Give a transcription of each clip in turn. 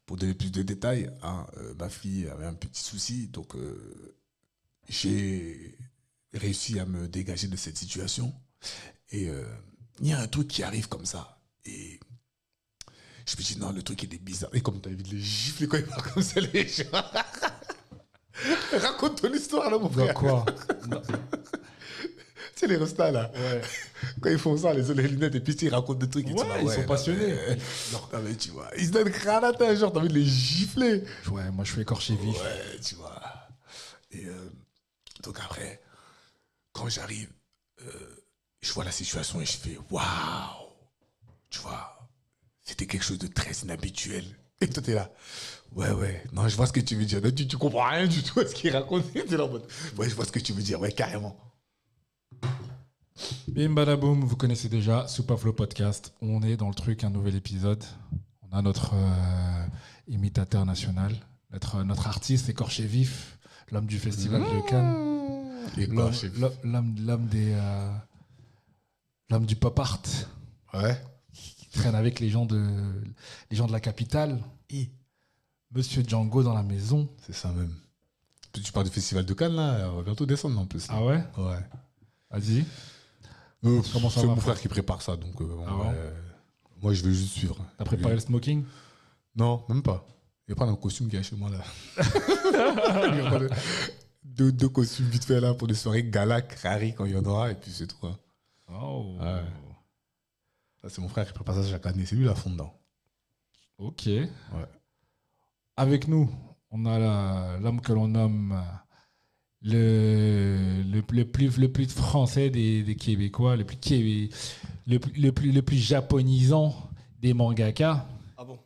pour donner plus de détails, hein, ma fille avait un petit souci, donc j'ai réussi à me dégager de cette situation. Et il y a un truc qui arrive comme ça. Et je me dis, non, le truc, il est bizarre. Et comme tu as envie de les gifler quand il parle comme ça, les gens. Raconte ton histoire, là, mon frère. Quoi? Tu sais, les restas, là. Ouais. Quand ils font ça, les lunettes, et puis ils racontent des trucs. Et Ouais, tu vois, ils sont non, passionnés. non, mais tu vois, ils se donnent granate, hein, genre, t'as envie de les gifler. Ouais, moi je suis écorché vif. Ouais, tu vois. Et donc après, quand j'arrive, je vois la situation et je fais waouh. Tu vois, c'était quelque chose de très inhabituel. Et toi, t'es là. Ouais, non, je vois ce que tu veux dire. Tu comprends rien du tout à ce qu'il raconte. T'es là en mode, ouais, je vois ce que tu veux dire. Ouais, carrément. Bim badaboum, vous connaissez déjà Superflow Podcast. On est dans le truc, un nouvel épisode. On a notre imitateur national, notre artiste écorché vif, l'homme du festival de Cannes, Écorché vif. l'homme du pop art, Ouais. qui traîne avec les gens de la capitale. Et Monsieur Django dans la maison. C'est ça même. Tu parles du festival de Cannes, là. On va bientôt descendre, en plus. Là. Ah ouais? Ouais. Vas-y. Comment ça c'est va, mon frère qui prépare ça, donc Ah ouais? moi je vais juste suivre. T'as préparé le smoking? Non, même pas. Il va prendre un costume qui est chez moi là. Il va prendre deux costumes vite fait là pour des soirées gala, crari quand il y en aura, et puis c'est tout. Hein. Oh. Ouais. Ça, c'est mon frère qui prépare ça chaque année, c'est lui la fond dedans. Ok. Ouais. Avec nous, on a l'homme que l'on nomme le plus français des Québécois, le plus japonisant des mangaka. Ah bon?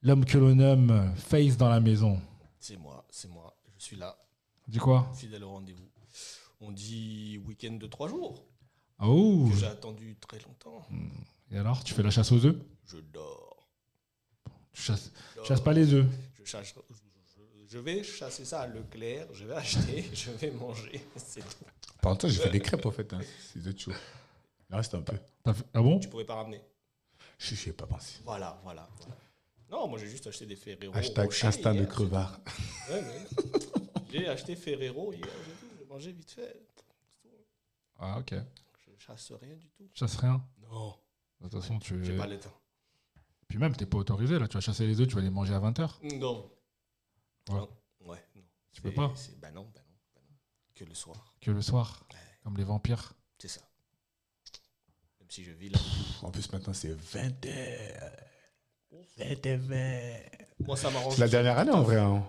L'homme que l'on nomme Face dans la maison. C'est moi, je suis là, Dis quoi? fidèle au rendez-vous. On dit week-end de 3 jours, Oh. que j'ai attendu très longtemps. Et alors, tu fais la chasse aux œufs? Je dors. Tu chasses pas les œufs? Je vais chasser ça à Leclerc, je vais acheter, je vais manger, c'est tout. Par contre, j'ai fait des crêpes en fait, hein. C'est de chaud. Il reste un peu. Ah bon? Tu pourrais pas ramener. Je n'y ai pas pensé. Voilà. Non, moi j'ai juste acheté des Ferrero Hashtag Rocher Insta de hier, crevard. Ouais, mais j'ai acheté Ferrero hier, j'ai mangé vite fait. Ah ok. Je chasse rien du tout. Tu chasses rien? Non, De toute façon, j'ai pas le temps. Puis même, t'es pas autorisé là. Tu vas chasser les œufs, tu vas les manger à 20h. Non. Ouais. Non. Ouais, non. Tu peux pas? Bah non. Que le soir. Que le soir. Ouais, Comme les vampires. c'est ça. Même si je vis là. En plus, maintenant, c'est 20h. 20h20. Moi, ça m'arrange. C'est la dernière année en vrai. Hein.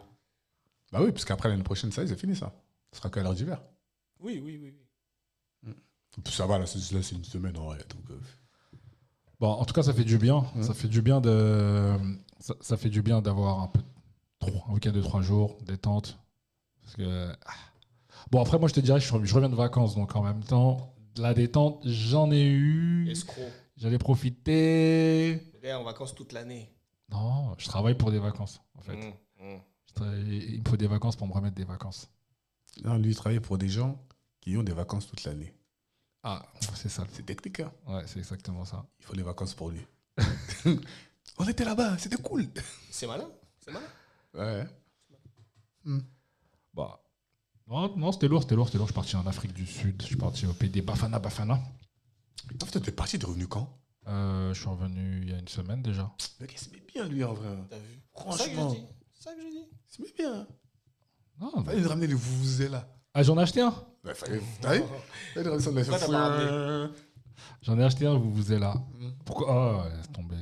Bah oui, parce qu'après l'année prochaine, ça y est, c'est fini ça. Ce sera qu'à l'heure d'hiver. Oui. Ça va, là, c'est une semaine en vrai. Donc, Bon, en tout cas, ça fait du bien. Ça fait du bien ça fait du bien d'avoir un week-end de 3 jours, détente. Parce que... Bon, après, moi, je te dirais, je reviens de vacances. Donc, en même temps, de la détente, j'en ai eu. Escroc. J'en ai profité. Le gars est en vacances toute l'année. Non, je travaille pour des vacances, en fait. Mmh. Il me faut des vacances pour me remettre des vacances. non, lui, il travaille pour des gens qui ont des vacances toute l'année. Ah, c'est ça. C'est technique, hein. Ouais, c'est exactement ça. Il faut des vacances pour lui. On était là-bas, c'était cool. C'est malin. Ouais. Bah, non, c'était lourd. Je suis parti en Afrique du Sud. Je suis parti au pays des Bafana. En fait, t'es parti, t'es revenu quand? Je suis revenu il y a une semaine déjà. Le gars, c'est bien lui en vrai. T'as vu? Franchement. C'est ça que je dis. C'est bien. Non, Fallait nous ramener les vous là. Ah, j'en ai acheté un. Ouais, t'as vu? Fallait nous ramener ça de la Pourquoi t'as pas ramené? J'en ai acheté un, vous êtes là. Pourquoi? Laisse tomber.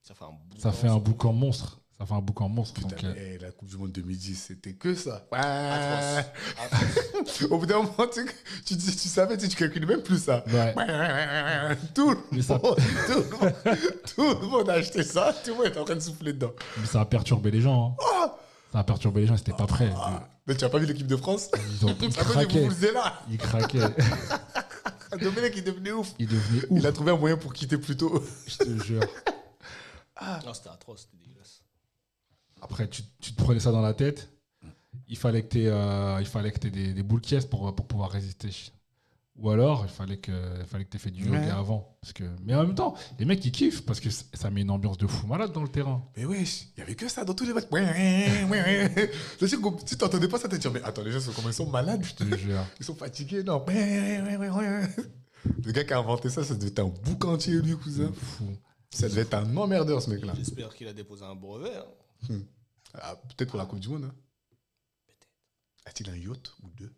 Ça fait un boucan. Ça fait un boucan monstre. Putain, donc, mais la Coupe du Monde 2010, c'était que ça. Atroce. Au bout d'un moment, tu savais, tu calculais même plus ça. Ouais. Tout le Mais ça- monde, tout le monde a acheté ça. Tout le monde est en train de souffler dedans. Mais ça a perturbé les gens. Hein. Ça a perturbé les gens, ils n'étaient pas prêts. Mais tu n'as pas vu l'équipe de France? Ils À cause de craquaient. Vuvuzela. Ils craquaient. Dominique, il devenait ouf. Ils devenaient ouf. Il a trouvé un moyen pour quitter plus tôt. Je te jure. Non, c'était atroce, c'était dégueulasse. Après, tu te prenais ça dans la tête. Il fallait que tu aies des boules qui pour pouvoir résister. Ou alors, il fallait que tu aies fait du yoga avant. Mais en même temps, les mecs, ils kiffent parce que ça met une ambiance de fou malade dans le terrain. Mais wesh, il y avait que ça dans tous les matchs. C'est-à-dire que si tu n'entendais pas ça, tu te dis, mais attends, les gens sont comment ils sont malades. Je te jure. Ils sont fatigués, non. Le gars qui a inventé ça, ça devait être un bouc entier, lui, cousin. Fou. Ça devait être un emmerdeur, ce mec-là. J'espère qu'il a déposé un brevet. Hein. Ah, peut-être pour la Coupe du Monde. Hein. A-t-il un yacht ou deux?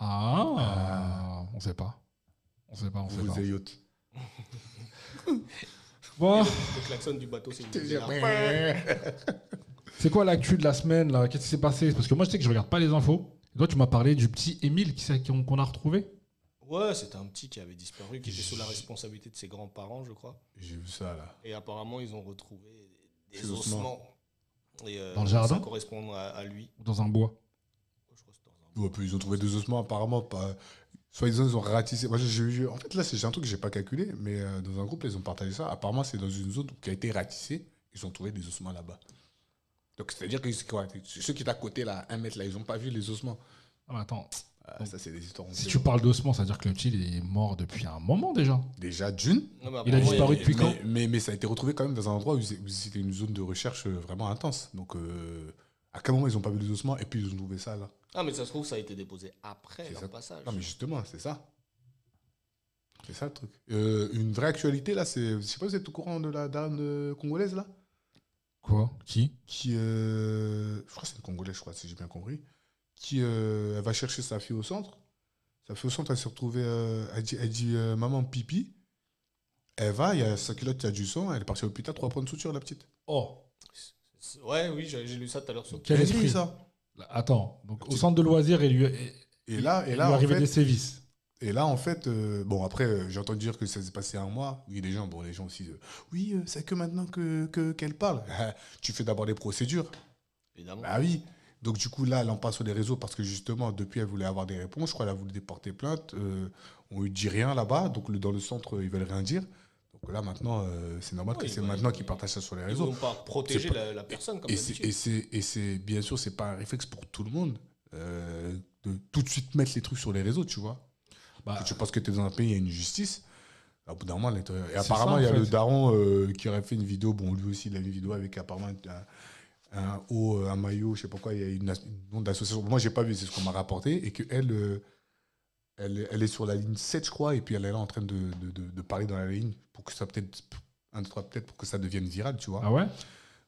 On sait pas. On sait pas. Vous avez yacht. Bon, Le klaxon du bateau, c'est une c'est quoi l'actu de la semaine là? Qu'est-ce qui s'est passé? Parce que moi, je sais que je regarde pas les infos. Et toi, tu m'as parlé du petit Émile qu'on a retrouvé. Ouais, c'était un petit qui avait disparu, qui était sous la responsabilité de ses grands-parents, je crois. J'ai vu ça, là. Et apparemment, ils ont retrouvé des Ses ossements. Et, Dans le jardin? ça correspond à lui. Ou dans un bois? Je crois que c'est dans un- Ouais, puis ils ont trouvé deux ossements, apparemment. Pas... Soit ils ont ratissé. Moi, en fait, là, c'est un truc que j'ai pas calculé, mais dans un groupe, ils ont partagé ça. Apparemment, c'est dans une zone qui a été ratissée. Ils ont trouvé des ossements là-bas. Donc, c'est-à-dire que ceux qui étaient à côté, là, 1 mètre, là, ils n'ont pas vu les ossements. Ah, mais attends. Ça, c'est des histoires. Si tu parles d'ossements, ça veut dire que le petit il est mort depuis un moment déjà. Déjà, d'une. Non, mais Il a apparemment, disparu depuis quand? Mais ça a été retrouvé quand même dans un endroit où c'était une zone de recherche vraiment intense. Donc, à quel moment ils n'ont pas vu les ossements et puis ils ont trouvé ça, là? Ah, mais ça se trouve, ça a été déposé après C'est leur ça. passage. Non, mais justement, c'est ça. C'est ça le truc. Une vraie actualité, là, c'est. Je sais pas si vous êtes au courant de la dame congolaise, là? Quoi? Qui? Qui. Je crois que c'est une congolaise, je crois, si j'ai bien compris. Qui elle va chercher sa fille au centre. Sa fille au centre, elle s'est retrouvée. Elle dit maman, pipi. Elle va, il y a sa culotte qui a du sang. Elle est partie à l'hôpital, 3 points de suture, la petite. Oh, Ouais, oui, j'ai lu ça tout à l'heure sur quel Elle esprit dit ça. Attends, donc au centre de loisirs, il lui Et là, il lui en arrivait fait, des sévices. Et là, en fait, bon, après, j'ai entendu dire que ça s'est passé un mois. Oui, les gens aussi, oui, c'est que maintenant qu'elle parle. Tu fais d'abord les procédures. évidemment. Bah oui. Donc, du coup, là, elle en passe sur les réseaux parce que justement, depuis, elle voulait avoir des réponses. Je crois qu'elle a voulu porter plainte. On lui dit rien là-bas. Donc, dans le centre, ils veulent rien dire. Donc là, maintenant, c'est normal Oui, que c'est bah, maintenant qu'ils partagent ça sur les Ils réseaux. vont pas protéger C'est pas- la personne comme Et d'habitude. c'est bien sûr, c'est pas un réflexe pour tout le monde de tout de suite mettre les trucs sur les réseaux, tu vois. Bah, Tu penses que tu es dans un pays, il y a une justice. À bout d'un moment, et C'est apparemment, ça, il y a en le fait. daron qui aurait fait une vidéo. Bon, lui aussi, il a une vidéo avec apparemment un haut, un maillot, je sais pas quoi. Il y a une nom d'association. Moi, j'ai pas vu, c'est ce qu'on m'a rapporté. Et qu'elle elle est sur la ligne 7, je crois. Et puis, elle est là en train de parler dans la ligne pour que ça peut-être pour que ça devienne viral, tu vois. ah ouais?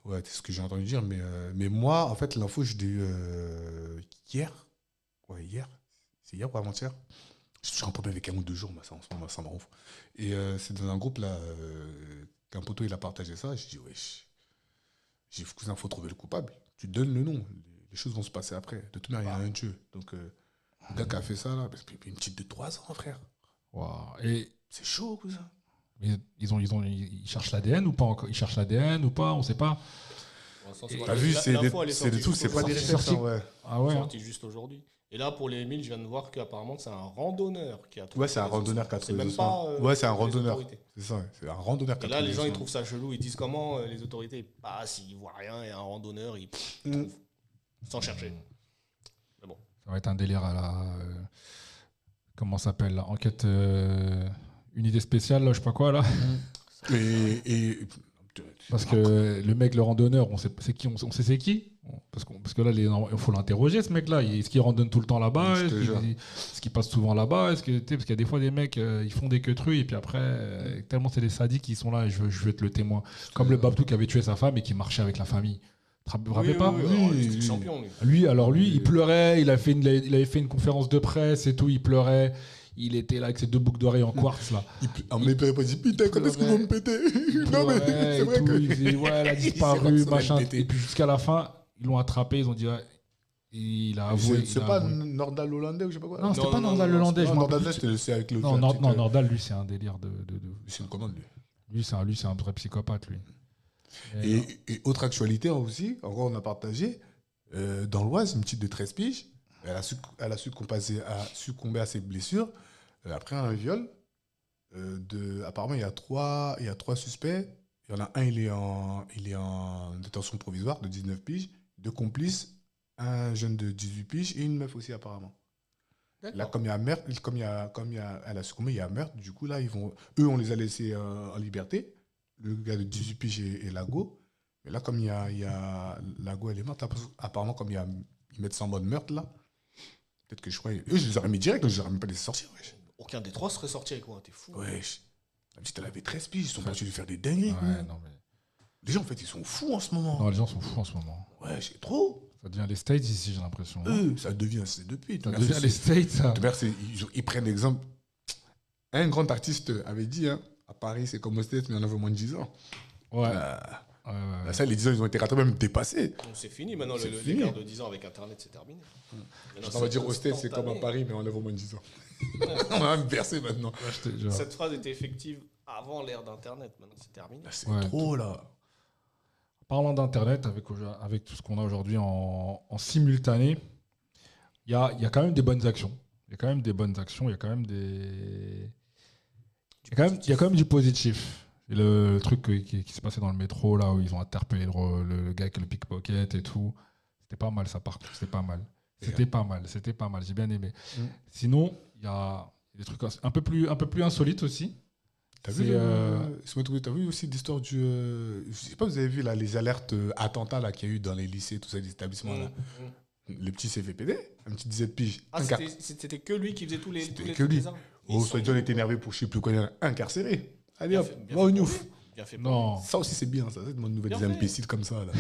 Ouais, c'est ce que j'ai entendu dire. Mais moi, en fait, l'info, je l'ai eu hier. Ouais, hier. C'est hier ou avant-hier? Je suis un problème avec 1 ou 2 jours, ça, en ce moment, ça m'en ouf. Et c'est dans un groupe là qu'un poteau il a partagé ça. J'ai dit, wesh, j'ai cousin, faut trouver le coupable. Tu donnes le nom, les choses vont se passer après. De toute manière, il y a un Dieu. Donc, le gars qui a fait ça là, une petite de 3 ans, frère. Waouh. Et C'est chaud, cousin. ils cherchent l'ADN ou pas encore? Ils cherchent l'ADN ou pas? On sait pas. Pour l'instant, Et- T'as vu, c'est l'info, elle est des sortie trucs, juste c'est pas des aujourd'hui. réflexes, hein, ouais. Ah ouais. hein. Sorti juste aujourd'hui. Et là, pour les Émile, je viens de voir qu'apparemment, c'est un randonneur qui a trouvé. Ouais, c'est un les randonneur ossements. qui a C'est trouvé les même ossements. pas, Ouais, c'est un les randonneur. autorités. C'est ça, ouais. C'est un randonneur qui a Et là, trouvé les gens, les ils ossements. trouvent ça chelou. Ils disent comment les autorités passent, ils voient rien, et un randonneur, ils Mm. trouvent sans chercher. Mais bon. Ça va être un délire à la. Comment ça s'appelle là? Enquête. Unité spéciale, là, je sais pas quoi là. Et Parce que le mec, le randonneur, on sait c'est qui, on sait c'est qui. Parce que là, il faut l'interroger, ce mec-là. Est-ce qu'il randonne tout le temps là-bas? Je te jure. Est-ce qu'il passe souvent là-bas? Parce qu'il y a des fois des mecs, ils font des queutrues et puis après, tellement c'est des sadiques qui sont là et je veux être le témoin. Comme le Babtou qui avait tué sa femme et qui marchait avec la famille. Vous vous rappelez pas? Oui, oui. champion, lui. Lui, il pleurait, il avait fait une conférence de presse et tout, il pleurait. Il était là avec ses 2 boucles d'oreilles en quartz là. il pleurait pas, il dit putain, quand est-ce qu'ils vont me péter? Non, mais Ouais, c'est vrai et tout, que. il disait, ouais, elle a Il sait disparu, pas que ça va machin. le péter. Et puis jusqu'à la fin, ils l'ont attrapé, ils ont dit, ouais, il a avoué. C'est il a pas avoué. Nordal hollandais ou je sais pas quoi? Non, c'était Non, pas non, Nordal non, le Landais, je Non, m'en Nordal, rappelle. c'est avec le. Non, Nordal, lui, c'est un délire de. C'est une commande, lui. Lui, c'est un vrai psychopathe, lui. Et autre actualité aussi, encore on a partagé, dans l'Oise, une petite de 13 piges, elle a succombé à ses blessures après un viol. Apparemment, il y a trois suspects. Il y en a un, il est en détention provisoire de 19 piges, 2 complices, un jeune de 18 piges et une meuf aussi apparemment. Là, comme il y a meurtre, elle a succombé, il y a meurtre. Du coup, là, eux, on les a laissés en liberté. Le gars de 18 piges et Lago. Mais là, comme il y a Lago, elle est morte. Apparemment, comme ils mettent ça en mode meurtre, là. Peut-être que je crois. Eux, je les aurais mis direct, je les aurais même pas laissé sortir. Wesh. Aucun des trois serait sorti avec moi, t'es fou. Wesh. La petite, elle avait 13 piges, ils sont partis lui faire des dingueries. Ouais, non, mais... Les gens, en fait, ils sont fous en ce moment. Non, les gens sont fous en ce moment. Ouais, c'est trop. Ça devient les States ici, j'ai l'impression. Ça devient, c'est depuis. Ça devient les States, ça. Ils prennent l'exemple. Un grand artiste avait dit, hein, à Paris, c'est comme aux States, mais on avait moins de 10 ans. Ouais. Ça, les 10 ans, ils ont été rattrapés, même dépassés. Donc, c'est fini maintenant, C'est fini. l'écart de 10 ans avec Internet, c'est terminé. On va dire aux States, c'est comme à Paris, mais on enlève au moins de 10 ans. On va même verser maintenant. Cette phrase était effective avant l'ère d'Internet, maintenant c'est terminé. Là, c'est trop, là. Parlant d'Internet, avec tout ce qu'on a aujourd'hui en simultané, il y a quand même des bonnes actions. Il y a quand même des bonnes actions, il y a quand même des... Il y a quand même du positif. Et le truc qui s'est passé dans le métro, là, où ils ont interpellé le gars avec le pickpocket et tout, c'était pas mal, ça, par contre. C'était pas mal. C'était pas mal. J'ai bien aimé. Sinon, il y a des trucs un peu plus insolites aussi. T'as vu aussi l'histoire du... je sais pas, vous avez vu là, les alertes attentats là, qu'il y a eu dans les lycées, tous ces établissements là. Le petit CVPD, un petit 17 piges. C'était que lui qui faisait tous les que lui. armes. Oh, soit on était énervé pour je sais plus quoi, incarcéré. Allez hop, va au Niouf. Non. Ça aussi c'est bien, ça. C'est une nouvelle des imbéciles comme ça là.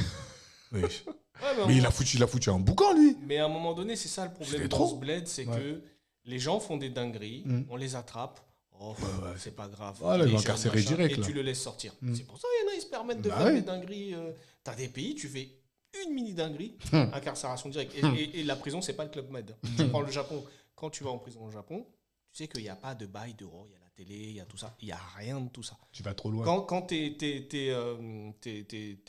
Wesh. Ouais, mais il a foutu un boucan lui. Mais à un moment donné, c'est ça le problème dans ce bled, c'est que les gens font des dingueries, on les attrape. Oh, c'est pas grave. Voilà, il va incarcérer direct. Et là. tu le laisses sortir. C'est pour ça qu'il y en a, ils se permettent de faire des dingueries. T'as des pays, tu fais une mini dinguerie, incarcération directe. Et la prison, c'est pas le Club Med. Tu prends le Japon. Quand tu vas en prison au Japon, tu sais qu'il n'y a pas de bail de il y a la télé, il y a tout ça. Il n'y a rien de tout ça. Tu vas trop loin. Quand t'es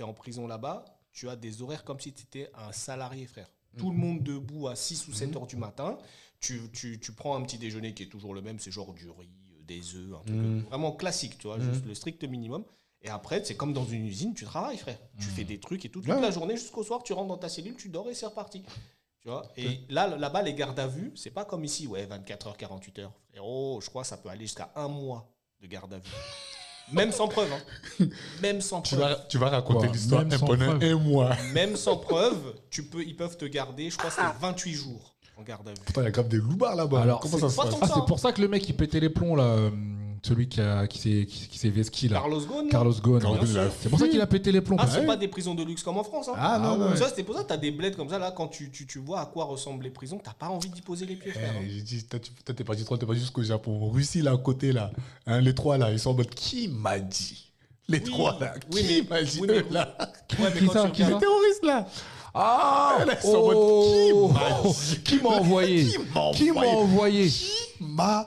en prison là-bas, tu as des horaires comme si tu étais un salarié, frère. Tout le monde debout à 6 ou 7 heures du matin. Tu prends un petit déjeuner qui est toujours le même, c'est genre du riz, des œufs, un truc vraiment classique, tu vois, juste le strict minimum. Et après, c'est comme dans une usine, tu travailles, frère. Tu fais des trucs et toute la journée jusqu'au soir, tu rentres dans ta cellule, tu dors et c'est reparti. Tu vois. Et là-bas, les gardes à vue, c'est pas comme ici, 24 heures, 48 heures. Frérot, je crois que ça peut aller jusqu'à 1 mois de garde à vue. Même sans preuve. Hein. Même sans preuve. Tu vas raconter l'histoire pendant un mois. Même sans preuve, ils peuvent te garder, je crois que c'est 28 jours. En garde à vue. Putain, il y a grave des loupards là-bas. Alors, comment ça se passe c'est pour ça que le mec il pétait les plombs là, celui qui s'est vesquis là. Carlos Ghosn. C'est pour ça qu'il a pété les plombs. C'est pas des prisons de luxe comme en France. Hein. Non. Ça, c'est pour ça que t'as des bleds comme ça là. Quand tu vois à quoi ressemblent les prisons, t'as pas envie d'y poser les pieds, frère. J'ai dit, t'es parti jusqu'au Japon. En Russie là à côté là, hein, les trois là, ils sont en mode qui m'a dit. Les trois là, qui m'a dit là. Qui ça? Les terroristes là. Qui m'a envoyé?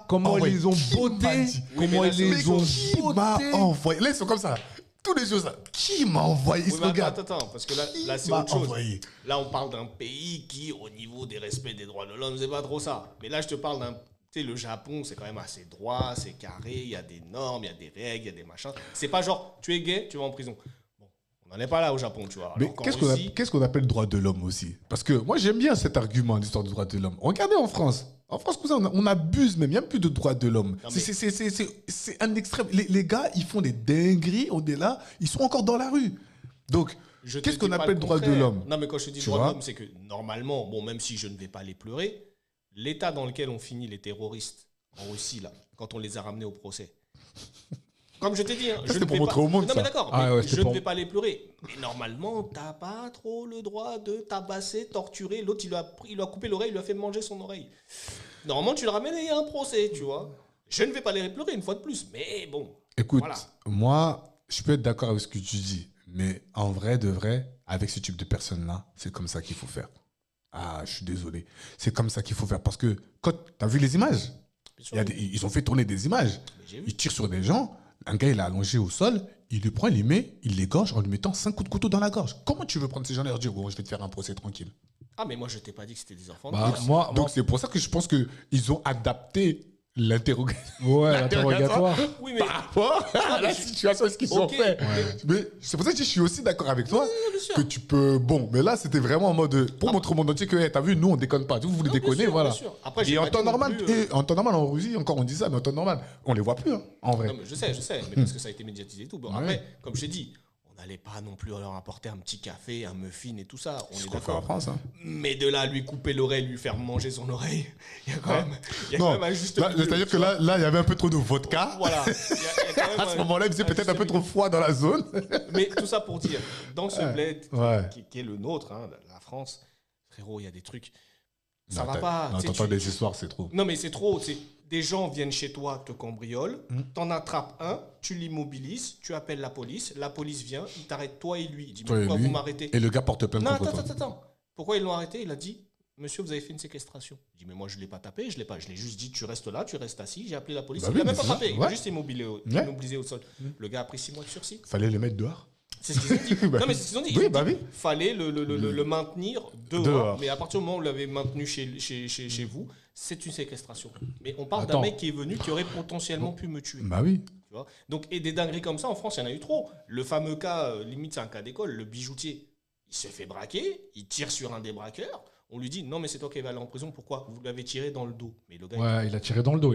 Comment ils les ont bottés? Comment ils les ont bottés? Là, ils sont comme ça. Tous les jours, ça. Qui m'a envoyé? Attends, parce que là c'est autre chose. Là, on parle d'un pays qui, au niveau des respects des droits de l'homme, c'est pas trop ça. Mais là, je te parle d'un... Tu sais, le Japon, c'est quand même assez droit, c'est carré, il y a des normes, il y a des règles, il y a des machins. C'est pas genre, tu es gay, tu vas en prison. On n'en est pas là au Japon, tu vois. Mais qu'est-ce qu'on appelle droit de l'homme aussi? Parce que moi, j'aime bien cet argument d'histoire du droit de l'homme. Regardez en France. En France, on abuse même. Il n'y a plus de droit de l'homme. C'est un extrême. Les gars, ils font des dingueries. On est là. Ils sont encore dans la rue. Donc, qu'est-ce qu'on appelle droit de l'homme? Non, mais quand je te dis droit de l'homme, c'est que normalement, bon, même si je ne vais pas les pleurer, l'état dans lequel on finit les terroristes en Russie, là, quand on les a ramenés au procès... Comme je t'ai dit, je pour montrer au monde. Non, mais d'accord, je ne vais pas les pleurer. Mais normalement, t'as pas trop le droit de tabasser, torturer. L'autre, il lui a coupé l'oreille, il lui a fait manger son oreille. Normalement, tu le ramènes et il y a un procès, tu vois. Je ne vais pas les pleurer une fois de plus, mais bon. Écoute, moi, je peux être d'accord avec ce que tu dis, mais en vrai, de vrai, avec ce type de personnes-là, c'est comme ça qu'il faut faire. Je suis désolé. C'est comme ça qu'il faut faire parce que quand t'as vu les images, ils ont fait tourner des images. Ils tirent sur des gens. Un gars, il est allongé au sol, il le prend, il l'égorge en lui mettant 5 coups de couteau dans la gorge. Comment tu veux prendre ces gens et leur dire, bon, je vais te faire un procès tranquille? Mais moi, je t'ai pas dit que c'était des enfants. Donc, c'est pour ça que je pense qu'ils ont adapté l'interrogatoire. Ouais, l'interrogatoire. Oui, mais Par rapport à la situation, ce qu'ils ont Ok. fait. Ouais. Mais c'est pour ça que je suis aussi d'accord avec toi bien sûr. que tu peux. Bon, mais là, c'était vraiment en mode. Pour montrer au monde entier que, hey, t'as vu, nous, on déconne pas. Vous voulez Non, bien déconner, sûr, voilà. bien sûr. Après, j'ai Et pas en dit temps non normal, plus, en temps normal, en Russie, encore on dit ça, mais en temps normal, on les voit plus, hein, en vrai. Non, mais je sais, mais parce que ça a été médiatisé et tout. Bon, Ouais. après, comme je t'ai dit, on n'allait pas non plus leur apporter un petit café, un muffin et tout ça. On C'est est ce qu'on fait en d'accord. France, hein. Mais de là, à lui couper l'oreille, lui faire manger son oreille, il y a quand Ah. même, un juste milieu, c'est-à-dire tu que vois. là, il y avait un peu trop de vodka. Voilà. Il y a quand même À ce moment-là, il faisait un peut-être un juste peu trop milieu. froid dans la zone. Mais tout ça pour dire, dans ce bled Ouais. qui est le nôtre, hein, la France, frérot, il y a des trucs. Ça Non, va pas. Non, tu sais, t'entends tu- des histoires, c'est trop. Non, mais c'est trop. Des gens viennent chez toi, te cambriolent, Hmm. t'en attrapes un, tu l'immobilises, tu appelles la police vient, il t'arrête toi et lui. Il dit, mais Toi et pourquoi lui. vous m'arrêtez? Et le gars porte plainte Non, contre attends, toi. attends. Pourquoi ils l'ont arrêté? Il a dit, monsieur, vous avez fait une séquestration. Il dit, mais moi, je ne l'ai pas tapé, je l'ai juste dit, tu restes là, tu restes assis. J'ai appelé la police. Bah Il oui, n'a même mais pas c'est frappé, ça, il a ouais. juste Ouais. immobilisé au sol. Le gars a pris 6 mois de sursis. Fallait le mettre dehors. C'est ce qu'ils ont dit. Bah Non, mais oui. c'est ce qu'ils ont dit. Oui, Ils ont bah dit, oui. fallait le maintenir dehors. Dehors. Mais à partir du moment où on l'avait maintenu chez vous, c'est une séquestration. Mais on parle d'un Attends. mec qui est venu, qui aurait potentiellement pu me tuer. Bah oui. Tu vois. Donc, et des dingueries comme ça, en France, il y en a eu trop. Le fameux cas, limite, c'est un cas d'école, le bijoutier, il se fait braquer, il tire sur un des braqueurs. On lui dit, non, mais c'est toi qui vas aller en prison. Pourquoi? Vous l'avez tiré dans le dos. Mais le gars, Ouais, il a tiré dans le dos.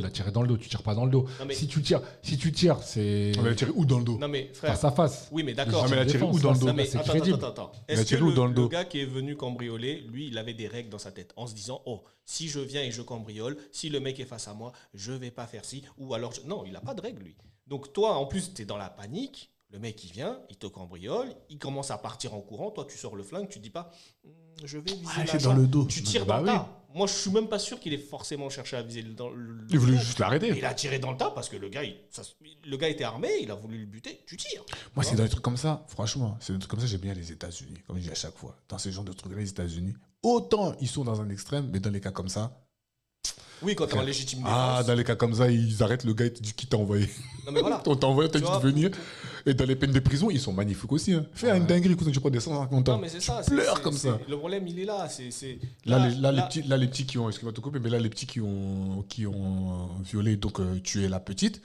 Tu tires pas dans le dos. Non, mais- Si tu tires, c'est On va le tirer où dans le dos? non, mais frère. face à face. Oui, mais d'accord. Non, mais il a tiré où dans le dos? Non, mais c'est attends, crédible. attends. Il a Est-ce que tiré où dans le dos? le gars qui est venu cambrioler, lui, il avait des règles dans sa tête en se disant, oh, si je viens et je cambriole, si le mec est face à moi, je vais pas faire ci, ou alors... Non, il n'a pas de règles, lui. Donc toi, en plus, tu es dans la panique, le mec, il vient, il te cambriole, il commence à partir en courant, toi, tu sors le flingue, tu dis pas, je vais viser Ah, c'est l'agent. dans le dos. Tu tires Bah dans le oui. tas. Moi, je suis même pas sûr qu'il ait forcément cherché à viser dans le... Il voulait juste l'arrêter. Il a tiré dans le tas parce que le gars, le gars était armé, il a voulu le buter, tu tires. Moi, c'est dans des trucs comme ça, franchement, c'est des trucs comme ça, j'aime bien les États-Unis, comme je dis à chaque fois. Dans ce genre de trucs-là, les États-Unis, autant ils sont dans un extrême, mais dans les cas comme ça, Oui, quand t'es en légitime défense. ah, dans les cas comme ça, ils arrêtent le gars, il te dit qui t'a envoyé. Non, mais voilà. On t'a envoyé, t'as Tu dit vois, de venir. Et dans les peines de prison, ils sont magnifiques aussi. Hein. Fais une dinguerie, cousin, tu prends des 150 ans. Non, mais c'est ça. pleures comme ça. Le problème, il est là. Les petits qui ont, excuse-moi de te couper, mais là, les petits qui ont violé, donc tué la petite,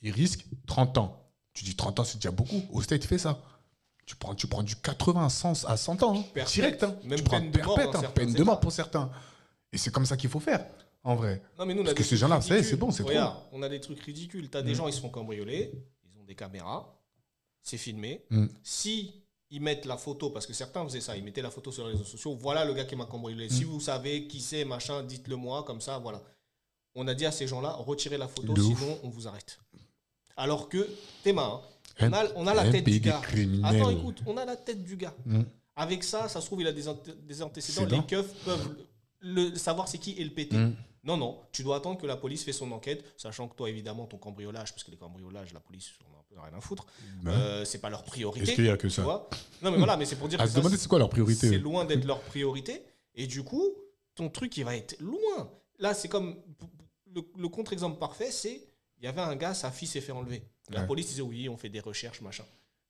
ils risquent 30 ans. Tu dis 30 ans, c'est déjà beaucoup. Au State, fais ça. Tu prends du 80 à 100 ans. Hein. Perpète. Direct. Hein. Même tu prends peine de mort perpète, dans hein. certains Peine de mort États. pour certains. Et c'est comme ça qu'il faut faire, en vrai. Non, mais nous, on a Parce des que ces trucs gens-là, ridicules. c'est bon, c'est trop. Regarde, on a des trucs ridicules. T'as des gens, ils se font cambrioler. Ils ont des caméras. C'est filmé. Mm. Si ils mettent la photo, parce que certains faisaient ça, ils mettaient la photo sur les réseaux sociaux. Voilà le gars qui m'a cambriolé. Si vous savez qui c'est, machin, dites-le moi, comme ça, voilà. On a dit à ces gens-là, retirez la photo, De ouf. sinon on vous arrête. Alors que, Théma, Un- on a la un tête pays du gars. criminel. Attends, écoute, on a la tête du gars. Mm. Avec ça, ça se trouve, il a des antécédents. Cédant. Les keufs peuvent savoir c'est qui et le péter. Mm. Non, tu dois attendre que la police fait son enquête, sachant que toi, évidemment, ton cambriolage, parce que les cambriolages, la police, on a un peu rien à foutre, c'est pas leur priorité. Est-ce qu'il y a que tu ça vois. Non, mais voilà, mais c'est pour dire À que se ça, demander c'est quoi leur priorité. c'est loin d'être leur priorité. Et du coup, ton truc, il va être loin. Là, c'est comme le contre-exemple parfait, c'est il y avait un gars, sa fille s'est fait enlever. La Ouais. police disait oui, on fait des recherches, machin.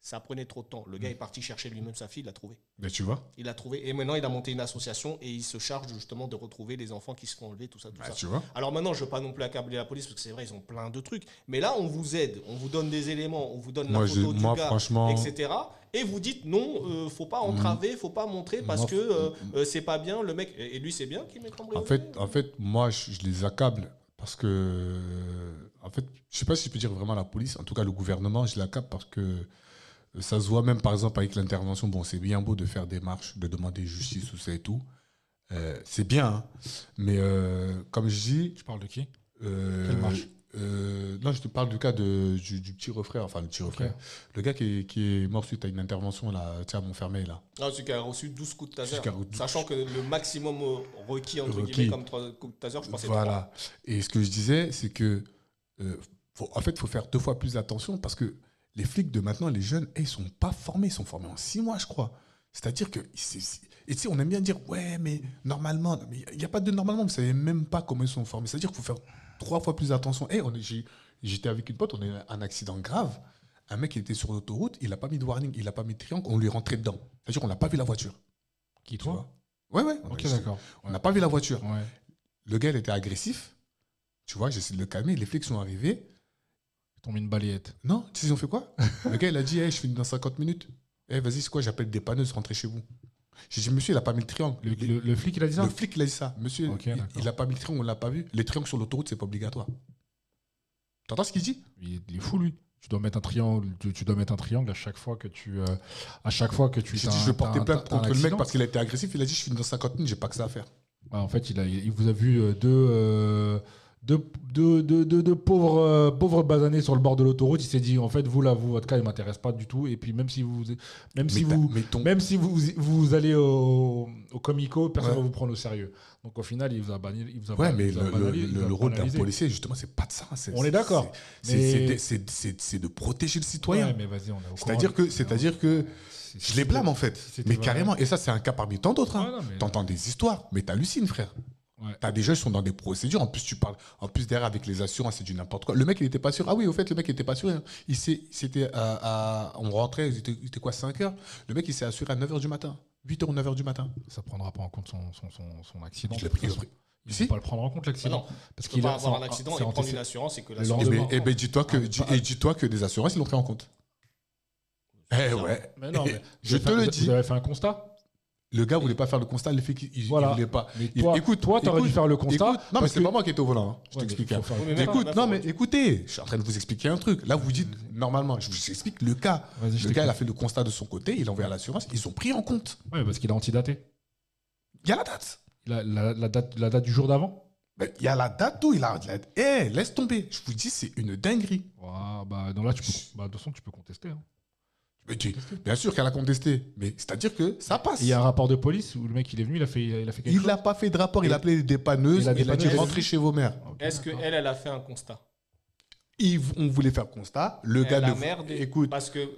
Ça prenait trop de temps. Le gars est parti chercher lui-même sa fille, il l'a trouvé. Mais tu vois, Il l'a trouvé. Et maintenant, il a monté une association et il se charge justement de retrouver les enfants qui se font enlever, tout ça, tout bah, ça. tu vois. Alors maintenant, je ne veux pas non plus accabler la police parce que c'est vrai, ils ont plein de trucs. Mais là, on vous aide, on vous donne des éléments, on vous donne Moi, la photo du gars, franchement, etc. Et vous dites non, faut pas entraver, faut pas montrer parce Moi, que c'est pas bien. Le mec, et lui, c'est bien qu'il m'ait cambriolé. en fait, moi, je les accable parce que, en fait, je sais pas si je peux dire vraiment la police, en tout cas le gouvernement, je l'accable parce que ça se voit même, par exemple, avec l'intervention. Bon, c'est bien beau de faire des marches, de demander justice, tout ça et tout. C'est bien, hein. Mais comme je dis... Tu parles de qui? Quelle marche Non, je te parle du cas du petit refrain, enfin le petit refrain. Le gars qui est mort suite à une intervention là, à Montfermeil là. Ah, celui qui a reçu 12 coups de taser. Celui qui a reçu 12 Sachant que le maximum requis, entre Requis. guillemets, comme 3 coups de taser, je pense que c'est Voilà. Et ce que je disais, c'est que en fait, il faut faire 2 fois plus attention parce que les flics de maintenant, les jeunes, ils sont pas formés, ils sont formés en 6 mois, je crois. C'est-à-dire que, et tu sais, on aime bien dire, ouais, mais normalement, mais il n'y a pas de normalement, vous ne savez même pas comment ils sont formés. C'est-à-dire qu'il faut faire 3 fois plus attention. J'étais avec une pote, on a eu un accident grave. Un mec, il était sur l'autoroute, il n'a pas mis de warning, il n'a pas mis de triangle, on lui est rentré dedans. C'est-à-dire qu'on n'a pas vu la voiture. Qui, Tu toi? vois. Ouais. Ok, d'accord. On n'a pas vu la voiture. Ouais. Le gars, il était agressif. Tu vois, j'essaie de le calmer. Les flics sont arrivés. Ils t'ont mis une balayette. Non, tu sais, ils ont fait quoi? Le gars, il a dit, hey, je finis dans 50 minutes. Vas-y, c'est quoi? J'appelle des panneuses, rentrez chez vous. J'ai dit, monsieur, il n'a pas mis le triangle. Le flic, il a dit ça? Le flic, il a dit ça. Monsieur, Ok, il n'a pas mis le triangle, on ne l'a pas vu. Les triangles sur l'autoroute, c'est pas obligatoire. T'entends ce qu'il dit? Il est fou, lui. Tu dois mettre un triangle. Tu dois mettre un triangle à chaque fois que tu. J'ai dit, je vais porter plainte contre le mec parce qu'il a été agressif. Il a dit, je finis dans 50 minutes, j'ai pas que ça à faire. En fait, il vous a vu deux pauvres basanés sur le bord de l'autoroute. Il s'est dit, en fait, vous, là, votre cas, il m'intéresse pas du tout. Et puis, même si vous allez au Comico, personne ne va vous prendre au sérieux. Donc, au final, il vous a banni. Mais le rôle d'un policier, justement, c'est pas de ça. On est d'accord. C'est de protéger le citoyen. Ouais, mais vas-y, on est au C'est-à-dire que je les blâme, en fait. Mais carrément. Et ça, c'est un cas parmi tant d'autres. T'entends des histoires, mais t'hallucines, frère. Ouais. T'as des gens qui sont dans des procédures. En plus, tu parles. En plus, derrière, avec les assurances, c'est du n'importe quoi. Le mec, il était pas sûr. Ah oui, au fait, le mec, il était pas sûr. Hein. On rentrait, il était quoi, 5 heures? Le mec, il s'est assuré à 9 h du matin. 8 h ou 9 h du matin. Ça prendra pas en compte son accident. Il a pris. Il ne faut pas le prendre en compte, l'accident. Parce qu'il va avoir un accident et prendre une assurance et que l'assurance. Dis-toi que des assurances, ils l'ont pris en compte. Ouais. Mais non, je te le dis. Vous avez fait un constat? Le gars voulait pas faire le constat, le fait qu'il voulait pas. Mais toi, t'aurais dû faire le constat. Non, mais c'est pas moi qui étais au volant. Je t'explique. Écoutez, je suis en train de vous expliquer un truc. Là, vous dites, normalement, je vous explique le cas. Le gars, il a fait le constat de son côté, il a envoyé à l'assurance, ils ont pris en compte. Oui, parce qu'il a antidaté. Il y a la date. La date du jour d'avant? Il y a la date où il a. Laisse tomber. Je vous dis, c'est une dinguerie. Non, là, de toute façon, tu peux contester. Hein. Bien sûr qu'elle a contesté, mais c'est-à-dire que ça passe. Il y a un rapport de police où le mec il est venu, il a fait quelque chose. Il n'a pas fait de rapport, il a appelé les dépanneuses, il a dit rentrez chez vos mères. Est-ce qu'elle a fait un constat? On voulait faire le constat. Le gars de. Merdé. Écoute. Parce que.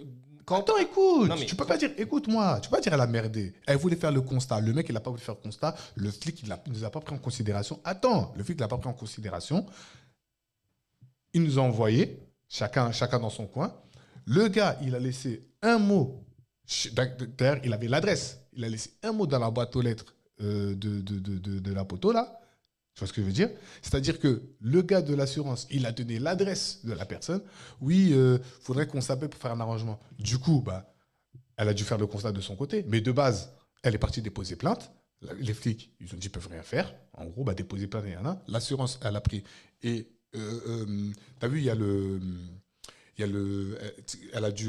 Attends, écoute. Tu peux pas dire, écoute-moi. Tu peux pas dire elle a merdé. Elle voulait faire le constat. Le mec, il n'a pas voulu faire le constat. Le flic, il ne nous a pas pris en considération. Attends, le flic, il n'a pas pris en considération. Il nous a envoyés, chacun dans son coin. Le gars, il a laissé un mot. D'ailleurs, il avait l'adresse. Il a laissé un mot dans la boîte aux lettres de la poteau, là. Tu vois ce que je veux dire? C'est-à-dire que le gars de l'assurance, il a donné l'adresse de la personne. Oui, faudrait qu'on s'appelle pour faire un arrangement. Du coup, elle a dû faire le constat de son côté. Mais de base, elle est partie déposer plainte. Les flics, ils ont dit qu'ils peuvent rien faire. En gros, déposer plainte, il y en a. L'assurance, elle a pris. Et tu as vu, il y a le... elle a dû,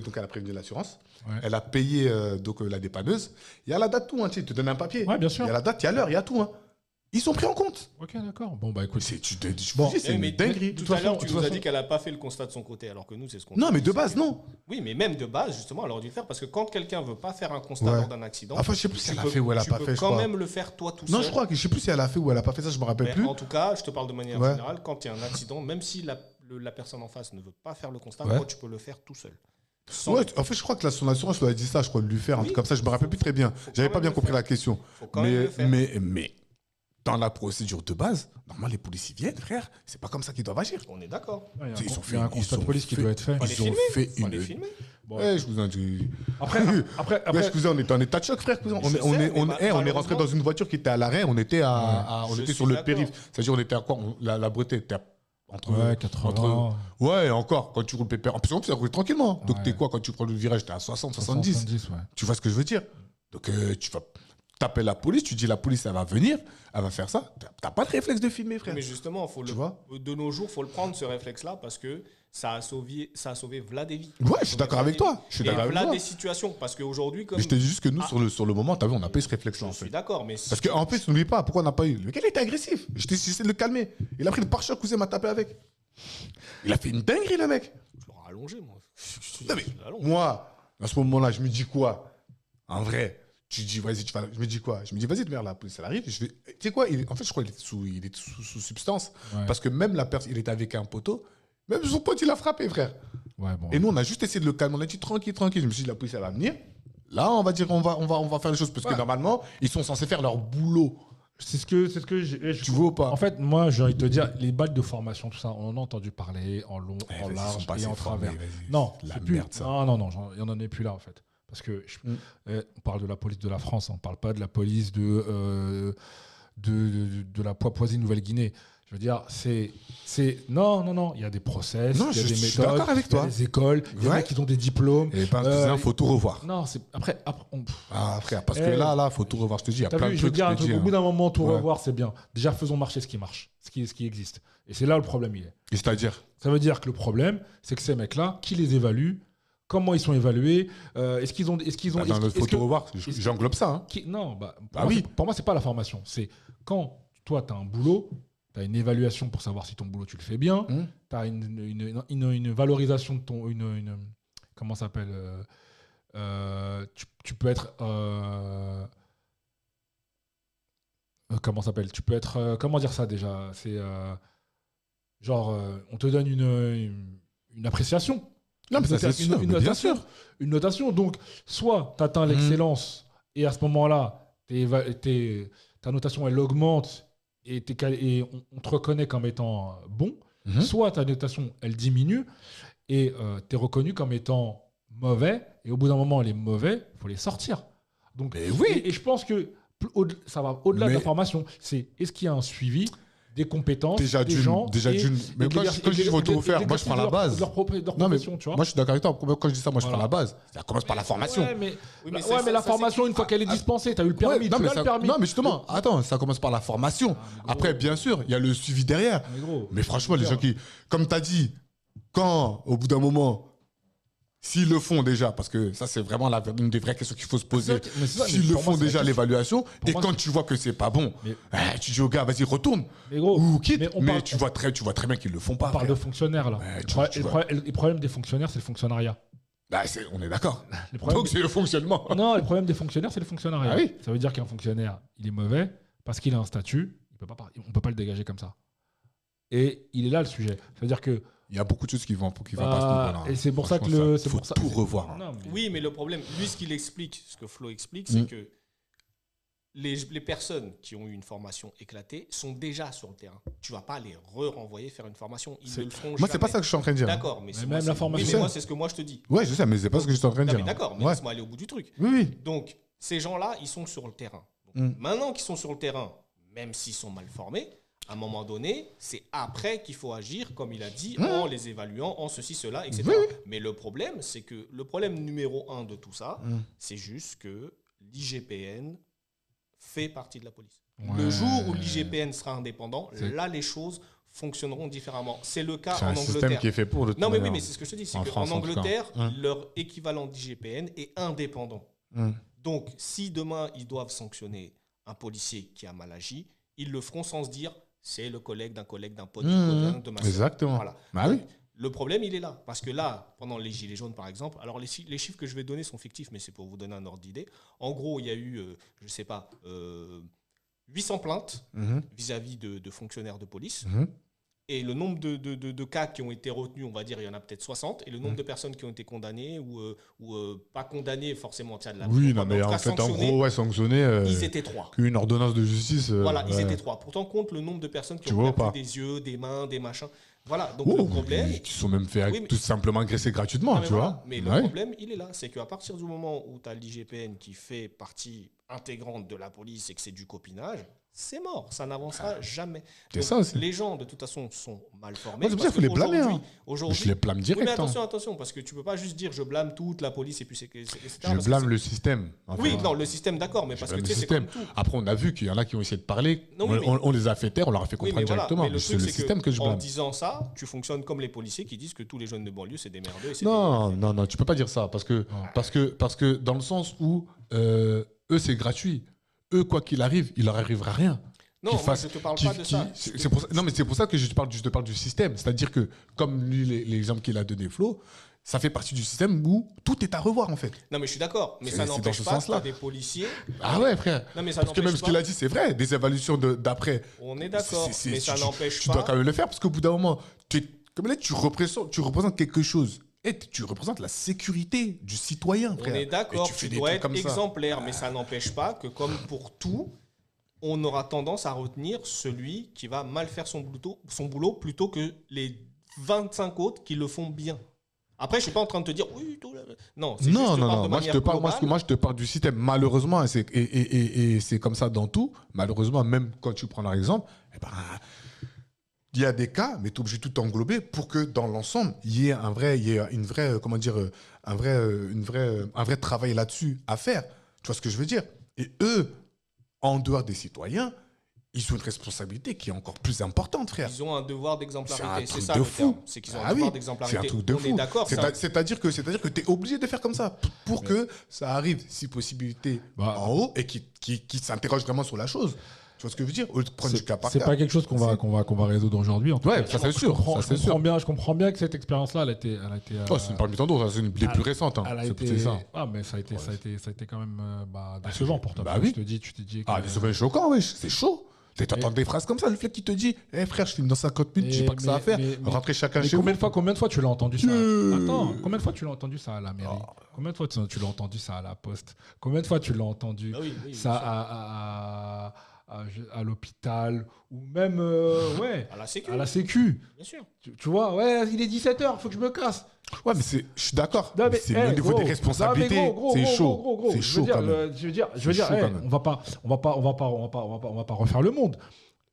donc elle a prévenu l'assurance. Ouais. Elle a payé la dépanneuse. Il y a la date, tout. Tu te donnes un papier. Ouais, bien sûr. Il y a la date, il y a l'heure, il y a tout. Ils sont pris en compte. Ok, d'accord. Bon, écoute. C'est une dinguerie. Tout à l'heure, tu nous as dit qu'elle n'a pas fait le constat de son côté, alors que nous, c'est ce qu'on. Non, mais de base, non. Oui, mais même de base, justement, elle aurait dû le faire parce que quand quelqu'un ne veut pas faire un constat lors d'un accident. Enfin, je sais plus si elle a fait ou elle a pas fait. Tu peux quand même le faire toi tout seul. Non, je crois que je sais plus si elle a fait ou elle a pas fait ça, je me rappelle plus. En tout cas, je te parle de manière générale, quand il y a un accident, même si la personne en face ne veut pas faire le constat, toi, tu peux le faire tout seul. Ouais, en fait, je crois que son assurance lui a dit ça, je crois, de lui faire. Oui, comme ça, je me rappelle plus très bien. J'avais pas bien compris la question. Mais dans la procédure de base, normalement, les policiers viennent, frère. C'est pas comme ça qu'ils doivent agir. On est d'accord. Il y a un constat de police qui doit être fait. Ils ont fait une. Je vous en dis. Après, excusez, on était en état de choc, frère. On est rentré dans une voiture qui était à l'arrêt. On était sur le périph'. C'est-à-dire, on était à quoi? La Breté était entre 80. Ouais, encore, quand tu roules pépère. En plus, ça roule tranquillement. Donc, t'es quoi quand tu prends le virage? T'es à 60, 70. Tu vois ce que je veux dire? Donc, tu vas taper la police, tu dis la police, elle va venir, elle va faire ça. T'as pas de réflexe de filmer, frère. Mais justement, de nos jours, il faut le prendre, ce réflexe-là, parce que ça a sauvé Vlad et vie. Ouais, je suis d'accord avec toi. Je suis d'accord avec toi. des situations, parce qu'aujourd'hui, comme. Mais je te dis juste que nous, sur le moment, t'as vu, on n'a pas eu ce réflexe-là, en fait. Je suis d'accord, mais. Parce qu'en plus, n'oublie pas, pourquoi on n'a pas eu. Le gars, il était agressif. J'essaie de le calmer. Il a pris le pare-choc, cousin m'a tapé avec. Il a fait une dinguerie, le mec. Je l'aurais allongé, moi. Non, mais moi, à ce moment-là, je me dis quoi? En vrai. Tu dis, vas-y, je me dis quoi? Je me dis, vas-y, la police, elle arrive. Tu sais quoi? En fait, je crois qu'il est sous substance. Ouais. Parce que même la personne, il était avec un poteau. Même son pote, il a frappé, frère. Ouais, bon, et nous, on a juste essayé de le calmer. On a dit, tranquille. Je me suis dit, la police, elle va venir. Là, on va dire, on va faire les choses. Parce que normalement, ils sont censés faire leur boulot. C'est ce que tu veux ou pas? En fait, moi, j'ai envie de te dire, les balles de formation, tout ça, on en a entendu parler en long, en large et en travers. Non, la merde, ça. Non, il n'y en est plus là, en fait. Parce que on parle de la police de la France, on ne parle pas de la police de la Papouasie-Nouvelle-Guinée. veux dire, non, il y a des process, Non, il y a je des suis méthodes, d'accord avec il y a toi. des écoles, il y en a qui ont des diplômes. Et il faut tout revoir. Non, c'est après Ah, frère, parce que là, faut tout revoir. Je te dis, il y a t'as plein vu, de je veux trucs. dire un truc, au bout d'un moment, tout Ouais. revoir, c'est bien. Déjà, faisons marcher ce qui marche, ce qui existe. Et c'est là où le problème il est. Et c'est-à-dire Ça veut dire que le problème, c'est que ces mecs-là, qui les évalue, comment ils sont évalués, est-ce qu'ils ont, dans est-ce le que- faut tout revoir, j'englobe ça. Hein. non, Ah oui. pour moi, c'est pas la formation. C'est quand toi, tu as un boulot, tu as une évaluation pour savoir si ton boulot, tu le fais bien, tu as une valorisation de ton. Comment ça s'appelle tu peux être. Comment ça s'appelle? Tu peux être. Comment dire ça déjà? C'est. Genre, on te donne une appréciation. Non, mais ça, c'est sûr, mais bien sûr. Une notation. Donc, soit tu atteins l'excellence et à ce moment-là, ta notation, elle augmente et on te reconnaît comme étant bon. Soit ta notation, elle diminue et tu es reconnu comme étant mauvais. Et au bout d'un moment, les mauvais, il faut les sortir. Donc, oui. Et je pense que ça va au-delà de la formation. C'est est-ce qu'il y a un suivi des compétences des gens mais quand je dis faut tout refaire, moi je prends la base. Non, mais tu vois. Moi je suis d'accord avec toi. Quand je dis ça, moi je prends la base. Ça commence par la formation. Ouais, mais la formation, une fois qu'elle est dispensée, tu as eu le permis, tu as le permis. Non, mais justement, attends, ça commence par la formation. Après, bien sûr, il y a le suivi derrière. Mais franchement, les gens qui, comme tu as dit, quand au bout d'un moment, s'ils le font déjà, parce que ça c'est vraiment une des vraies questions qu'il faut se poser, s'ils le font déjà l'évaluation, et quand tu vois que c'est pas bon, tu dis au gars, vas-y, retourne, ou quitte, mais tu vois très bien qu'ils le font pas. On parle de fonctionnaires là. Le problème des fonctionnaires, c'est le fonctionnariat. On est d'accord. Donc c'est le fonctionnement. Non, le problème des fonctionnaires, c'est le fonctionnariat. Ah oui. Ça veut dire qu'un fonctionnaire, il est mauvais parce qu'il a un statut, on peut pas le dégager comme ça. Et il est là le sujet. Ça veut dire que il y a beaucoup de choses qui vont pas à ce niveau-là. Et c'est pour ça que faut tout revoir. Oui, mais le problème, lui, ce qu'il explique, ce que Flo explique, c'est que les personnes qui ont eu une formation éclatée sont déjà sur le terrain. Tu vas pas les renvoyer faire une formation. Ils ne le feront jamais. Moi, c'est pas ça que je suis en train de dire. D'accord, mais même la formation. Oui, mais moi, c'est ce que moi je te dis. Ouais, je sais, mais c'est pas ce que je suis en train de dire. D'accord, mais laisse-moi aller au bout du truc. Oui. Donc, ces gens-là, ils sont sur le terrain. Donc, maintenant qu'ils sont sur le terrain, même s'ils sont mal formés, à un moment donné, c'est après qu'il faut agir, comme il a dit, en les évaluant, en ceci, cela, etc. Oui. Mais le problème, c'est que le problème numéro 1 de tout ça, c'est juste que l'IGPN fait partie de la police. Ouais. Le jour où l'IGPN sera indépendant, là, les choses fonctionneront différemment. C'est le cas en Angleterre. C'est un système qui est fait pour le Non, mais oui, mais c'est ce que je te dis. C'est qu'en Angleterre, leur équivalent d'IGPN est indépendant. Donc, si demain, ils doivent sanctionner un policier qui a mal agi, ils le feront sans se dire c'est le collègue d'un pote, de ma soeur. Exactement. Voilà. Bah oui. Le problème, il est là. Parce que là, pendant les Gilets jaunes, par exemple, alors les chiffres que je vais donner sont fictifs, mais c'est pour vous donner un ordre d'idée. En gros, il y a eu, 800 plaintes vis-à-vis de fonctionnaires de police. Et le nombre de cas qui ont été retenus, on va dire, il y en a peut-être 60. Et le nombre de personnes qui ont été condamnées ou pas condamnées forcément. Oui, non, mais en fait, en gros, sanctionnés. Ils étaient 3. Une ordonnance de justice. Voilà, ils étaient 3. Pourtant, compte le nombre de personnes qui ont perdu des yeux, des mains, des machins. Voilà, donc le problème. Qui sont même fait tout simplement agresser gratuitement, tu vois. Mais le problème, il est là. C'est qu'à partir du moment où tu as l'IGPN qui fait partie intégrante de la police et que c'est du copinage, c'est mort, ça n'avancera jamais. C'est ça aussi. Les gens, de toute façon, sont mal formés. Moi, c'est pour ça qu'il faut les blâmer. Je les blâme direct. Oui, mais attention, parce que tu ne peux pas juste dire je blâme toute la police et puis etc. Je blâme le système. Oui, non, le système, d'accord, mais parce que tu sais, c'est comme tout. Après, on a vu qu'il y en a qui ont essayé de parler. On les a fait taire, on leur a fait comprendre directement. C'est le système que je blâme. En disant ça, tu fonctionnes comme les policiers qui disent que tous les jeunes de banlieue, c'est des merdeux. Non, tu peux pas dire ça. Parce que dans le sens où eux, c'est gratuit. Eux, quoi qu'il arrive, il leur arrivera rien. Non, moi, je ne te parle pas de ça. Non, mais c'est pour ça que je te parle du système. C'est-à-dire que, comme lui, l'exemple qu'il a donné, Flo, ça fait partie du système où tout est à revoir, en fait. Non, mais je suis d'accord. Mais ça n'empêche pas que des policiers... Ah ouais, frère. Non, mais ça parce que même ce qu'il a dit, c'est vrai. Des évaluations d'après... On est d'accord, mais ça n'empêche pas... Tu dois quand même le faire, parce qu'au bout d'un moment, comme là, tu représentes quelque chose. Et tu représentes la sécurité du citoyen, frère. On est d'accord, tu dois être exemplaire, mais ça n'empêche pas que, comme pour tout, on aura tendance à retenir celui qui va mal faire son boulot plutôt que les 25 autres qui le font bien. Après, je ne suis pas en train de te dire oui, tout. Non, c'est non. Moi, je te parle du système. Malheureusement, et c'est comme ça dans tout. Malheureusement, même quand tu prends leur exemple, il y a des cas, mais tu es obligé de tout englober pour que dans l'ensemble, il y ait une vraie, comment dire, un vrai travail là-dessus à faire. Tu vois ce que je veux dire? Et eux, en dehors des citoyens, ils ont une responsabilité qui est encore plus importante, frère. Ils ont un devoir d'exemplarité. C'est un truc ça de le fou. terme. C'est qu'ils ont Ah un devoir oui, d'exemplarité. c'est un truc de On fou. est d'accord. C'est-à-dire que tu es obligé de faire comme ça pour que ça arrive, si possibilité, en haut et qui s'interroge vraiment sur la chose. Tu vois ce que je veux dire? Au lieu de prendre du cas par cas. C'est pas quelque chose qu'on va résoudre aujourd'hui. En tout Ouais, cas. ça c'est sûr. Je comprends bien que cette expérience-là, elle a été. C'est une parmi tant d'autres, c'est une des plus récentes. Elle a été. Ah, mais ça a été quand même décevant pour toi. Bah oui. Tu t'es dit. Ah, décevant, choquant, wesh. C'est chaud. Tu entends des phrases comme ça, le flic qui te dit frère, je finis dans 50 minutes, j'ai pas que ça à faire. Rentrez chacun chez vous. Combien de fois tu l'as entendu ça? Attends, combien de fois tu l'as entendu ça à la mairie? Combien de fois tu l'as entendu ça à la poste? Combien de fois tu l'as entendu ça à l'hôpital ou même à la sécu? Bien sûr. Tu vois, il est 17h, faut que je me casse. Ouais, mais je suis d'accord. C'est au niveau des responsabilités, c'est chaud. C'est chaud quand même. Je veux dire, on va pas refaire le monde.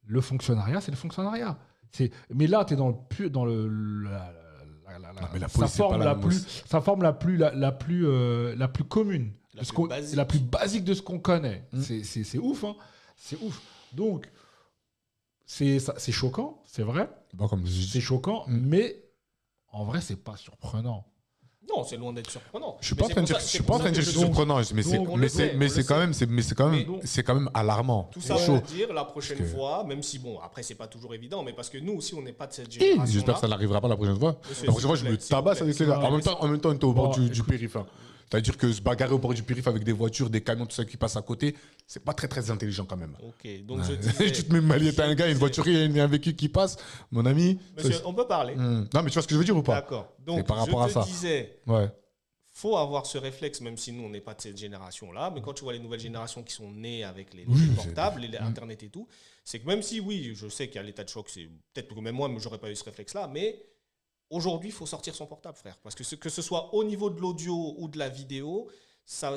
Le fonctionnariat, c'est le fonctionnariat. Mais là, tu es dans sa forme la plus commune, la plus basique de ce qu'on connaît. C'est ouf, hein. C'est ouf. Donc, c'est choquant, c'est vrai. C'est choquant, mais en vrai, c'est pas surprenant. Non, c'est loin d'être surprenant. Je suis pas en train de dire que c'est surprenant, mais c'est quand même alarmant. Tout ça veut dire la prochaine fois, même si bon, après c'est pas toujours évident, mais parce que nous aussi on n'est pas de cette génération. J'espère que ça n'arrivera pas la prochaine fois. La prochaine fois, je me tabasse avec les gars. En même temps, on était au bord du périph'. C'est-à-dire que se bagarrer au bord du périph' avec des voitures, des camions, tout ça qui passent à côté, c'est pas très très intelligent quand même. Ok, donc je disais... Tu te mets mal, t'as un gars, une voiture, il y a un véhicule qui passe, mon ami. Monsieur, on peut parler. Non, mais tu vois ce que je veux dire ou pas? D'accord. Donc par rapport je te disais, ouais. Faut avoir ce réflexe, même si nous on n'est pas de cette génération-là, mais quand tu vois les nouvelles générations qui sont nées avec les portables, les Internet et tout, c'est que même si oui, je sais qu'il y a l'état de choc, c'est peut-être que même moi, j'aurais pas eu ce réflexe-là, mais aujourd'hui, il faut sortir son portable, frère. Parce que ce soit au niveau de l'audio ou de la vidéo, ça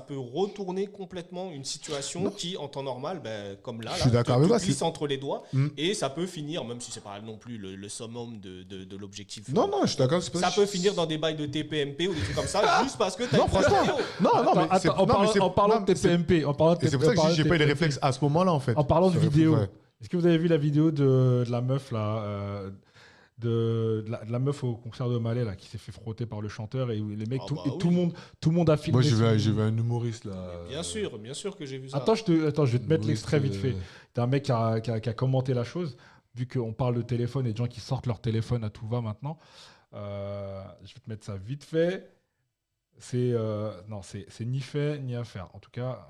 peut retourner complètement une situation qui, en temps normal, comme là, te glisse entre les doigts. Et ça peut finir, même si c'est pas non plus le summum de l'objectif. Non, je suis d'accord. Ça peut finir dans des bails de TPMP ou des trucs comme ça, juste parce que tu as une vidéo. En parlant de TPMP, c'est pour ça que j'ai pas eu les réflexes à ce moment-là, en fait. En parlant de vidéo, est-ce que vous avez vu la vidéo de la meuf, là de la meuf au concert de Malais là, qui s'est fait frotter par le chanteur et les mecs, tout le monde a filmé. Moi j'ai vu un humoriste là. Bien sûr que j'ai vu ça. Attends, je vais te mettre l'extrait vite fait. T'as un mec qui a commenté la chose, vu qu'on parle de téléphone et de gens qui sortent leur téléphone à tout va maintenant. Je vais te mettre ça vite fait. C'est ni fait ni à faire. En tout cas.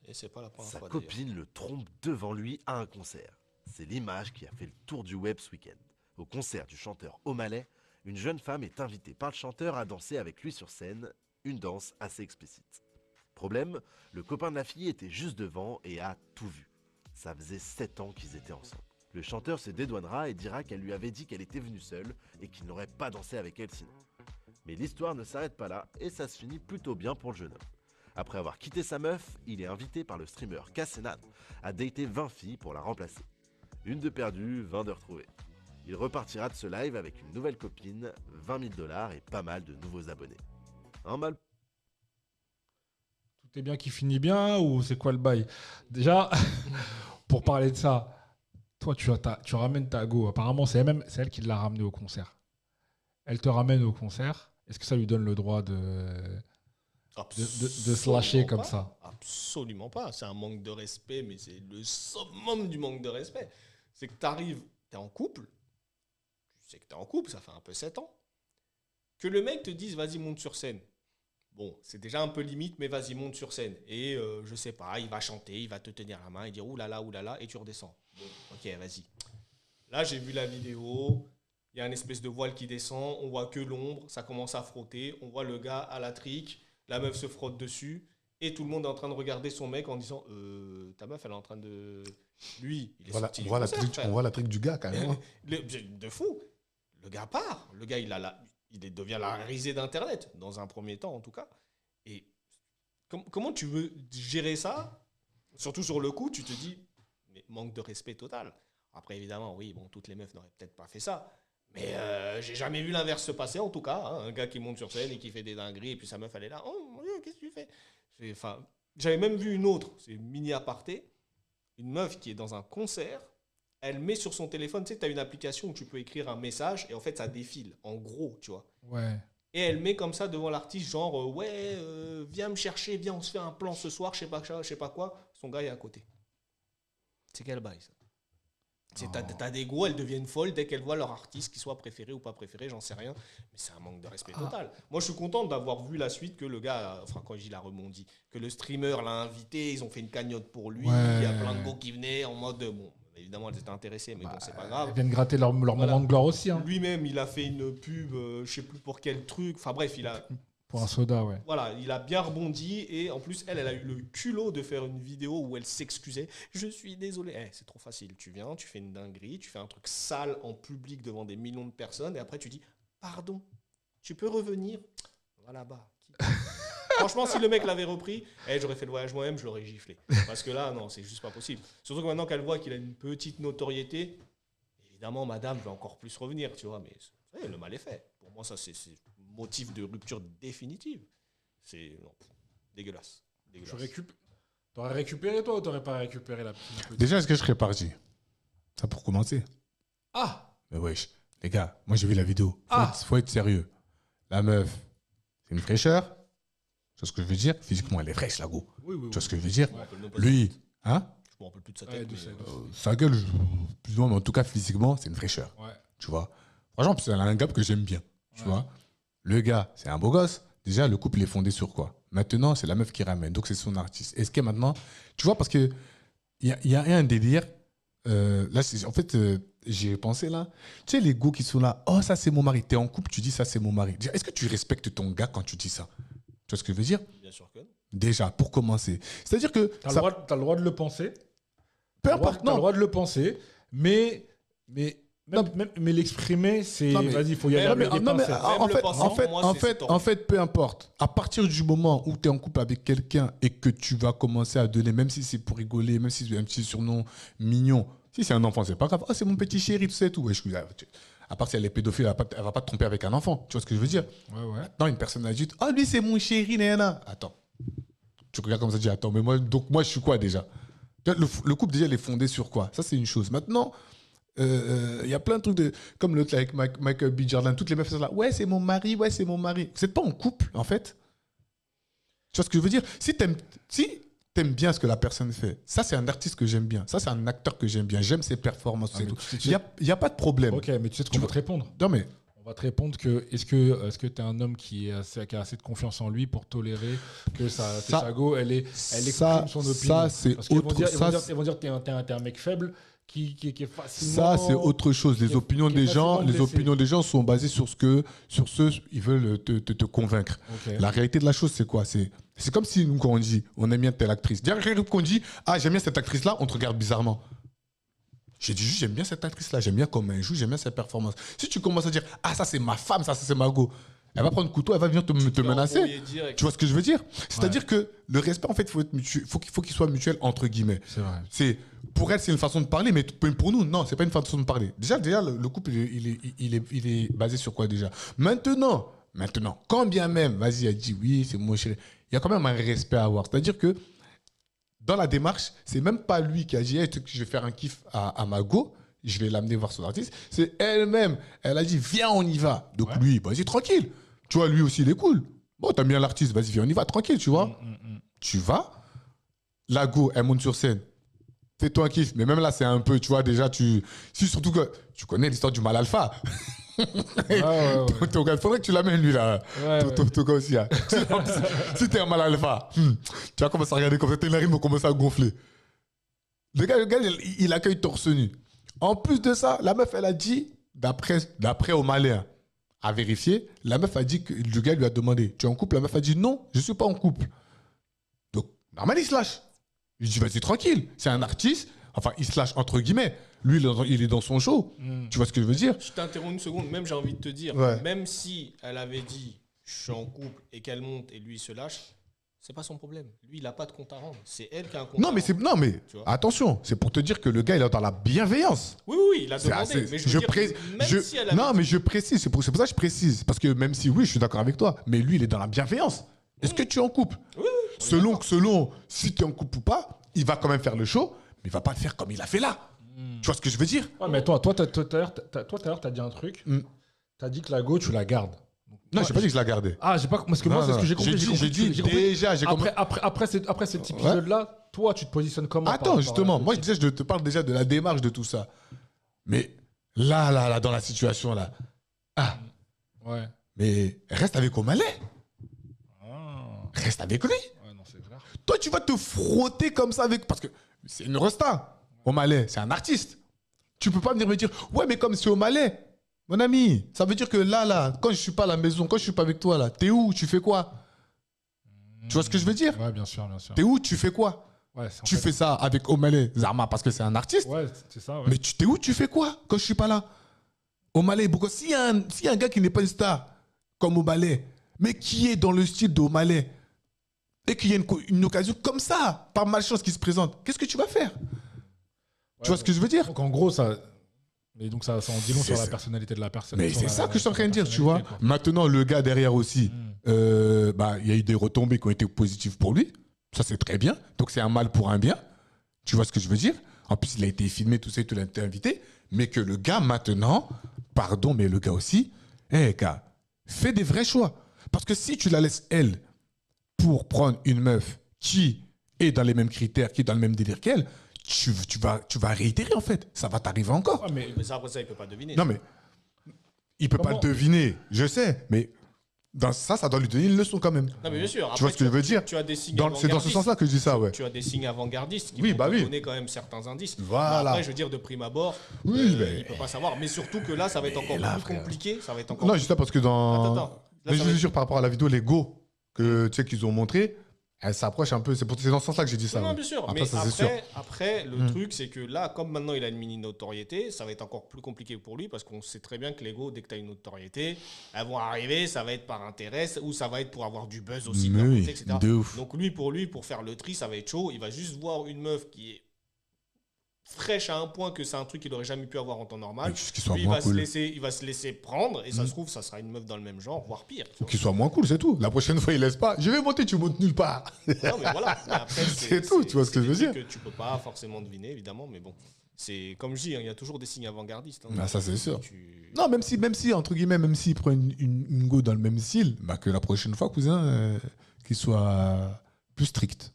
Et c'est pas la première Sa fois, copine le trompe devant lui à un concert. C'est l'image qui a fait le tour du web ce week-end. Au concert du chanteur O'Malley, une jeune femme est invitée par le chanteur à danser avec lui sur scène, une danse assez explicite. Problème, le copain de la fille était juste devant et a tout vu. Ça faisait 7 ans qu'ils étaient ensemble. Le chanteur se dédouanera et dira qu'elle lui avait dit qu'elle était venue seule et qu'il n'aurait pas dansé avec elle sinon. Mais l'histoire ne s'arrête pas là et ça se finit plutôt bien pour le jeune homme. Après avoir quitté sa meuf, il est invité par le streamer Kassenan à dater 20 filles pour la remplacer. Une de perdue, 20 de retrouvées. Il repartira de ce live avec une nouvelle copine, 20 000 $ et pas mal de nouveaux abonnés. Un mal. Tout est bien qui finit bien ou c'est quoi le bail? Déjà, pour parler de ça, toi tu ramènes ta go. Apparemment c'est elle qui l'a ramené au concert. Elle te ramène au concert. Est-ce que ça lui donne le droit de se lâcher comme ça? Absolument pas. C'est un manque de respect, mais c'est le summum du manque de respect. C'est que t'es en couple. Tu sais que t'es en couple, ça fait un peu 7 ans. Que le mec te dise, vas-y, monte sur scène. Bon, c'est déjà un peu limite, mais vas-y, monte sur scène. Et je sais pas, il va chanter, il va te tenir la main, il dire oulala, et tu redescends. Bon, ok, vas-y. Là, j'ai vu la vidéo. Il y a une espèce de voile qui descend. On voit que l'ombre, ça commence à frotter. On voit le gars à la trique. La meuf se frotte dessus. Et tout le monde est en train de regarder son mec en disant ta meuf, elle est en train de. Lui, il est sorti. On voit la trique du gars, quand même. De fou. Le gars part. Le gars, il devient la risée d'Internet, dans un premier temps en tout cas. Et comment tu veux gérer ça? Surtout sur le coup, tu te dis, mais manque de respect total. Après, évidemment, oui, bon, toutes les meufs n'auraient peut-être pas fait ça. Mais j'ai jamais vu l'inverse se passer, en tout cas. Hein. Un gars qui monte sur scène et qui fait des dingueries, et puis sa meuf, elle est là. Oh mon Dieu, qu'est-ce que tu fais? Enfin, j'avais même vu une autre, c'est une mini aparté. Une meuf qui est dans un concert, elle met sur son téléphone, tu sais, tu as une application où tu peux écrire un message et en fait, ça défile, en gros, tu vois. Ouais. Et elle met comme ça devant l'artiste, genre, ouais, viens me chercher, viens, on se fait un plan ce soir, je sais pas quoi. Son gars est à côté. C'est quel bail, ça? T'as des gros, elles deviennent folles dès qu'elles voient leur artiste, qu'il soit préféré ou pas préféré, j'en sais rien. Mais c'est un manque de respect total. Moi, je suis content d'avoir vu la suite que le gars, enfin, quand il a rebondi, que le streamer l'a invité, ils ont fait une cagnotte pour lui, il y a plein de go qui venaient en mode, bon, évidemment, elles étaient intéressées, mais bon, c'est pas grave. Elles viennent gratter leur moment de gloire aussi. Hein. Lui-même, il a fait une pub, je sais plus pour quel truc, enfin bref, il a... Pour un soda, ouais. Voilà, il a bien rebondi et en plus, elle a eu le culot de faire une vidéo où elle s'excusait. Je suis désolé. C'est trop facile. Tu viens, tu fais une dinguerie, tu fais un truc sale en public devant des millions de personnes et après tu dis pardon, tu peux revenir. Voilà, bah. Franchement, si le mec l'avait repris, j'aurais fait le voyage moi-même, je l'aurais giflé. Parce que là, non, c'est juste pas possible. Surtout que maintenant qu'elle voit qu'il a une petite notoriété, évidemment, madame va encore plus revenir, tu vois, mais le mal est fait. Pour moi, ça, c'est motif de rupture définitive. C'est dégueulasse. T'aurais récupéré toi ou t'aurais pas récupéré la petite? Déjà, est-ce que je serais parti? Ça pour commencer. Ah! Mais wesh, les gars, moi j'ai vu la vidéo. Faut être sérieux. La meuf, c'est une fraîcheur. Tu vois ce que je veux dire? Physiquement, elle est fraîche, la go. Oui. Tu vois ce que je veux dire? Ouais. Lui, hein? Je me rappelle plus de sa tête. Sa gueule, plus ou moins, mais en tout cas, physiquement, c'est une fraîcheur. Ouais. Tu vois? Franchement, c'est un gars que j'aime bien. Tu vois? Le gars, c'est un beau gosse. Déjà, le couple est fondé sur quoi? Maintenant, c'est la meuf qui ramène. Donc, c'est son artiste. Est-ce que maintenant... Tu vois, parce que il y a un délire. Là, en fait, j'y ai pensé là. Tu sais, les go qui sont là. Oh, ça, c'est mon mari. T'es en couple, tu dis ça, c'est mon mari. Est-ce que tu respectes ton gars quand tu dis ça? Tu vois ce que je veux dire? Bien sûr que non. Déjà, pour commencer. C'est-à-dire que... T'as le droit de le penser. Peu importe, T'as le non. droit de le penser. Mais l'exprimer, c'est... Vas-y, il faut y aller avec des pincettes. En fait, peu importe. À partir du moment où tu es en couple avec quelqu'un et que tu vas commencer à donner, même si c'est pour rigoler, même si c'est un petit surnom mignon, si c'est un enfant, c'est pas grave. Oh, c'est mon petit chéri, tout ça et tout. Ouais, à part si elle est pédophile, elle va pas te tromper avec un enfant. Tu vois ce que je veux dire? Ouais. Maintenant, une personne adulte, oh, lui, c'est mon chéri, nana. Attends. Tu regardes comme ça, tu dis, attends, mais moi, je suis quoi déjà? Le couple, déjà, il est fondé sur quoi? Ça, c'est une chose. Maintenant, il y a plein de trucs comme l'autre avec Michael B. Jordan, toutes les meufs sont là, ouais, c'est mon mari, ouais, c'est mon mari. Vous n'êtes pas en couple, en fait. Tu vois ce que je veux dire? Si t'aimes bien ce que la personne fait, ça, c'est un artiste que j'aime bien. Ça, c'est un acteur que j'aime bien. J'aime ses performances. Il n'y a pas de problème. Ok, mais tu sais ce qu'on va te répondre. Non, mais... On va te répondre que est-ce que tu es un homme qui a assez de confiance en lui pour tolérer que sa go, elle exprime son opinion? Ça, c'est autre chose. Ils vont dire que t'es un mec faible qui est facilement... Ça, c'est autre chose. Les opinions des gens sont basées sur ce ils veulent te convaincre. Okay. La réalité de la chose, c'est quoi? C'est comme si nous, quand on dit on aime bien telle actrice. Derrière qu'on dit ah, j'aime bien cette actrice-là, on te regarde bizarrement. J'ai dit juste, j'aime bien cette actrice-là, j'aime bien comment elle joue, j'aime bien sa performance. Si tu commences à dire, ah, ça c'est ma femme, ça c'est ma go, elle va prendre le couteau, elle va venir te menacer. Tu vois ce que je veux dire? C'est-à-dire que le respect, en fait, faut qu'il soit mutuel, entre guillemets. C'est vrai. Pour elle, c'est une façon de parler, mais pour nous, non, c'est pas une façon de parler. Déjà le couple, il est basé sur quoi déjà? Maintenant, quand bien même, vas-y, elle dit oui, c'est mon chéri, il y a quand même un respect à avoir. C'est-à-dire que dans la démarche, c'est même pas lui qui a dit hey, je vais faire un kiff à ma go, je vais l'amener voir son artiste. C'est elle-même. Elle a dit viens, on y va. Donc lui, vas-y, tranquille. Tu vois, lui aussi, il est cool. Bon, t'aimes bien l'artiste, vas-y, viens, on y va, tranquille, tu vois. Tu vas. La go, elle monte sur scène. Fais-toi un kiff. Mais même là, c'est un peu, tu vois, déjà, surtout que tu connais l'histoire du mal alpha. Ton gars, il faudrait que tu l'amènes lui là. Ton gars aussi. Hein. Si t'es un mal alpha, tu vas commencer à regarder comme ça, tes narines vont commencer à gonfler. Le gars, il accueille torse nu. En plus de ça, la meuf, elle a dit, d'après au malin, à vérifier, la meuf a dit que le gars lui a demandé, tu es en couple? La meuf a dit non, je suis pas en couple. Donc, normal, il se lâche. Je dis, vas-y, tranquille. C'est un artiste. Enfin, il se lâche entre guillemets. Lui, il est dans son show. Tu vois ce que je veux dire? Je t'interromps une seconde. Même, j'ai envie de te dire, même si elle avait dit, je suis en couple et qu'elle monte et lui, il se lâche, c'est pas son problème. Lui, il n'a pas de compte à rendre. C'est elle qui a un compte Non, à mais rendre. non, mais Tu vois. attention, c'est pour te dire que le gars, il est dans la bienveillance. Oui, il a C'est demandé. assez- Mais je veux dire, même si elle avait Non, dit- mais je précise, c'est pour ça que je précise. Parce que même si, oui, je suis d'accord avec toi, mais lui, il est dans la bienveillance. Est-ce que tu es en couple? Oui, Selon si tu es en couple ou pas, il va quand même faire le show, mais il va pas le faire comme il a fait là. Tu vois ce que je veux dire? Ouais, mais toi, tout à l'heure, t'as dit un truc. T'as dit que la go, tu la gardes. Non, j'ai pas dit que je la gardais. Ah, j'ai pas. Parce que moi, c'est ce que j'ai compris. J'ai dit déjà, j'ai compris. Après cet épisode-là, toi, tu te positionnes comment par Attends, rapport à justement, la moi, petite je te parle déjà de la démarche de tout ça. Mais là, dans la situation, là, Ouais. mais reste avec O'Malley. Ah. Reste avec lui. Ouais, non, c'est clair. Toi, tu vas te frotter comme ça avec... Parce que c'est une resta. O'Malley, c'est un artiste. Tu peux pas venir me dire, ouais, mais comme c'est O'Malley, mon ami, ça veut dire que là, quand je suis pas à la maison, quand je suis pas avec toi, là, t'es où? Tu fais quoi? Tu vois ce que je veux dire? Ouais, bien sûr, bien sûr. T'es où? Tu fais quoi? Ouais, Tu fais ça avec O'Malley, Zarma, parce que c'est un artiste. Ouais, c'est ça. Ouais. Mais t'es où? Tu fais quoi quand je suis pas là? O'Malley, pourquoi s'il y a un gars qui n'est pas une star, comme O'Malley, mais qui est dans le style d'O'Malley, et qu'il y a une occasion comme ça, par malchance qui se présente, qu'est-ce que tu vas faire? Tu vois ce que je veux dire? Donc en gros, ça. Mais donc ça en dit long C'est sur la ça. personnalité de la personne. Mais sur c'est la- ça que je suis en sur train la de dire, tu vois. personnalité, quoi. Maintenant, le gars derrière aussi, il y a eu des retombées qui ont été positives pour lui. Ça, c'est très bien. Donc, c'est un mal pour un bien. Tu vois ce que je veux dire? En plus, il a été filmé, tout ça, il a été invité. Mais que le gars, maintenant, pardon, mais le gars aussi, gars, fais des vrais choix. Parce que si tu la laisses, elle, pour prendre une meuf qui est dans les mêmes critères, qui est dans le même délire qu'elle, tu vas réitérer, en fait. Ça va t'arriver encore. Ouais, mais Mais ça, après ça, il peut pas deviner. Non, mais il peut pas Comment- le deviner, je sais, mais dans ça doit lui donner une leçon quand même. Non, mais bien sûr. Tu vois ce que je veux dire? Tu as des signes C'est dans ce avant-gardistes. sens-là que je dis ça, ouais. Tu as des signes avant-gardistes qui Oui, vont bah te oui. donner quand même certains indices. Voilà. Mais après, je veux dire, de prime abord, Oui, mais- il peut pas savoir. Mais surtout que là, ça va être encore là, plus frère. compliqué. Ça va être encore Non, juste ça parce que dans. Attends. Là, Mais ça je va vous être- jure, par rapport à la vidéo, les go que tu sais qu'ils ont montré, elle s'approche un peu. C'est dans ce sens-là que j'ai dit ça. Non, ouais. bien sûr. Après, Mais ça, c'est sûr. après, le truc, c'est que là, comme maintenant il a une mini notoriété, ça va être encore plus compliqué pour lui parce qu'on sait très bien que les go, dès que tu as une notoriété, elles vont arriver, ça va être par intérêt ou ça va être pour avoir du buzz aussi, de Mais leur oui, côté, etc. de ouf. Donc pour faire le tri, ça va être chaud. Il va juste voir une meuf qui est fraîche à un point que c'est un truc qu'il aurait jamais pu avoir en temps normal. Mais juste qu'il soit Lui, il moins va, cool. il va se laisser prendre et ça se trouve, ça sera une meuf dans le même genre, voire pire. tu Faut vois. qu'il soit moins cool, c'est tout. La prochaine fois, il laisse pas. Je vais monter, tu montes nulle part. Non, mais voilà. Mais après, C'est tout, tu vois ce que c'est je veux des dire. trucs que tu peux pas forcément deviner, évidemment, mais bon. C'est comme je dis, hein, il y a toujours des signes avant-gardistes. hein. Ah, ça, c'est sûr. Tu- Non, même si, entre guillemets, même s'il prend une go dans le même style, bah que la prochaine fois, cousin, qu'il soit plus strict.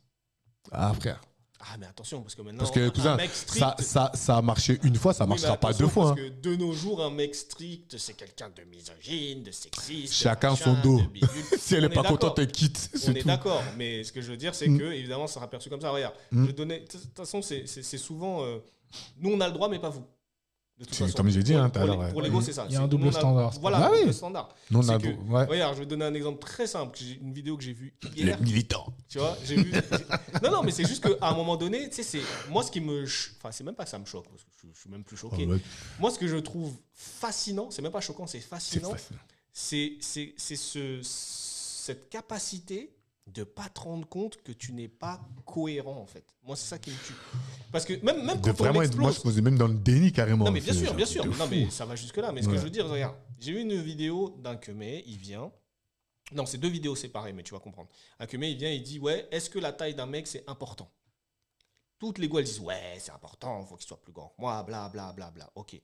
Ah, frère. Ah, mais attention, parce que maintenant, Parce que, un cousin, mec strict. ça a marché une fois, ça Oui, mais marchera pas attention, deux fois. Parce hein. que de nos jours, un mec strict, c'est quelqu'un de misogyne, de sexiste. Chacun machin, son dos. de bidule. Si elle On est pas d'accord. contente, elle quitte. On C'est est tout. d'accord, mais ce que je veux dire, c'est que, évidemment, ça sera perçu comme ça. Regarde, je vais donner. De toute façon, c'est souvent. Nous, on a le droit, mais pas vous. De toute C'est façon. comme j'ai dit, hein, tout à Pour l'heure, les- ouais. Pour l'ego, c'est ça. Il y a un C'est- double nous, on standard. Voilà, Ah un oui. double standard. Nous, on C'est a que- ouais. Regarde, je vais donner un exemple très simple. J'ai une vidéo que j'ai vue Les hier. militants. Tu vois, j'ai vu. Non, mais c'est juste qu'à un moment donné, tu sais, c'est moi ce qui me. Enfin, c'est même pas que ça me choque, parce que je suis même plus choqué. Ouais, Moi, ce que je trouve fascinant, c'est même pas choquant, c'est c'est fascinant. facile. C'est cette capacité de pas te rendre compte que tu n'es pas cohérent, en fait. Moi, c'est ça qui me tue. Parce que même De quand on vraiment être, moi, je explose. posais même dans le déni carrément. Non, mais bien C'est sûr, un bien truc sûr. de Non, fou. mais ça va jusque-là. Mais ce que Ouais. je veux dire, regarde, j'ai vu une vidéo d'un Kemé, il vient. Non, c'est deux vidéos séparées, mais tu vas comprendre. Un Kemé, il vient, il dit, ouais, est-ce que la taille d'un mec, c'est important? Toutes les go, elles disent, ouais, c'est important, il faut qu'il soit plus grand que moi, bla, bla, bla, bla. Ok.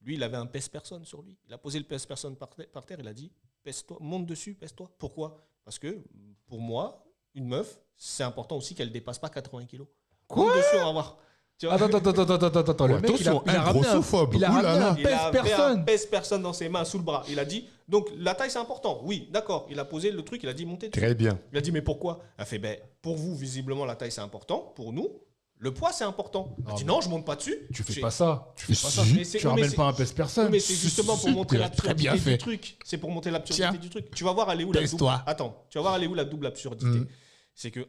Lui, il avait un pèse-personne sur lui. Il a posé le pèse-personne par terre, il a dit, pèse-toi, monte dessus, pèse-toi. Pourquoi? Parce que, pour moi, une meuf, c'est important aussi qu'elle dépasse pas 80 kilos. Monte dessus, on va voir. Tu vois? Attends. Le mec, Attention, il a un ramené grossophobe. il a Ouh là ramené là. un Il avait pèse-personne. un pèse-personne dans ses mains, sous le bras. Il a dit, donc la taille c'est important. Oui, d'accord. Il a posé le truc, il a dit montez dessus. Très bien. Il a dit mais pourquoi? Elle a fait ben pour vous visiblement la taille c'est important, pour nous le poids c'est important. Elle a dit non je monte pas dessus. Tu fais J'ai- pas ça. Tu fais pas ça. Si. Mais c'est- Tu oui, mais ramènes c'est- pas un oui, pèse-personne. mais c'est justement pour montrer Super, très bien l'absurdité fait. du truc. C'est pour montrer l'absurdité Tiens. du truc. Tu vas voir aller où la double. Pèse-toi. Attends, tu vas voir aller où la double absurdité. Mm. C'est que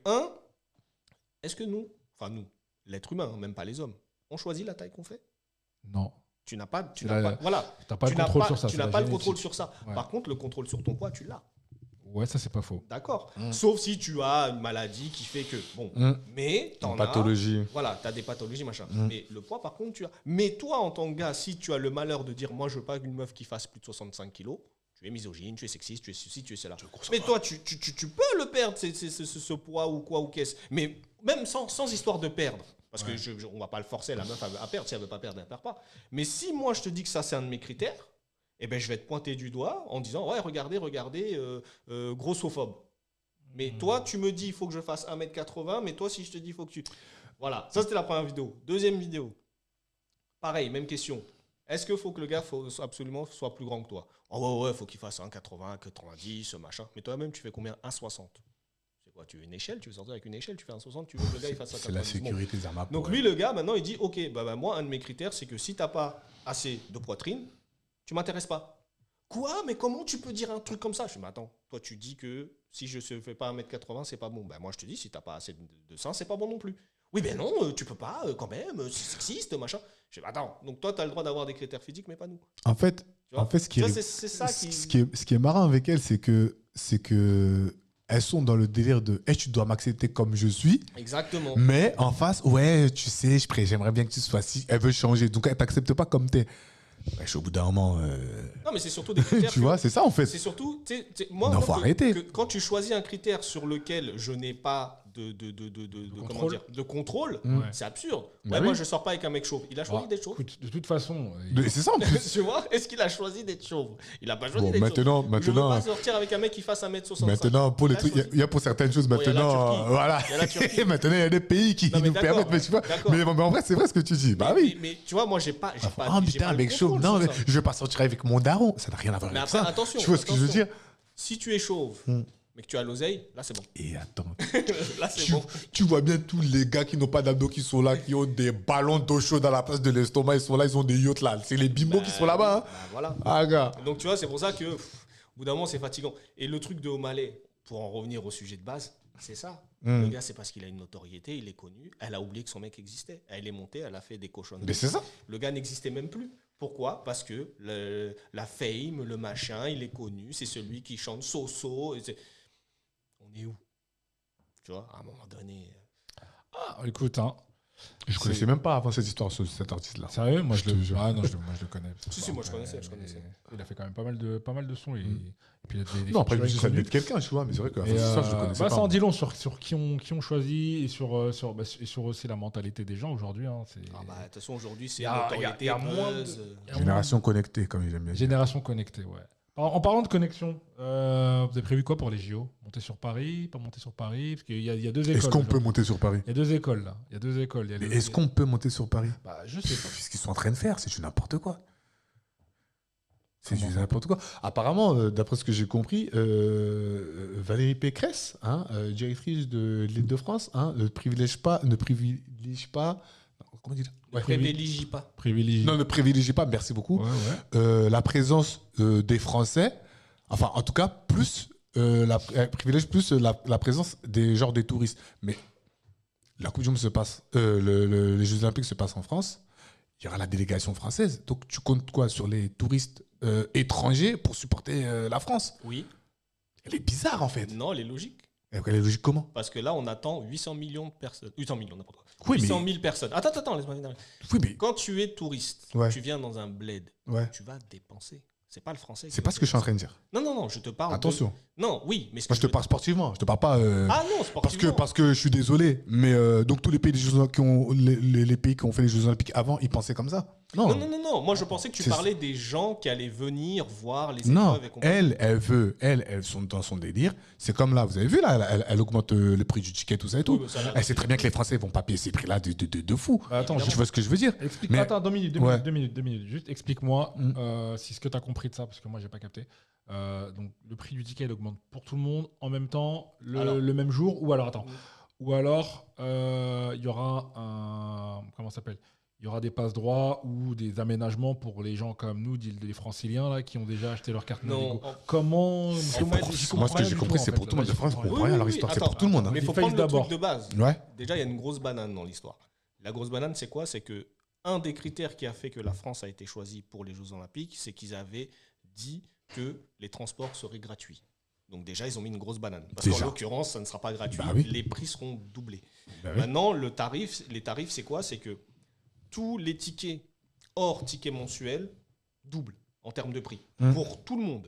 est-ce que nous, l'être humain, hein, même pas les hommes, on choisit la taille qu'on fait? Non. Tu n'as pas, Voilà. voilà. T'as pas Tu le n'as contrôle pas- sur ça. Tu c'est n'as la pas le génétique. contrôle sur ça. Ouais. Par contre, le contrôle sur ton poids, tu l'as. Ouais, ça, c'est pas faux. D'accord. Sauf si tu as une maladie qui fait que. Bon. Mais t'en Une as. pathologie. Voilà, tu as des pathologies, machin. Mais le poids, par contre, tu as. Mais toi, en tant que gars, si tu as le malheur de dire, moi, je veux pas une meuf qui fasse plus de 65 kilos, tu es misogyne, tu es sexiste, tu es ceci, tu es cela. Mais toi, tu peux le perdre, ce poids ou quoi ou qu'est-ce. Mais même sans histoire de perdre. Parce que on va pas le forcer, la meuf, à perdre. Si elle veut pas perdre, elle perd pas. Mais si moi, je te dis que ça, c'est un de mes critères, eh ben, je vais te pointer du doigt en disant, ouais, regardez, grossophobe. Mais toi, tu me dis, il faut que je fasse 1m80, mais toi, si je te dis, il faut que tu... Voilà, ça, c'était la première vidéo. Deuxième vidéo. Pareil, même question. Est-ce qu'il faut que le gars absolument soit plus grand que toi? Oh ouais, il faut qu'il fasse 1,80, 1,90, machin. Mais toi-même, tu fais combien? 1,60. C'est quoi? Tu veux une échelle? Tu veux sortir avec une échelle? Tu fais 1,60, tu veux que le gars il fasse 1,90. C'est la sécurité des armes à Donc lui, le gars, maintenant, il dit, ok, moi, un de mes critères, c'est que si tu n'as pas assez de poitrine, tu m'intéresses pas. Quoi? Mais comment tu peux dire un truc comme ça? Je dis, mais attends, toi, tu dis que si je ne fais pas 1m80, c'est pas bon. Ben, moi, je te dis, si tu n'as pas assez de seins, c'est pas bon non plus. Oui, ben non, tu peux pas, quand même, c'est sexiste, machin. Je dis, attends, donc toi, tu as le droit d'avoir des critères physiques, mais pas nous. En fait, ce qui est marrant avec elles, c'est que elles sont dans le délire de hey, tu dois m'accepter comme je suis. Exactement. Mais en face, ouais, tu sais, j'aimerais bien que tu sois si. Elle veut changer. Donc, elle t'accepte pas comme t'es. Wesh, au bout d'un moment. Non, mais c'est surtout des critères. Tu vois, c'est ça en fait. C'est surtout. Non, faut arrêter. Quand tu choisis un critère sur lequel je n'ai pas de contrôle, c'est absurde. Bah oui. Moi, je sors pas avec un mec chauve. Il a choisi d'être chauve. Écoute, de toute façon, C'est ça en plus. Tu vois? Est-ce qu'il a choisi d'être chauve? Il a pas choisi Bon, d'être chauve. Je veux maintenant, pas sortir avec un mec qui fasse 1m65. maintenant, pour les Il a trucs, choisi. il y a pour certaines choses, Bon, il y a la maintenant, Turquie. voilà. Il y a la Turquie. Maintenant, il y a des pays qui Non, mais nous d'accord, permettent, mais tu vois. d'accord. Mais en vrai, c'est vrai ce que tu dis. Bah oui. Mais tu vois, moi, j'ai pas. Ah putain, un mec chauve. Non, mais je vais pas sortir avec mon daron. Ça n'a rien à voir Mais avec après, ça. attention. Tu vois ce que je veux dire? Si tu es chauve, mais que tu as l'oseille, là, c'est bon. Et attends. Là, c'est bon. Tu vois bien tous les gars qui n'ont pas d'abdos qui sont là, qui ont des ballons d'eau chaude à la place de l'estomac. Ils sont là, ils ont des yachts là. C'est les bimbos qui sont là-bas. Hein. Voilà. Ah, gars. Donc, tu vois, c'est pour ça que, au bout d'un moment, c'est fatigant. Et le truc de O'Malley, pour en revenir au sujet de base, c'est ça. Le gars, c'est parce qu'il a une notoriété, il est connu. Elle a oublié que son mec existait. Elle est montée, elle a fait des cochonneries. Mais c'est ça. Le gars n'existait même plus. Pourquoi? Parce que la fame, le machin, il est connu. C'est celui qui chante So-So. On est où? Tu vois, à un moment donné. ah, écoute, hein. Je connaissais même pas avant cette histoire sur cet artiste-là. Sérieux, moi je te jure. moi je le connais. Si, moi je connaissais. Il a fait quand même pas mal de sons. Et puis il a des Non, après, je me suis dit, ça featuring devait être quelqu'un, tu vois. Mais c'est vrai que Et, cette histoire, je le connaissais pas. ça en dit long sur qui ont choisi et sur aussi la mentalité des gens aujourd'hui. Hein, De toute façon, aujourd'hui, c'est Il y a- notoriété, il y a moins buzz. Génération connectée, comme il aime bien dire. Génération connectée, ouais. En parlant de connexion, vous avez prévu quoi pour les JO? Monter sur Paris, pas monter sur Paris? Parce qu'il y a deux écoles. Est-ce qu'on peut aujourd'hui. monter sur Paris? Il y a deux écoles là. Il y a deux écoles. Il y a Mais les- est-ce qu'on peut monter sur Paris? Je sais pas. C'est ce qu'ils sont en train de faire, c'est du n'importe quoi. C'est Comment du n'importe quoi. Apparemment, d'après ce que j'ai compris, Valérie Pécresse, directrice de l'Île-de-France, ne privilégie pas. Comment dire? Ne privilégie pas. Privilégie. Non, ne privilégie pas, merci beaucoup, Ouais, ouais. la présence des Français. Enfin, en tout cas, plus elle privilège plus la présence des touristes. Mais la Coupe du Monde se passe, les Jeux Olympiques se passent en France. Il y aura la délégation française. Donc, tu comptes quoi sur les touristes étrangers pour supporter la France? Oui. Elle est bizarre, en fait. Non, elle est logique. Elle est logique comment? Parce que là, on attend 800 millions de personnes. 800 millions, n'importe quoi. Oui, 800 000 personnes. Attends, laisse-moi finir. Oui, mais... Quand tu es touriste, Ouais. tu viens dans un bled, Ouais. tu vas dépenser. C'est pas le français. C'est pas ce que je suis en train de dire. Non, je te parle. Attention. Non, oui, mais Moi, je te parle sportivement. Je te parle pas... Ah non, sportivement. Parce que je suis désolé, mais donc tous les pays, les pays qui ont fait les Jeux Olympiques avant, ils pensaient comme ça? Non. Moi, je pensais que tu C'est- parlais des gens qui allaient venir voir les Non, épreuves et compagnie. elles sont dans son délire. C'est comme là, vous avez vu, là, elle augmente le prix du ticket, tout ça et tout. Oui, mais ça, là, Elle sait très bien que les Français vont pas payer ces prix-là de fou. Attends, Tu vois ce que je veux dire? explique. Mais- Attends, 2 minutes. Ouais. 2 minutes. Juste explique-moi si ce que tu as compris de ça, parce que moi, j'ai pas capté. Donc, le prix du ticket il augmente pour tout le monde en même temps, le même jour, ou alors, attends. Ou alors, il y aura un. Comment ça s'appelle? Il y aura des passe-droits ou des aménagements pour les gens comme nous, les franciliens, là, qui ont déjà acheté leur carte Non, Navigo. en- Comment. Moi, ce que j'ai compris, c'est pour tout le monde. De France, on comprend rien à leur histoire. C'est pour tout le monde. hein. Mais il faut Face prendre le d'abord. truc de base. Ouais. Déjà, il y a une grosse banane dans l'histoire. La grosse banane, c'est quoi? C'est que un des critères qui a fait que la France a été choisie pour les Jeux Olympiques, c'est qu'ils avaient dit que les transports seraient gratuits. Donc déjà, ils ont mis une grosse banane. Parce Déjà. qu'en l'occurrence, ça ne sera pas gratuit. Bah oui. Les prix seront doublés. Bah oui. Maintenant, les tarifs, c'est quoi? C'est que tous les tickets hors ticket mensuel doublent en termes de prix. Pour tout le monde.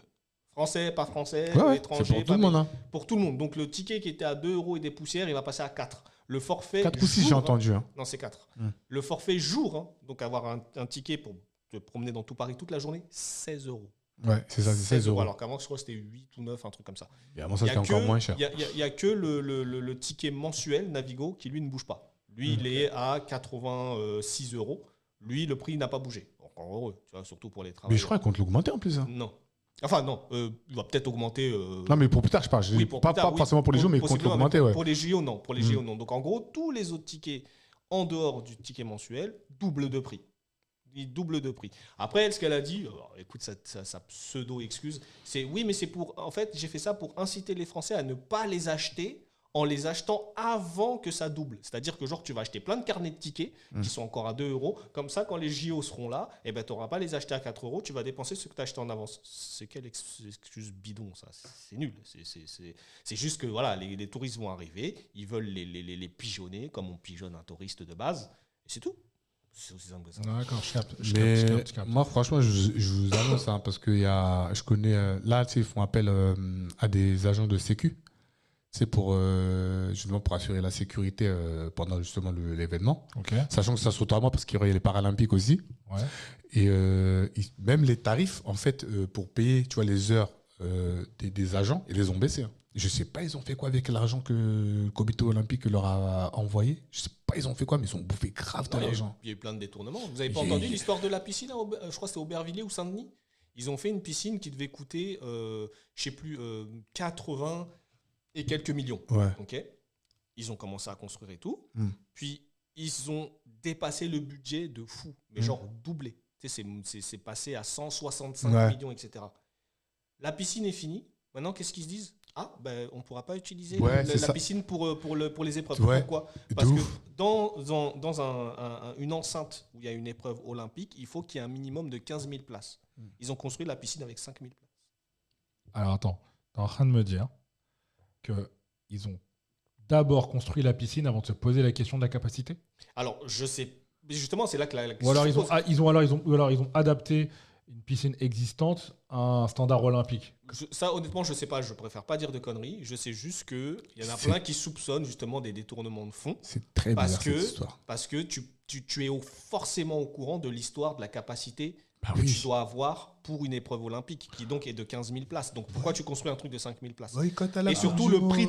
Français, pas français, Ouais, étranger, c'est pour tout pas le monde. Hein. pour tout le monde. Donc le ticket qui était à 2 € et des poussières, il va passer à 4. Le forfait 4 ou 6, jour, j'ai entendu. Hein. Non, c'est 4. Le forfait jour, hein, donc avoir un ticket pour te promener dans tout Paris toute la journée, 16 €. Ouais, c'est ça, c'est 16 euros. Alors qu'avant, je crois que c'était 8 ou 9, un truc comme ça. Et avant ça, c'était encore moins cher. Il n'y a que le ticket mensuel Navigo qui, lui, ne bouge pas. Lui, il est à 86 €. Lui, le prix n'a pas bougé. Encore heureux, tu vois, surtout pour les travailleurs. Mais je crois qu'on compte l'augmenter en plus. Hein. Non. Enfin, non. Il va peut-être augmenter. Non, mais pour plus tard, je parle. Oui, pour pas plus tard, pas oui. forcément pour les jours, mais il compte Possiblement, l'augmenter. mais Ouais. Pour les JO, non. Pour les JO, non. Donc, en gros, tous les autres tickets en dehors du ticket mensuel doublent de prix. Ils doublent de prix. Après, ce qu'elle a dit, écoute, sa pseudo-excuse, c'est oui, mais c'est pour. En fait, j'ai fait ça pour inciter les Français à ne pas les acheter en les achetant avant que ça double. C'est-à-dire que, genre, tu vas acheter plein de carnets de tickets qui sont encore à 2 €. Comme ça, quand les JO seront là, eh ben, tu n'auras pas les acheter à 4 €. Tu vas dépenser ce que tu as acheté en avance. C'est quelle excuse bidon, ça? C'est nul. C'est juste que voilà, les touristes vont arriver, ils veulent les pigeonner comme on pigeonne un touriste de base. Et c'est tout. C'est aussi simple que ça. D'accord, je capte. Je Mais capte. moi, franchement, je vous annonce, hein, parce que je connais, là, tu sais, ils font appel à des agents de sécu. C'est justement pour assurer la sécurité pendant justement l'événement. Ok. Sachant que ça saute à moi parce qu'il y aurait les Paralympiques aussi. Ouais. Et même les tarifs, en fait, pour payer, tu vois, les heures des agents, ils les ont baissés. Hein. Je sais pas, ils ont fait quoi avec l'argent que le comité olympique leur a envoyé. Je sais pas, ils ont fait quoi, mais ils ont bouffé grave de l'argent. Il y a eu plein de détournements. Vous n'avez pas entendu l'histoire de la piscine je crois que c'était Aubervilliers ou Saint-Denis. Ils ont fait une piscine qui devait coûter, je sais plus, 80 et quelques millions. Ouais. Ok. Ils ont commencé à construire et tout. Puis, ils ont dépassé le budget de fou. Mais genre doublé. Tu sais, c'est passé à 165 millions, etc. La piscine est finie. Maintenant, qu'est-ce qu'ils se disent? Ah, ben, on ne pourra pas utiliser la piscine pour les épreuves. Ouais. Pourquoi? Parce que dans une enceinte où il y a une épreuve olympique, il faut qu'il y ait un minimum de 15 000 places. Ils ont construit la piscine avec 5 000 places. Alors attends, tu es en train de me dire qu'ils ont d'abord construit la piscine avant de se poser la question de la capacité? Alors, je sais. Justement, c'est là que la Ou question alors se pose. ils ont adapté une piscine existante à un standard olympique. Ça, honnêtement, je ne sais pas. Je préfère pas dire de conneries. Je sais juste qu'il y en a plein qui soupçonnent justement des détournements de fonds. C'est très bizarre cette histoire. Parce que tu es forcément au courant de l'histoire de la capacité que oui. tu dois avoir pour une épreuve olympique, qui donc est de 15 000 places. Donc pourquoi tu construis un truc de 5 000 places? Et surtout le prix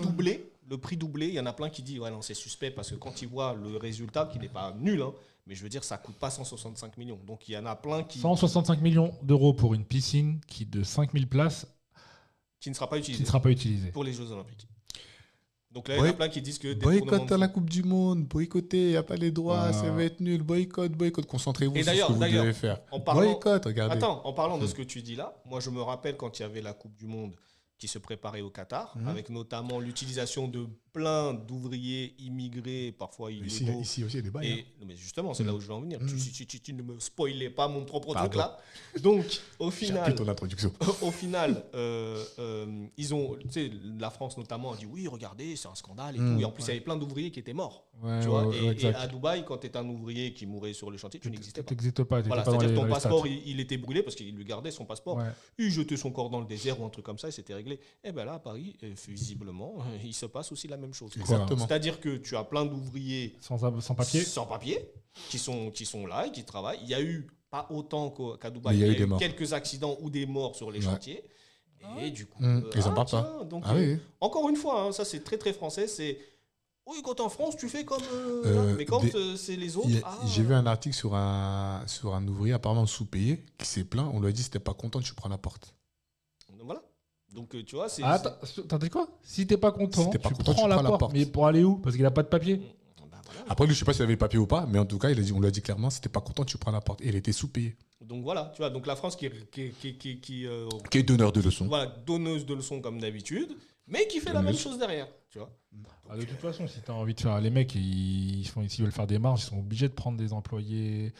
doublé, il y en a plein qui disent ouais, non, c'est suspect parce que quand ils voient le résultat, qui n'est pas nul, hein, mais je veux dire, ça coûte pas 165 millions. Donc il y en a plein qui 165 millions d'euros pour une piscine de 5000 places ne sera pas qui utilisée ne sera pas utilisée. pour les Jeux olympiques. Donc là, il y en a plein qui disent que Boycott à la Coupe du Monde, boycotter, il n'y a pas les droits, ça va être nul, boycott, concentrez-vous Et sur ce que vous devez faire. Boycott, regardez. Attends, en parlant de ce que tu dis là, moi je me rappelle quand il y avait la Coupe du Monde qui se préparait au Qatar, avec notamment l'utilisation de plein d'ouvriers immigrés, parfois illégaux. Ici aussi, il y a des bails. Non, mais justement, c'est là où je vais en venir. Tu ne me spoilais pas mon propre truc là. Donc, au final, ton introduction. au final, ils ont, tu sais, la France notamment a dit oui, regardez, c'est un scandale et tout. Et en plus, il y avait plein d'ouvriers qui étaient morts. Tu vois, et à Dubaï, quand tu es un ouvrier qui mourait sur le chantier, tu n'existais pas. Tu n'existes pas. Voilà, c'est-à-dire que ton passeport, il était brûlé parce qu'il lui gardait son passeport. Ouais. Il jetait son corps dans le désert ou un truc comme ça et c'était réglé. Et bien là, à Paris, visiblement, il se passe aussi la même chose. Exactement. C'est-à-dire que tu as plein d'ouvriers Sans papier qui sont là et qui travaillent. Il y a eu, pas autant qu'à Dubaï, Mais il y a eu des morts. quelques accidents ou des morts sur les chantiers. Et du coup, Ils en parlent pas. Donc, Oui. encore une fois, hein, ça c'est très très français, c'est oui, quand t'es en France, tu fais comme. Mais quand c'est les autres. J'ai vu un article sur un ouvrier apparemment sous-payé qui s'est plaint. On lui a dit si t'es pas content, tu prends la porte. Donc, voilà. Donc tu vois, c'est. T'as dit quoi? Si t'es pas content, Si t'es pas tu content, prends tu la prends la porte. porte. Mais pour aller où? Parce qu'il a pas de papier. Bah, voilà. Après, lui, je sais pas s'il avait le papier ou pas, mais en tout cas, on lui a dit clairement si t'es pas content, tu prends la porte. Et il était sous-payé. Donc voilà, tu vois, donc la France qui Qui est donneur de leçons. voilà, donneuse de leçons comme d'habitude. mais qui fait la même chose derrière. Tu vois. Ah, de toute façon, si tu as envie de faire. Les mecs, s'ils veulent faire des marges, ils sont obligés de prendre des employés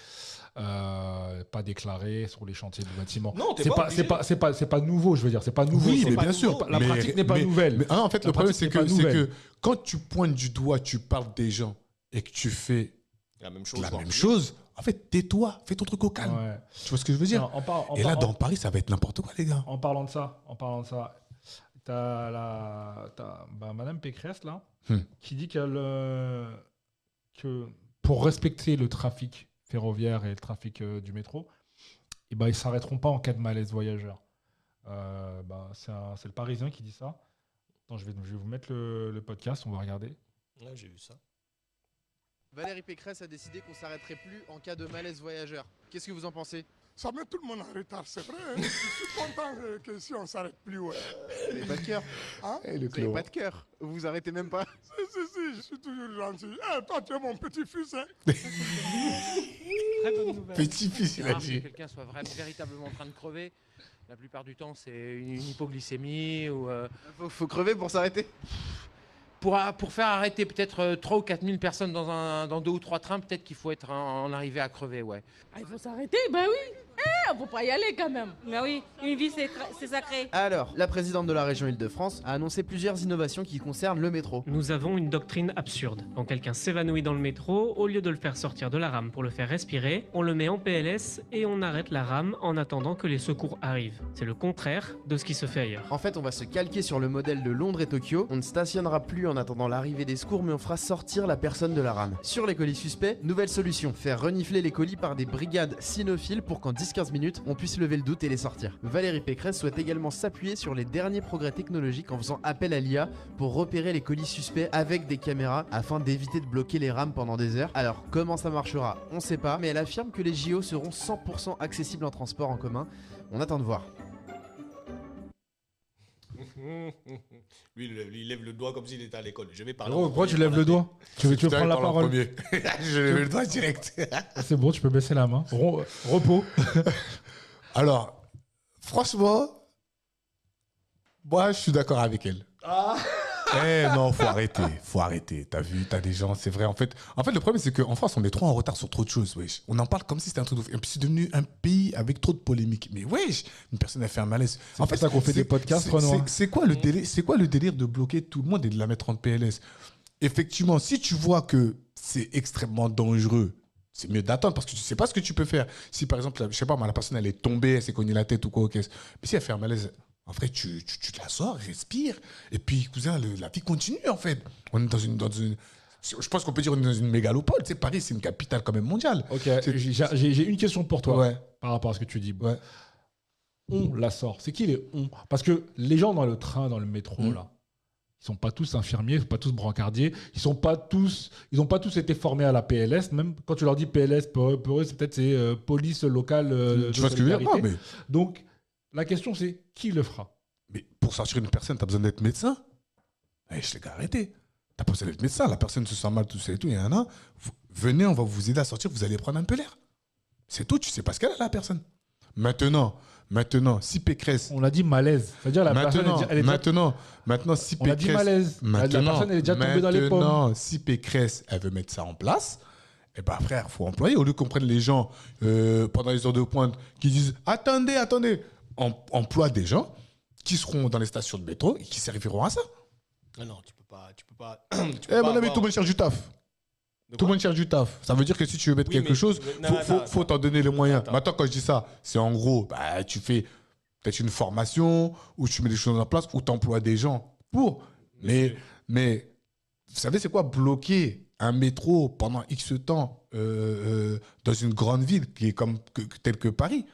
pas déclarés sur les chantiers du bâtiment. Non, t'es c'est pas pas, obligé. c'est pas nouveau, je veux dire. C'est pas nouveau. Oui, c'est mais pas bien nouveau. sûr. La Mais- pratique n'est pas mais- nouvelle. Mais en fait, La le problème, pratique c'est n'est pas nouvelle. que quand tu pointes du doigt, tu parles des gens et que tu fais La même chose. la voire même plus. chose, en fait, tais-toi, fais ton truc au calme. Ouais. Tu vois ce que je veux dire? Non, Et là, dans Paris, ça va être n'importe quoi, les gars. En parlant de ça, t'as Madame Pécresse là, qui dit que pour respecter le trafic ferroviaire et le trafic du métro, et ben ils s'arrêteront pas en cas de malaise voyageur. C'est le Parisien qui dit ça. Attends, je vais vous mettre le podcast, on va regarder. Ouais, j'ai vu ça. Valérie Pécresse a décidé qu'on s'arrêterait plus en cas de malaise voyageur. Qu'est-ce que vous en pensez? Ça met tout le monde en retard, c'est vrai. Hein. Je suis content que si on ne s'arrête plus. Ouais. Vous n'avez pas de cœur. Hein? Et le Vous n'avez pas de cœur. Vous vous arrêtez même pas. Si, je suis toujours gentil. Eh, toi, tu es mon petit-fils. Hein? Très bonne nouvelle. Petit-fils, il a rare que dit. quelqu'un soit véritablement en train de crever. La plupart du temps, c'est une hypoglycémie ou Faut crever pour s'arrêter. pour faire arrêter peut-être 3 ou 4 000 personnes dans 2 ou 3 trains, peut-être qu'il faut être en arriver à crever, ouais. Ah, il faut s'arrêter, ben oui. Faut pas y aller quand même. Mais oui, une vie c'est sacré. Alors, la présidente de la région Île-de-France a annoncé plusieurs innovations qui concernent le métro. Nous avons une doctrine absurde. Quand quelqu'un s'évanouit dans le métro, au lieu de le faire sortir de la rame pour le faire respirer, on le met en PLS et on arrête la rame en attendant que les secours arrivent. C'est le contraire de ce qui se fait ailleurs. En fait, on va se calquer sur le modèle de Londres et Tokyo. On ne stationnera plus en attendant l'arrivée des secours, mais on fera sortir la personne de la rame. Sur les colis suspects, nouvelle solution. Faire renifler les colis par des brigades cynophiles pour qu'en 10-15 minutes, on puisse lever le doute et les sortir. Valérie Pécresse souhaite également s'appuyer sur les derniers progrès technologiques en faisant appel à l'IA pour repérer les colis suspects avec des caméras afin d'éviter de bloquer les rames pendant des heures. Alors, comment ça marchera, on sait pas, mais elle affirme que les JO seront 100% accessibles en transport en commun. On attend de voir. Lui, il lève le doigt comme s'il était à l'école. Je vais parler. Gros, pourquoi tu lèves le doigt? Tu veux prendre la parole? Je lève le doigt direct. C'est bon, tu peux baisser la main. Repos. Alors, franchement, moi, je suis d'accord avec elle. Non, faut arrêter. T'as vu, t'as des gens, c'est vrai. En fait, le problème, c'est qu'en France, on est trop en retard sur trop de choses, wesh. On en parle comme si c'était un truc de ouf. Et puis, c'est devenu un pays avec trop de polémiques. Mais wesh, une personne a fait un malaise. En fait, ça qu'on fait des podcasts, Renoir. C'est quoi le délire de bloquer tout le monde et de la mettre en PLS? Effectivement, si tu vois que c'est extrêmement dangereux, c'est mieux d'attendre parce que tu sais pas ce que tu peux faire. Si par exemple, je sais pas, la personne elle est tombée, elle s'est cognée la tête ou quoi, mais si elle fait un malaise, en vrai, tu te la sors, respire, et puis, cousin, la vie continue, en fait. On est dans une je pense qu'on peut dire qu'on est dans une mégalopole. Tu sais, Paris, c'est une capitale quand même mondiale. Ok, j'ai une question pour toi Ouais. par rapport à ce que tu dis. Ouais. On la sort. C'est qui les on? Parce que les gens dans le train, dans le métro, là, ils sont pas tous infirmiers, ils sont pas tous brancardiers, ils ont pas tous été formés à la PLS. Même quand tu leur dis PLS, pour eux, c'est peut-être police locale de Tu vois ce que je veux dire? solidarité. Non, mais, Donc, la question, c'est qui le fera? mais pour sortir une personne, tu as besoin d'être médecin. Je les gars, arrêtez. Tu pas besoin d'être médecin. La personne se sent mal, tout ça et tout. Il y en a. Venez, on va vous aider à sortir. Vous allez prendre un peu l'air. C'est tout. Tu sais pas ce qu'elle a, la personne. Maintenant, si Pécresse. On a dit malaise. C'est-à-dire la personne, elle est déjà... Maintenant, si On a dit Pécresse. malaise. La personne, elle est déjà tombée dans les pommes. Maintenant, si Pécresse, elle veut mettre ça en place, eh ben frère, faut employer. Au lieu qu'on prenne les gens pendant les heures de pointe qui disent attendez, emploie des gens qui seront dans les stations de métro et qui serviront à ça. Ah non, tu peux pas. Mon ami, tout le monde cherche du taf. Tout le monde cherche du taf. Ça veut dire que si tu veux mettre quelque chose, faut t'en donner les moyens. Maintenant, quand je dis ça, c'est en gros, tu fais peut-être une formation ou tu mets des choses en place ou tu emploies des gens pour. Mais vous savez, c'est quoi bloquer un métro pendant X temps dans une grande ville qui est telle que Paris?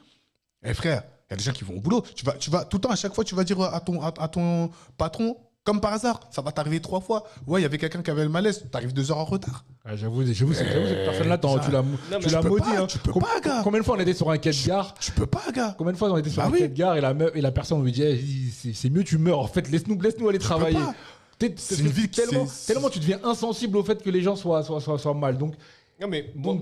Frère, il y a des gens qui vont au boulot. Tu vas tout le temps, à chaque fois, tu vas dire à ton patron, comme par hasard, ça va t'arriver 3 fois. Ouais, il y avait quelqu'un qui avait le malaise, t'arrives 2 heures en retard. Ouais, j'avoue, cette personne-là, tu l'as maudit. Hein. Tu peux pas, gars. Combien de fois on était sur un quai de gare? Tu peux pas, gars. Combien de fois on était sur un quai de gare et la personne on lui dit c'est mieux tu meurs. En fait, laisse-nous aller travailler. C'est une vie tellement tu deviens insensible au fait que les gens soient mal. Donc non mais non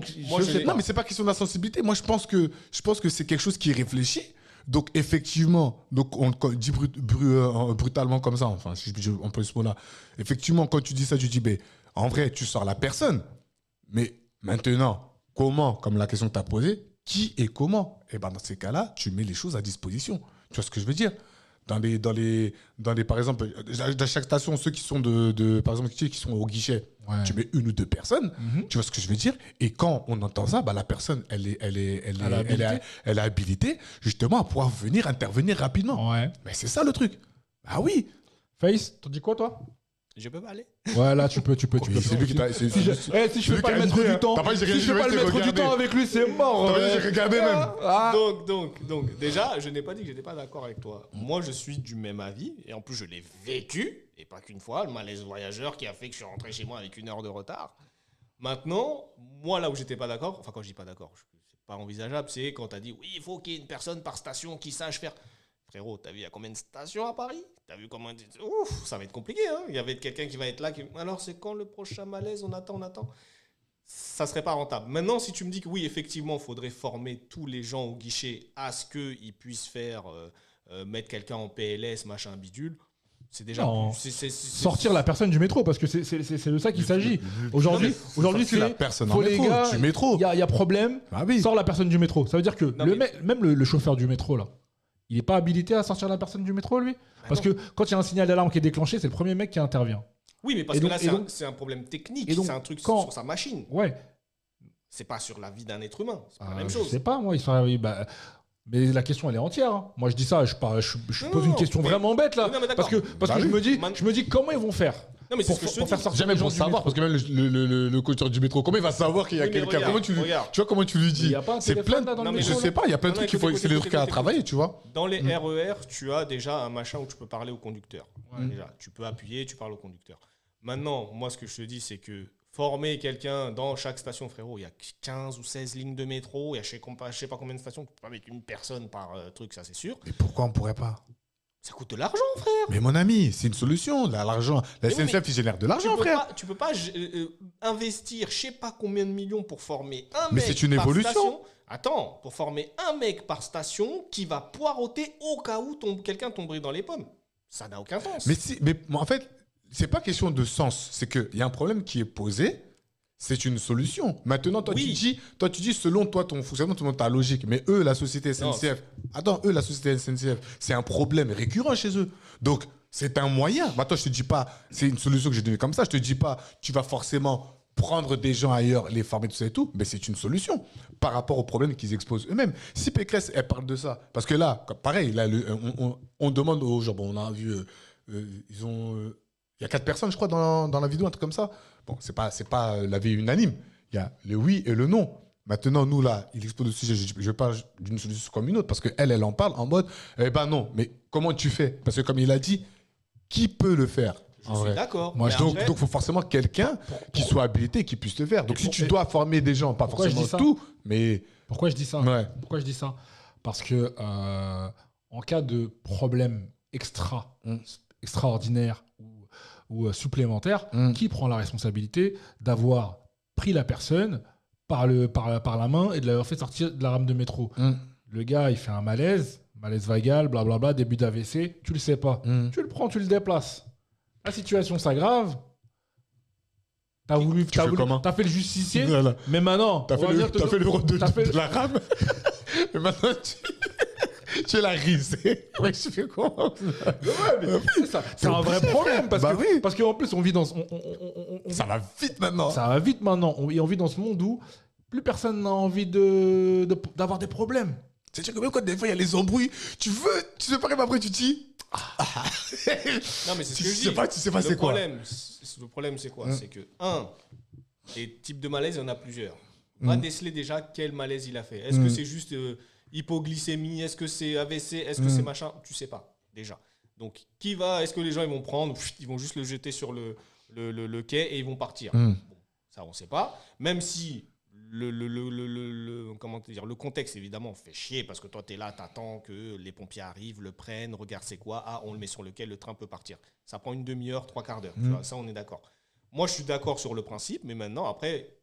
mais c'est pas question d'insensibilité. Moi je pense que c'est quelque chose qui est réfléchi. Donc, effectivement, quand on dit brutalement comme ça, enfin, si je emploie ce mot-là, effectivement, quand tu dis ça, tu dis, ben, en vrai, tu sors la personne. Mais maintenant, comment, comme la question que tu as posée, qui et comment? Et ben, dans ces cas-là, tu mets les choses à disposition. Tu vois ce que je veux dire? Par exemple, dans chaque station, ceux qui sont par exemple, qui sont au guichet, tu mets 1 ou 2 personnes, tu vois ce que je veux dire? Et quand on entend ça, bah, la personne, elle est habilitée justement à pouvoir venir intervenir rapidement. Ouais. Mais c'est ça le truc. Ah oui. Face, t'en dis quoi, toi? Je peux pas aller. Ouais, là, tu peux. Oui, c'est lui qui t'a. Si je fais pas le maître du temps, si je fais pas le maître du temps avec lui, c'est mort. J'ai regardé même. Donc, déjà, je n'ai pas dit que j'étais pas d'accord avec toi. Moi, je suis du même avis. Et en plus, je l'ai vécu. Et pas qu'une fois, le malaise voyageur qui a fait que je suis rentré chez moi avec 1 heure de retard. Maintenant, moi, là où j'étais pas d'accord, enfin, quand je dis pas d'accord, c'est pas envisageable, c'est quand tu as dit, oui, il faut qu'il y ait une personne par station qui sache faire. Frérot, t'as vu, il y a combien de stations à Paris? T'as vu comment... Ouf, ça va être compliqué, hein. Il y avait quelqu'un qui va être là. Alors, c'est quand le prochain malaise? On attend. Ça serait pas rentable. Maintenant, si tu me dis que oui, effectivement, il faudrait former tous les gens au guichet à ce qu'ils puissent faire, mettre quelqu'un en PLS, machin, bidule, c'est déjà... Sortir la personne du métro, parce que c'est de ça qu'il s'agit. Aujourd'hui, c'est la personne faut en les métro, gars, du métro. Il y a problème, sort la personne du métro. Ça veut dire que même le chauffeur du métro, là, il n'est pas habilité à sortir la personne du métro, lui? Parce que quand il y a un signal d'alarme qui est déclenché, c'est le premier mec qui intervient. Oui, mais parce que là, c'est un problème technique. C'est un truc sur sa machine. Ouais. C'est pas sur la vie d'un être humain. C'est pas la même chose. Je sais pas, moi. Mais la question, elle est entière. Hein. Moi, je dis ça, je pose une question vraiment bête, là. Non, parce que je me dis comment ils vont faire. Non, mais c'est ce que je te dis. Faire sortir Jamais les gens pour du savoir, métro. parce que même le conducteur du métro, comment il va savoir qu'il y a quelqu'un? Tu vois comment tu lui dis? Il y a pas un C'est téléphone, plein. là, dans le Je métro, sais pas, il y a plein de trucs c'est des trucs à travailler, tu vois. Dans les RER, tu as déjà un machin où tu peux parler au conducteur. Déjà, tu peux appuyer, tu parles au conducteur. Maintenant, moi, ce que je te dis, c'est que former quelqu'un dans chaque station, frérot, il y a 15 ou 16 lignes de métro, il y a je sais pas combien de stations, tu peux pas mettre une personne par truc, ça c'est sûr. Mais pourquoi on pourrait pas? Ça coûte de l'argent, frère. Mais mon ami, c'est une solution. L'argent, la SNCF, il génère de l'argent, frère. Tu peux pas investir je sais pas combien de millions pour former un mec. Mais c'est une évolution. Station. Attends, pour former un mec par station qui va poireauter au cas où quelqu'un tomberait dans les pommes. Ça n'a aucun sens. Mais en fait, c'est pas question de sens. C'est qu'il y a un problème qui est posé. C'est une solution. Maintenant, toi, tu dis, selon toi, ton fonctionnement, selon ta logique. Mais eux, la société SNCF, c'est un problème récurrent chez eux. Donc, c'est un moyen. Maintenant, je te dis pas, c'est une solution que j'ai donnée comme ça. Je te dis pas, tu vas forcément prendre des gens ailleurs, les former, tout ça et tout. Mais c'est une solution par rapport aux problèmes qu'ils exposent eux-mêmes. Si Pécresse, elle parle de ça. Parce que là, pareil, là, on demande aux gens, bon, on a vu, ils ont... Il y a 4 personnes, je crois, dans la vidéo, un truc comme ça. Bon, c'est pas l'avis unanime. Il y a le oui et le non. Maintenant, nous, là, il expose le sujet. Je parle d'une solution comme une autre parce qu'elle en parle en mode, eh ben non, mais comment tu fais? Parce que comme il a dit, qui peut le faire? Je suis d'accord. Donc, il faut forcément quelqu'un qui soit habilité, qui puisse le faire. Donc, si tu dois former des gens, pas forcément tout, mais... Pourquoi je dis ça? Pourquoi je dis ça? Parce que en cas de problème extraordinaire ou supplémentaire, qui prend la responsabilité d'avoir pris la personne par la main et de l'avoir fait sortir de la rame de métro? Le gars, il fait un malaise vagal, blablabla, début d'AVC, tu le sais pas. Tu le prends, tu le déplaces. La situation s'aggrave. T'as fait le justicier, voilà. Mais maintenant... T'as fait le rôle de la rame, mais maintenant tu es la risée. Ouais, je fais comment? C'est un vrai problème parce qu'en plus on vit dans ça va vite maintenant. Ça va vite maintenant et on vit dans ce monde où plus personne n'a envie d'avoir des problèmes. C'est-à-dire que même quand des fois il y a les embrouilles, tu sais pas même après tu te dis non mais c'est ce que je dis. Tu sais pas c'est quoi. Le problème c'est quoi? C'est que les types de malaise, il y en a plusieurs. On va déceler déjà quel malaise il a fait. Est-ce que c'est juste hypoglycémie? Est-ce que c'est AVC? Est-ce que c'est machin? Tu sais pas, déjà. Donc, est-ce que les gens ils vont prendre, ils vont juste le jeter sur le quai et ils vont partir? Bon, ça, on sait pas. Même si le contexte, évidemment, fait chier parce que toi, tu es là, tu attends que les pompiers arrivent, le prennent, regarde c'est quoi, on le met sur le quai, le train peut partir. Ça prend une demi-heure, 3/4 d'heure. Tu vois, ça, on est d'accord. Moi, je suis d'accord sur le principe, mais maintenant, après,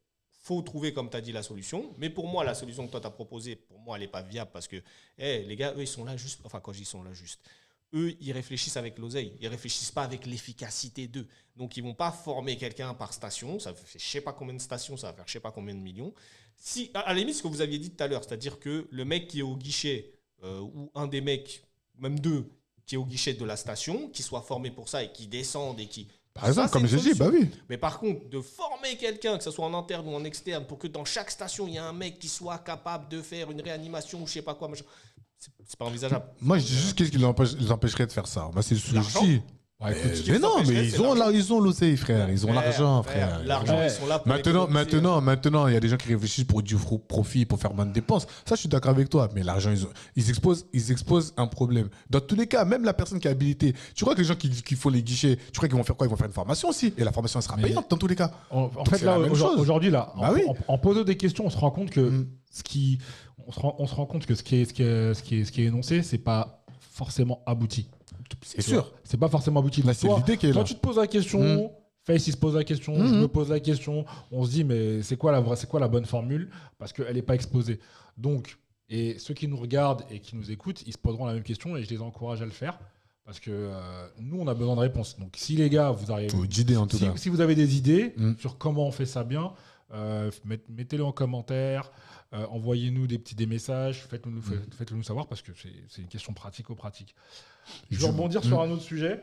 faut trouver, comme tu as dit, la solution. Mais pour moi, la solution que toi, tu as proposée, pour moi, elle n'est pas viable parce que les gars, eux, ils sont là juste... Enfin, quand je dis ils sont là juste, eux, ils réfléchissent avec l'oseille. Ils ne réfléchissent pas avec l'efficacité d'eux. Donc, ils ne vont pas former quelqu'un par station. Ça fait je ne sais pas combien de stations, ça va faire je ne sais pas combien de millions. Si, à la limite, ce que vous aviez dit tout à l'heure, c'est-à-dire que le mec qui est au guichet, ou un des mecs, même deux, qui est au guichet de la station, qui soit formé pour ça et qui descendent et qui... Par exemple, Ça, comme c'est j'ai une dit, bah solution. oui. Mais par contre, de former quelqu'un, que ce soit en interne ou en externe, pour que dans chaque station, il y ait un mec qui soit capable de faire une réanimation ou je sais pas quoi, machin, c'est pas envisageable. Moi, je dis juste qu'est-ce qui les empêcherait de faire ça. Bah, c'est le L'argent. souci. Ouais, écoute, Mais non, mais c'est l'argent. ils ont l'oseille, frère. Ils ont l'argent, frère. L'argent, ils sont là pour économiser. Maintenant, il y a des gens qui réfléchissent pour du profit, pour faire moins de dépenses. Ça, je suis d'accord avec toi. Mais l'argent, ils exposent un problème. Dans tous les cas, même la personne qui est habilitée, tu crois que les gens qui font les guichets, tu crois qu'ils vont faire quoi? Ils vont faire une formation aussi. Et la formation, elle sera payante dans tous les cas. En fait, c'est là, la même chose. aujourd'hui, là, Bah oui. en posant des questions, on se rend compte que on se rend compte que ce qui est énoncé, c'est pas forcément abouti. C'est sûr. C'est pas forcément abouti. Là, c'est Toi, l'idée qui est là. tu te poses la question, Face il se pose la question, je me pose la question, on se dit mais c'est quoi la bonne formule parce qu'elle n'est pas exposée. Donc, et ceux qui nous regardent et qui nous écoutent, ils se poseront la même question et je les encourage à le faire parce que nous on a besoin de réponses. Donc si les gars vous arrivez, si vous avez des idées sur comment on fait ça bien, mettez-le en commentaire. Envoyez-nous des messages, faites-le nous savoir parce que c'est une question pratico-pratique. Je vais rebondir sur un autre sujet.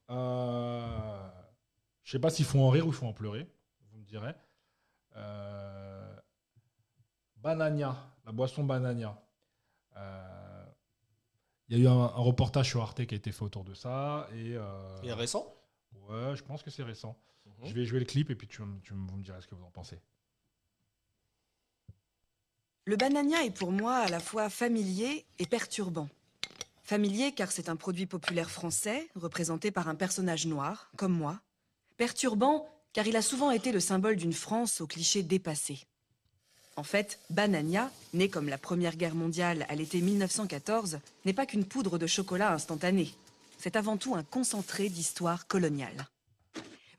Je sais pas s'il faut en rire ou il faut en pleurer, vous me direz. Banania, la boisson Banania. Il y a eu un reportage sur Arte qui a été fait autour de ça. Il est récent? Ouais, je pense que c'est récent. Je vais jouer le clip et puis vous me direz ce que vous en pensez. Le banania est pour moi à la fois familier et perturbant. Familier car c'est un produit populaire français, représenté par un personnage noir, comme moi. Perturbant car il a souvent été le symbole d'une France aux clichés dépassés. En fait, Banania, né comme la Première Guerre mondiale à l'été 1914, n'est pas qu'une poudre de chocolat instantanée. C'est avant tout un concentré d'histoire coloniale.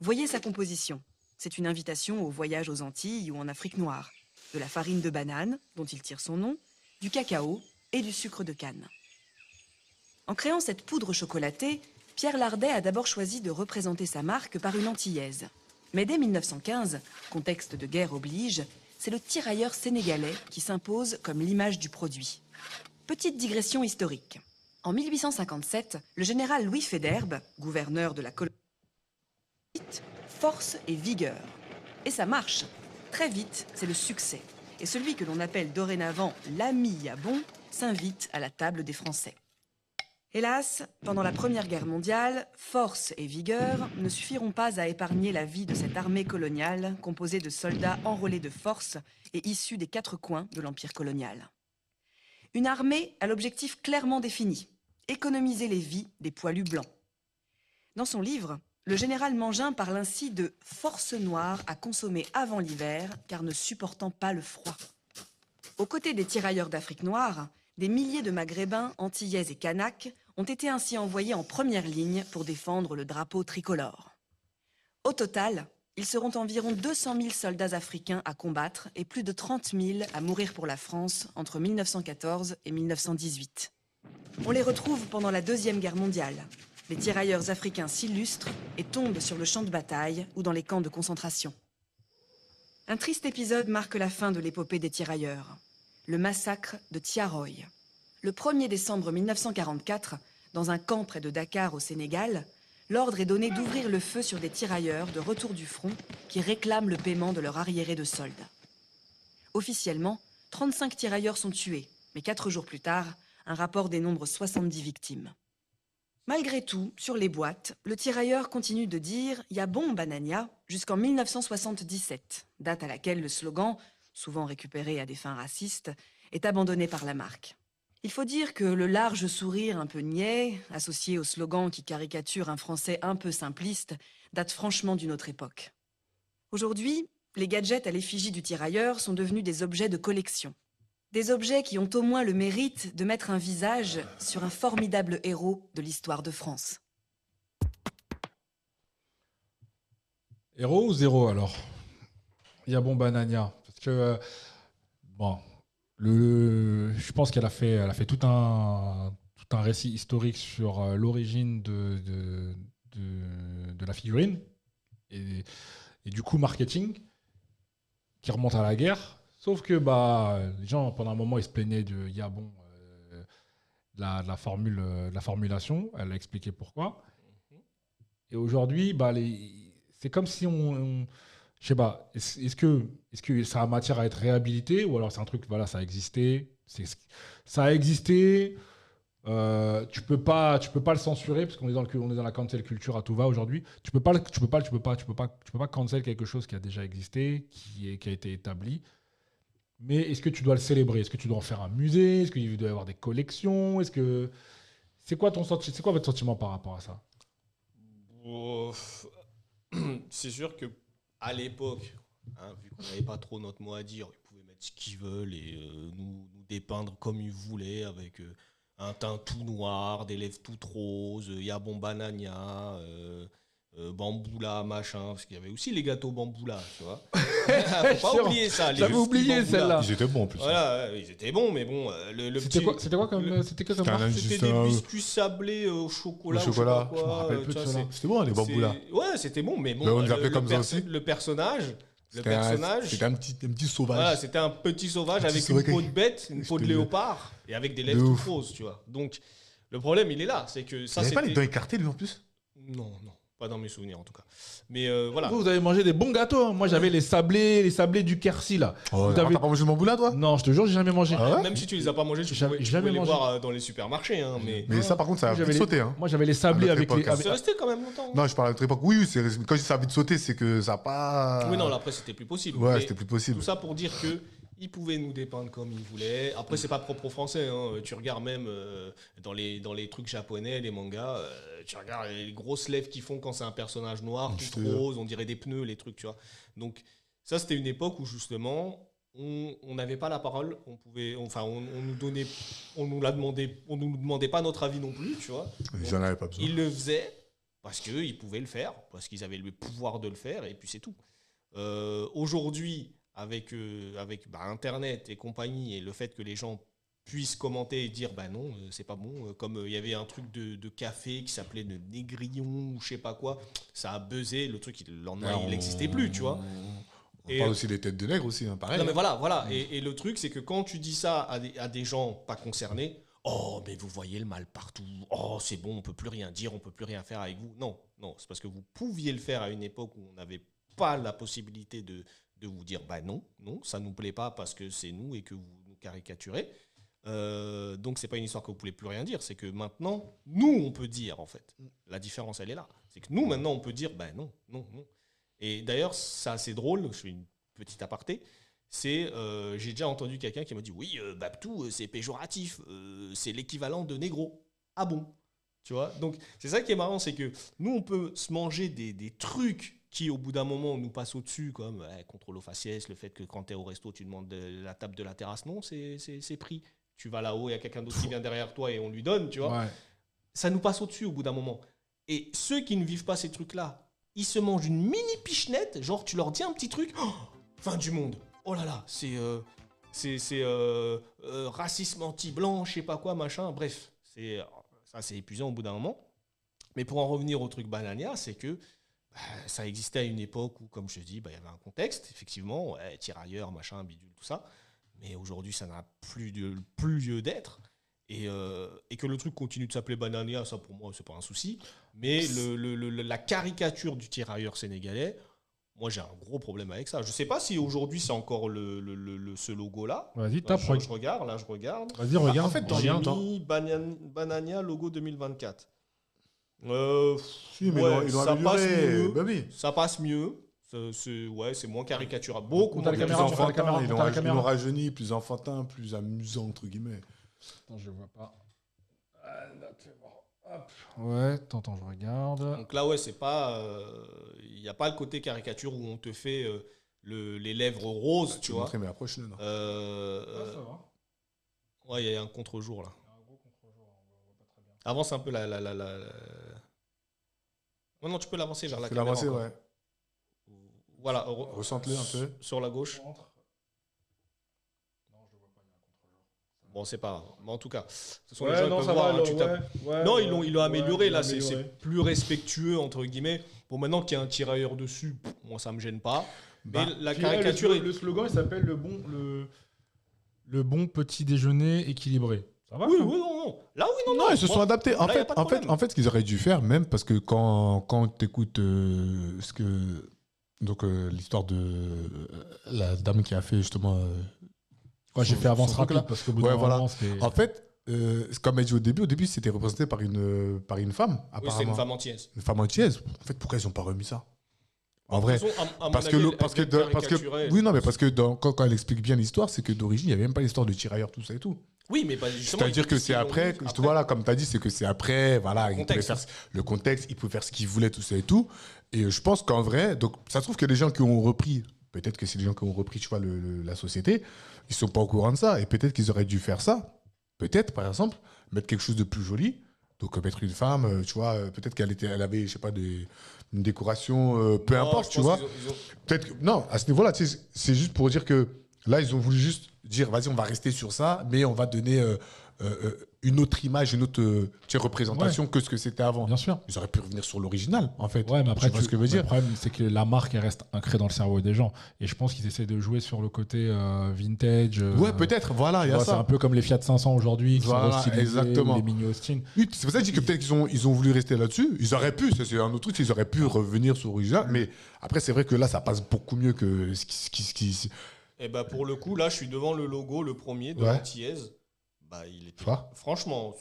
Voyez sa composition. C'est une invitation au voyage aux Antilles ou en Afrique noire. De la farine de banane, dont il tire son nom, du cacao et du sucre de canne. En créant cette poudre chocolatée, Pierre Lardet a d'abord choisi de représenter sa marque par une antillaise. Mais dès 1915, contexte de guerre oblige, c'est le tirailleur sénégalais qui s'impose comme l'image du produit. Petite digression historique. En 1857, le général Louis Faidherbe, gouverneur de la colonie, force et vigueur. Et ça marche. Très vite, c'est le succès. Et celui que l'on appelle dorénavant l'ami à bon s'invite à la table des Français. Hélas, pendant la Première Guerre mondiale, force et vigueur ne suffiront pas à épargner la vie de cette armée coloniale composée de soldats enrôlés de force et issus des quatre coins de l'empire colonial. Une armée à l'objectif clairement défini, économiser les vies des poilus blancs. Dans son livre, le général Mangin parle ainsi de « force noire à consommer avant l'hiver car ne supportant pas le froid ». Aux côtés des tirailleurs d'Afrique noire, des milliers de Maghrébins, Antillais et Kanaks ont été ainsi envoyés en première ligne pour défendre le drapeau tricolore. Au total, ils seront environ 200 000 soldats africains à combattre et plus de 30 000 à mourir pour la France entre 1914 et 1918. On les retrouve pendant la Deuxième Guerre mondiale. Les tirailleurs africains s'illustrent et tombent sur le champ de bataille ou dans les camps de concentration. Un triste épisode marque la fin de l'épopée des tirailleurs. Le massacre de Tiaroy. Le 1er décembre 1944, dans un camp près de Dakar au Sénégal, l'ordre est donné d'ouvrir le feu sur des tirailleurs de retour du front qui réclament le paiement de leur arriéré de solde. Officiellement, 35 tirailleurs sont tués, mais 4 jours plus tard, un rapport dénombre 70 victimes. Malgré tout, sur les boîtes, le tirailleur continue de dire « Y'a bon Banania » jusqu'en 1977, date à laquelle le slogan, souvent récupéré à des fins racistes, est abandonné par la marque. Il faut dire que le large sourire un peu niais, associé au slogan qui caricature un français un peu simpliste, date franchement d'une autre époque. Aujourd'hui, les gadgets à l'effigie du tirailleur sont devenus des objets de collection. Des objets qui ont au moins le mérite de mettre un visage sur un formidable héros de l'histoire de France. Héros ou zéro alors? Yabon Banania. Parce que, bon, je pense qu'elle a fait tout un récit historique sur l'origine de la figurine et du coup marketing qui remonte à la guerre. Sauf que les gens, pendant un moment, ils se plaignaient de Yabon, de la formulation. Elle a expliqué pourquoi. Et aujourd'hui, c'est comme si je sais pas, est-ce que ça a matière à être réhabilité ou alors c'est un truc, voilà, ça a existé. Ça a existé. Tu peux pas le censurer parce qu'on est on est dans la cancel culture à tout va aujourd'hui. Tu peux pas cancel quelque chose qui a déjà existé, qui a été établi. Mais est-ce que tu dois le célébrer? Est-ce que tu dois en faire un musée? Est-ce qu'il doit y avoir des collections? C'est quoi votre sentiment par rapport à ça? C'est sûr que à l'époque, vu qu'on n'avait pas trop notre mot à dire, ils pouvaient mettre ce qu'ils veulent et nous dépeindre comme ils voulaient avec un teint tout noir, des lèvres toutes roses, Yabon Banania, Bamboula, machin, parce qu'il y avait aussi les gâteaux Bamboula, tu vois. Faut pas oublier ça. J'avais oublié celle-là. Ils étaient bons en plus. Voilà, ils étaient bons, mais bon, c'était quoi comme marque? C'était des biscuits sablés au chocolat. Je me rappelle plus de cela. C'était bon, les Bamboula. Ouais, c'était bon, mais bon. On les appelait comme ça aussi. Le personnage. C'était un petit sauvage. Voilà, c'était un petit sauvage avec une peau de bête, une peau de léopard et avec des lèvres toutes roses, tu vois. Donc, le problème, il est là. C'est que ça, c'était pas les dents écartées, lui, en plus? Non. Pas dans mes souvenirs, en tout cas. Mais voilà. Vous avez mangé des bons gâteaux. Hein. Moi, j'avais les sablés du Quercy, là. Oh, t'as pas mangé de Bamboula, toi? Non, je te jure, j'ai jamais mangé. Même si tu les as pas mangés, tu pouvais les voir dans les supermarchés. Hein, mais ça, par contre, ça a vite sauté. Hein. Moi, j'avais les sablés avec les... C'est resté quand même longtemps. Non, je parle à notre époque. Oui, quand je dis ça a vite sauté, c'est que ça n'a pas... Oui, non, là, après, c'était plus possible. Ouais, c'était plus possible. Tout ça pour dire que ils pouvaient nous dépeindre comme ils voulaient. Après, c'est pas propre aux Français. Hein. Tu regardes même dans les trucs japonais, les mangas, tu regardes les grosses lèvres qu'ils font quand c'est un personnage noir, tout rose, on dirait des pneus, les trucs, tu vois. Donc, ça, c'était une époque où, justement, on n'avait pas la parole. On nous demandait pas notre avis non plus, tu vois. Ils en avaient pas besoin. Ils le faisaient parce qu'ils pouvaient le faire, parce qu'ils avaient le pouvoir de le faire, et puis c'est tout. Aujourd'hui, avec Internet et compagnie, et le fait que les gens puissent commenter et dire non, c'est pas bon, comme il y avait un truc de café qui s'appelait le Négrillon ou je sais pas quoi, ça a buzzé, le truc le lendemain il n'existait plus, tu vois. On parle aussi des têtes de nègre aussi, hein, pareil. Non mais voilà. Et le truc c'est que quand tu dis ça à des gens pas concernés, oh mais vous voyez le mal partout, oh c'est bon, on peut plus rien dire, on peut plus rien faire avec vous. Non, c'est parce que vous pouviez le faire à une époque où on n'avait pas la possibilité de vous dire non, ça nous plaît pas parce que c'est nous et que vous nous caricaturez. Donc c'est pas une histoire que vous pouvez plus rien dire, c'est que maintenant nous on peut dire, en fait. La différence elle est là, c'est que nous maintenant on peut dire non. Et d'ailleurs c'est assez drôle, je fais une petite aparté, c'est j'ai déjà entendu quelqu'un qui m'a dit oui, Babtou c'est péjoratif, c'est l'équivalent de négro. Ah bon, tu vois. Donc c'est ça qui est marrant, c'est que nous on peut se manger des trucs qui, au bout d'un moment, nous passe au-dessus, comme contrôle aux faciès, le fait que quand tu es au resto, tu demandes la table de la terrasse. Non, c'est pris. Tu vas là-haut, il y a quelqu'un d'autre qui vient derrière toi et on lui donne, tu vois. Ouais. Ça nous passe au-dessus au bout d'un moment. Et ceux qui ne vivent pas ces trucs-là, ils se mangent une mini pichenette, genre tu leur dis un petit truc, fin du monde. Oh là là, c'est racisme anti-blanc, je sais pas quoi, machin. Bref, ça c'est épuisant au bout d'un moment. Mais pour en revenir au truc Banania, c'est que ça existait à une époque où, comme je te dis, il y avait un contexte, effectivement, tirailleurs, machin, bidule, tout ça. Mais aujourd'hui, ça n'a plus lieu d'être. Et que le truc continue de s'appeler Banania, ça pour moi, c'est pas un souci. Mais la caricature du tirailleur sénégalais, moi j'ai un gros problème avec ça. Je sais pas si aujourd'hui c'est encore ce logo-là. Vas-y, tape. Je regarde. Vas-y, regarde. En fait, j'ai mis Banania logo 2024. Si, mais ça passe mieux. Bah oui. Ça passe mieux. C'est moins caricatural. Beaucoup moins enfantin. Ils l'ont rajeuni, plus enfantin, plus amusant, entre guillemets. Attends, je vois pas. Ouais, attends, je regarde. Donc là, ouais, c'est pas. Il n'y a pas le côté caricature où on te fait les lèvres roses, tu vois. Montrer, mais approche-le. Ça va. Ouais, il y a un contre-jour là. Avance un peu Non, tu peux l'avancer vers la caméra. L'avancer, ouais. Voilà. Ressente-le un peu. Sur la gauche. Bon, c'est pas grave. Mais en tout cas, ce sont les gens qui peuvent voir. Non, ils l'ont amélioré. Là, c'est plus respectueux, entre guillemets. Bon, maintenant qu'il y a un tirailleur dessus, moi, ça me gêne pas. Mais la caricature... Le slogan, il s'appelle le bon petit déjeuner équilibré. Ça va? Oui, non. Là, oui, non. Non, ils se sont adaptés. En fait, ce qu'ils auraient dû faire, même parce que quand tu écoutes l'histoire de la dame qui a fait justement... j'ai fait avance rapide parce qu'au bout d'un moment, c'était... En fait, comme elle dit au début, c'était représenté par une femme, apparemment. Oui, c'est une femme antillaise. Une femme antillaise. En fait, pourquoi ils n'ont pas remis ça? En vrai, parce que quand elle explique bien l'histoire, c'est que d'origine, il n'y avait même pas l'histoire de tirailleurs, tout ça et tout. Oui, mais justement... C'est-à-dire que c'est après, voilà, comme tu as dit, c'est que c'est après, voilà, il pouvait faire le contexte, il pouvait faire ce qu'il voulait, tout ça et tout. Et je pense qu'en vrai, donc ça se trouve que les gens qui ont repris, peut-être que c'est les gens qui ont repris, tu vois, la société, ils sont pas au courant de ça. Et peut-être qu'ils auraient dû faire ça. Peut-être, par exemple, mettre quelque chose de plus joli. Donc mettre une femme, tu vois, peut-être elle avait, je sais pas, une décoration, peu importe, tu vois. Peut-être que, non, à ce niveau-là, tu sais, c'est juste pour dire que là, ils ont voulu juste dire, vas-y, on va rester sur ça, mais on va donner une autre image, une autre représentation que ce que c'était avant. Bien sûr. Ils auraient pu revenir sur l'original, en fait. Ouais, mais après, tu vois ce que je veux dire. Le problème, c'est que la marque, elle reste ancrée dans le cerveau des gens. Et je pense qu'ils essaient de jouer sur le côté vintage. Ouais, peut-être, voilà, il y a ça. C'est un peu comme les Fiat 500 aujourd'hui, qui voilà, sont restylisés, exactement. les Mini Austin. Oui, c'est pour ça que je dis que peut-être qu'ils ont voulu rester là-dessus. Ils auraient pu, c'est un autre truc, ils auraient pu revenir sur l'original. Mais après, c'est vrai que là, ça passe beaucoup mieux que ce qui... Et bah pour le coup, là, je suis devant le logo, le premier de l'antillaise. Bah, il était... Franchement,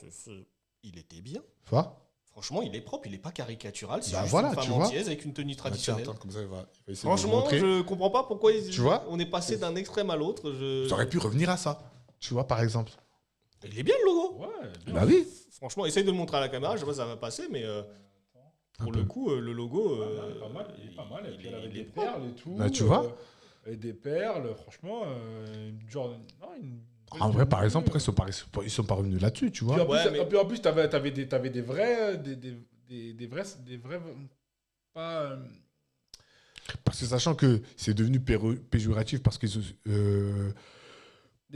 il était bien. Franchement, il est propre, il n'est pas caricatural. C'est juste une femme antillaise avec une tenue traditionnelle. Attends, comme ça, il va franchement, je comprends pas pourquoi on est passé d'un extrême à l'autre. Ça aurait pu revenir à ça, tu vois, par exemple. Il est bien le logo. Ouais, bah oui. Franchement, essaye de le montrer à la caméra, je sais pas si ça va passer, mais pour le coup, le logo... il est pas mal. Il avait des perles et tout. Bah, tu vois. Et des perles, franchement, en vrai, par exemple, ils sont pas revenus là-dessus, tu vois. Puis en plus, t'avais des vrais, pas. Parce que sachant que c'est devenu péjoratif parce que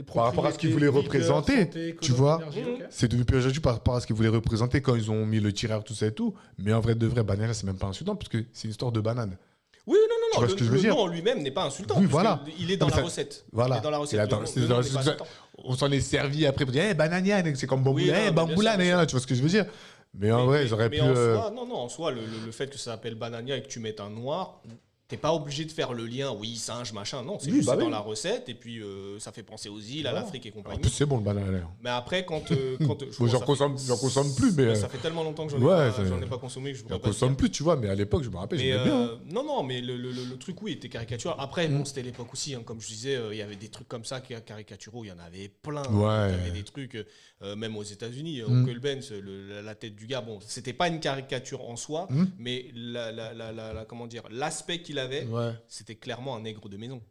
par rapport à ce qu'ils voulaient représenter, tu vois, c'est devenu péjoratif par rapport à ce qu'ils voulaient représenter quand ils ont mis le tireur, tout ça et tout. Mais en vrai de vrai, banane, c'est même pas insultant parce que c'est une histoire de banane. Oui, non. Tu vois ce que je veux dire ? Le nom en lui-même n'est pas insultant. Oui, voilà. Il est dans la recette. Voilà. Il est dans la recette. On s'en est servi après pour dire banania, c'est comme bamboula, bamboula, tu vois ce que je veux dire ? Mais en vrai, ils auraient pu. En soi, le fait que ça s'appelle banania et que tu mettes un noir, t'es pas obligé de faire le lien, singe, machin. Non, c'est juste dans la recette et puis ça fait penser aux îles, à l'Afrique et compagnie. En plus, c'est bon le banana. Mais après, quand. J'en consomme plus, mais. Ça fait tellement longtemps que j'en ai pas consommé que je pourrais pas. J'en consomme plus, tu vois, mais à l'époque, je me rappelle, j'aimais bien. Non, mais le truc, oui, était caricatural. Après, bon, c'était l'époque aussi, comme je disais, il y avait des trucs comme ça, caricaturaux, il y en avait plein. Ouais. Il y avait des trucs, même aux États-Unis, Uncle Ben, la tête du gars, bon, c'était pas une caricature en soi, mais comment dire, l'aspect qu'il avait, c'était clairement un nègre de maison.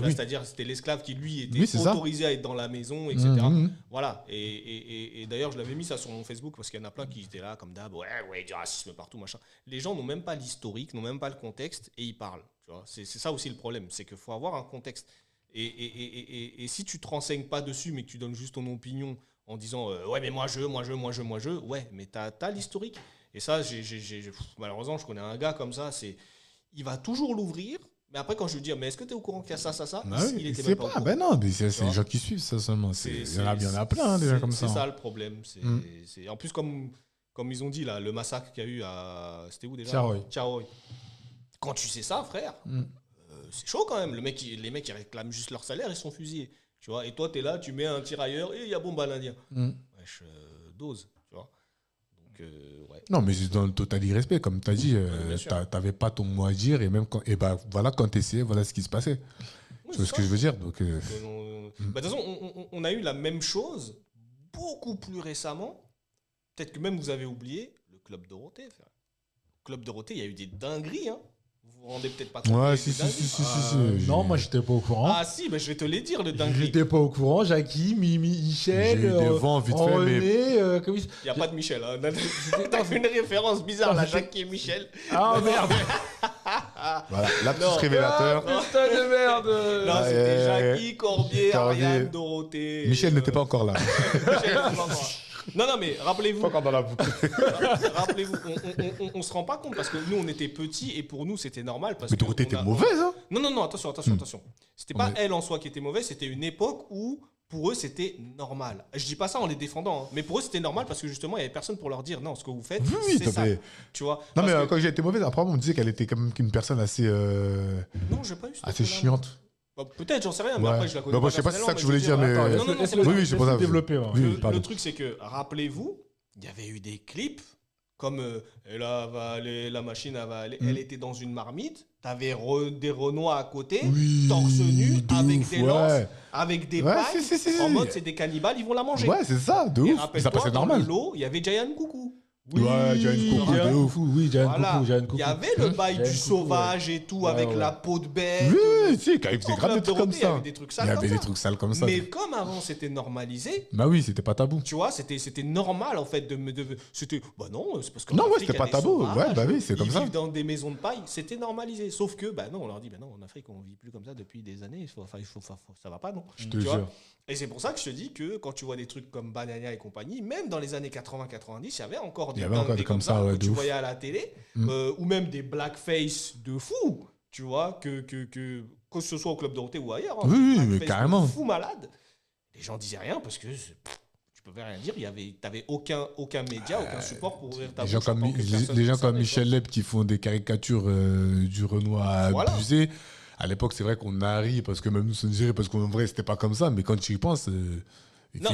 C'est-à-dire c'était l'esclave qui lui était autorisé à être dans la maison, etc. Voilà. Et d'ailleurs je l'avais mis ça sur mon Facebook parce qu'il y en a plein qui étaient là comme d'hab, du racisme partout, machin. Les gens n'ont même pas l'historique, n'ont même pas le contexte et ils parlent. Tu vois, c'est ça aussi le problème, c'est qu'il faut avoir un contexte. Et si tu te renseignes pas dessus mais que tu donnes juste ton opinion en disant mais moi je, ouais, mais t'as l'historique. Et ça, malheureusement je connais un gars comme ça, il va toujours l'ouvrir. Mais après, quand je lui dis, mais est-ce que tu es au courant qu'il y a ça, il était même pas au courant. Ben non, mais c'est les gens qui suivent ça seulement. Il y en a plein, des gens comme ça. C'est ça le problème. En plus, comme ils ont dit, là, le massacre qu'il y a eu à... C'était où déjà ? Tiaroy. Quand tu sais ça, frère, c'est chaud quand même. Les mecs, ils réclament juste leur salaire, ils sont fusillés. Tu vois, et toi, tu es là, tu mets un tirailleur et il y a bombe à l'Indien. Wesh, dose. Non, mais c'est dans le total irrespect, comme tu as dit, t'avais pas ton mot à dire, et même quand, voilà, quand tu essayais, voilà ce qui se passait. Tu vois ce que je veux dire. Donc, de toute façon, on a eu la même chose beaucoup plus récemment. Peut-être que même vous avez oublié le Club Dorothée. Le Club Dorothée, il y a eu des dingueries, hein. Vous vous rendez peut-être pas compte. Ouais, si. Non, moi, j'étais pas au courant. Ah, si, je vais te les dire, le dinguerie. J'étais pas au courant. Jackie, Michel, j'ai eu des vents vite fait, mais... Il n'y a pas de Michel. Hein. T'as fait une référence bizarre, là, Jackie et Michel. Ah, merde. Voilà, lapsus Non. révélateur. Putain de merde. Non, Ah, c'était ouais. Jackie, Corbier, Corbier. Ariane, Dorothée. Michel n'était pas encore là. Michel n'était pas encore là. Non, mais rappelez-vous. Pas encore dans la boucle. Rappelez-vous, on se rend pas compte parce que nous, on était petits et pour nous, c'était normal. Parce Mais que Dorothée on était a- mauvaise, hein. Non, attention. C'était pas On est- elle en soi qui était mauvaise, c'était une époque où pour eux c'était normal. Je dis pas ça en les défendant, hein, mais pour eux c'était normal parce que justement il y avait personne pour leur dire non, ce que vous faites, Oui, c'est t'as ça. fait- Tu vois. Non, Parce mais que- quand j'ai été mauvaise, après, on me disait qu'elle était quand même une personne assez. Non, j'ai pas eu cette assez info-là. chiante. Bah, peut-être, j'en sais rien, mais Ouais. après je la connais Non, pas moi, je sais pas si c'est ça que tu personnellement, voulais dire, mais. Attends, non, c'est oui, pas- oui, c'est pour ça. développer. Ouais. Oui, Le pardon. truc, c'est que, rappelez-vous, il y avait eu des clips comme et là, va aller, la machine, elle va aller. Elle était dans une marmite, t'avais des Renois à côté, Oui, torse nu, de avec ouf, des lances, ouais. avec des Ouais, pailles, si. en mode c'est des cannibales, ils vont la manger. Ouais, c'est ça, de Et ouf. Ça rappelle-toi, passait dans normal. le lot, il y avait Giant Coucou. Ouais, Giant Coucou, de ouf. Oui, Giant Voilà. Coucou, Giant Il Coucou. y avait le bail Giant du Coucou, sauvage et tout, Ouais, avec ouais. la peau de bête. Oui, si, quand il faisait Au grave des Club trucs comme Dorothée, il y ça. avait des trucs Il sales y comme avait ça. des trucs sales comme ça. Mais comme avant c'était normalisé, Bah oui, c'était pas tabou. tu vois, c'était normal en fait c'était bah non, c'est parce que Non, ouais, c'était pas tabou. Ouais, bah oui, c'est comme ça. Ils vivent dans des maisons de paille, c'était normalisé. Sauf que bah non, on leur dit bah non, en Afrique on vit plus comme ça depuis des années, ça va pas non. Je te Tu vois. jure. Et c'est pour ça que je te dis que quand tu vois des trucs comme Banania et compagnie, même dans les années 80-90, il y avait encore des Il y avait encore dingueries des comme ça, ouais, que de tu ouf. voyais à la télé, ou même des blackface de fou, tu vois, que ce soit au Club Dorothée ou ailleurs. Oui, des oui, mais blackface de carrément. fou malade. Les gens disaient rien parce que tu pouvais rien dire. T'avais aucun média, aucun support pour ouvrir ta Les gens bouche en comme, tant que personne les gens concernée, comme tu Michel Leb qui font des caricatures du Renoir Voilà. abusé. À l'époque, c'est vrai qu'on a ri parce que même nous, ça nous dirait parce qu'en vrai, c'était pas comme ça. Mais quand tu y penses, Non,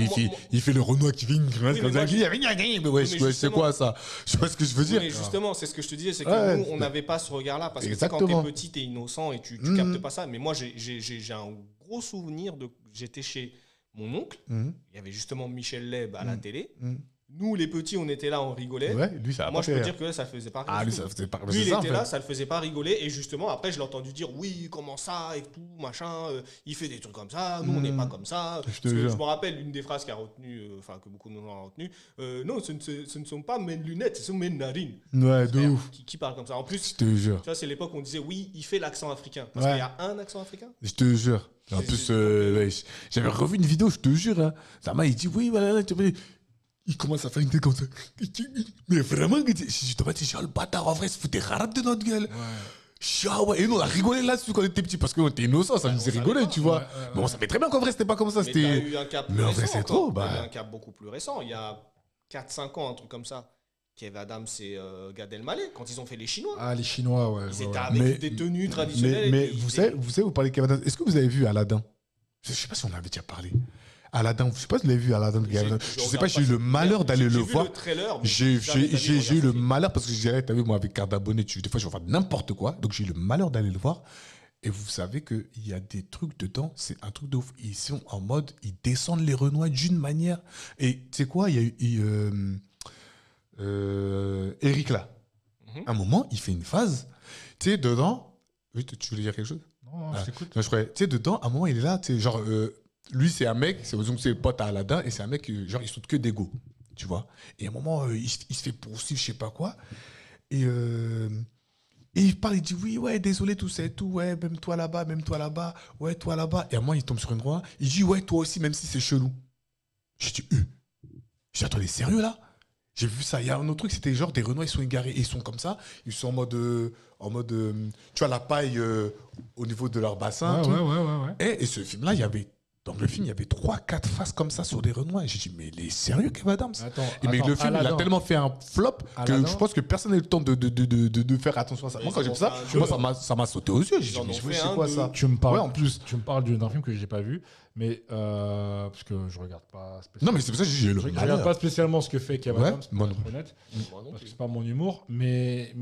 il fait le Renoir qui fait une grimace Oui, comme mais ça. moi, Mais ouais, mais c'est justement- quoi ça? Je sais pas ce que je veux Oui, dire. mais justement, c'est ce que je te disais, c'est que Ouais, nous, on n'avait pas ce regard-là. Parce que tu sais, quand Exactement. t'es petit, t'es innocent et tu Mhm. captes pas ça. Mais moi, j'ai un gros souvenir de. J'étais chez mon oncle. Mhm. Il y avait justement Michel Leb à la Mhm. télé. Mhm. Nous, les petits, on était là, on rigolait. Ouais, lui, ça a Moi, pas je peux fait dire rire. que ça faisait pas rire. Ah, du lui, tout. ça faisait pas Lui, il c'est ça, en était fait. là, ça le faisait pas rigoler. Et justement, après, je l'ai entendu dire oui, comment ça et tout, machin. Il fait des trucs comme ça. Nous, on n'est pas comme ça. Je te Parce que jure. je me rappelle une des phrases qui a retenu, enfin, que beaucoup de gens ont retenu. Non, ce ne sont pas mes lunettes, ce sont mes narines. Ouais, de Frère, ouf. qui parle comme ça. En plus, Je te jure. tu vois, c'est l'époque où on disait oui, il fait l'accent africain. Parce Ouais. qu'il y a un accent africain. Je te jure. En C'est- plus, c'est- ouais, j'avais revu une vidéo, je te jure. Hein. Zama, il dit oui, voilà, il commence à faire une tête comme ça. Mais vraiment, je te dis, le bâtard, en vrai, il se foutait rare de notre gueule. Ouais. Et nous, on a rigolé là-dessus quand on était petits parce qu'on était innocents, ça nous faisait rigoler, tu vois. Mais on savait très bien qu'en vrai, c'était pas comme ça. Mais t'as C'était. eu un cap Mais plus en vrai, récent c'est encore. trop. T'as eu Bah. un cap beaucoup plus récent. Il y a 4-5 ans, un truc comme ça. Kev Adams et Gad Elmaleh, quand ils ont fait les Chinois. Ah, les Chinois, ouais. Ils ouais, étaient ouais. avec des tenues traditionnelles. Mais et vous ils- savez, vous parlez de Kevin Adams. Est-ce que vous avez vu Aladdin? Je sais pas si on en avait déjà parlé. Aladdin, je sais pas si vous l'avez vu, Aladdin de Kevin Adams. Je sais pas, j'ai eu le malheur d'aller le voir. J'ai vu le trailer. mais J'ai jamais d'aller eu le regarder. malheur parce que je dirais, t'as vu, moi, avec carte d'abonné, des fois, je vais faire n'importe quoi. Donc, j'ai eu le malheur d'aller le voir. Et vous savez qu'il y a des trucs dedans, c'est un truc de ouf. Ils sont en mode, ils descendent les Renois d'une manière. Et tu sais quoi, il y a eu Eric là. Mhm. À un moment, il fait une phase. Tu sais, dedans. Oui, tu voulais dire quelque chose? Non, Ah. je t'écoute. Non, je croyais. Tu sais, dedans, à un moment, il est là, tu sais, genre, lui, c'est un mec, c'est pote à Aladdin, et c'est un mec, genre, il saute que d'ego, tu vois. Et à un moment, il se fait poursuivre, je sais pas quoi. Et il parle, il dit, oui, ouais, désolé, tout ça et tout, ouais, même toi là-bas, ouais, toi là-bas. Et à un moment, il tombe sur une voie, il dit, ouais, toi aussi, même si c'est chelou. J'ai dit, j'ai dit, attends, il est sérieux là? J'ai vu ça. Il y a un autre truc, c'était genre des Renois, ils sont égarés, et ils sont comme ça, ils sont en mode, tu vois, la paille au niveau de leur bassin. Ouais, tout. ouais. Et ce film-là, dans le film, il y avait 3-4 faces comme ça sur des Renois. Et j'ai dit, mais il est sérieux, Kev Adams? Mais le film, il a Aladdin. tellement fait un flop Aladdin. que je pense que personne n'a eu le temps de faire attention à ça. Mais Moi, ils quand j'ai ont vu ça, fait un moi, ça m'a sauté aux yeux. J'ai Ils dit, en mais ont je fait sais un quoi de- ça? Tu me parles, Ouais, en plus. Tu me parles d'un film que j'ai pas vu, mais parce que je regarde pas spécialement. Non, mais c'est pour ça que j'ai eu le Je regarde malheur. pas spécialement ce que fait Kev Ouais, Adams, pour moi non être honnête, Moi non parce que plus. c'est pas mon humour. Mais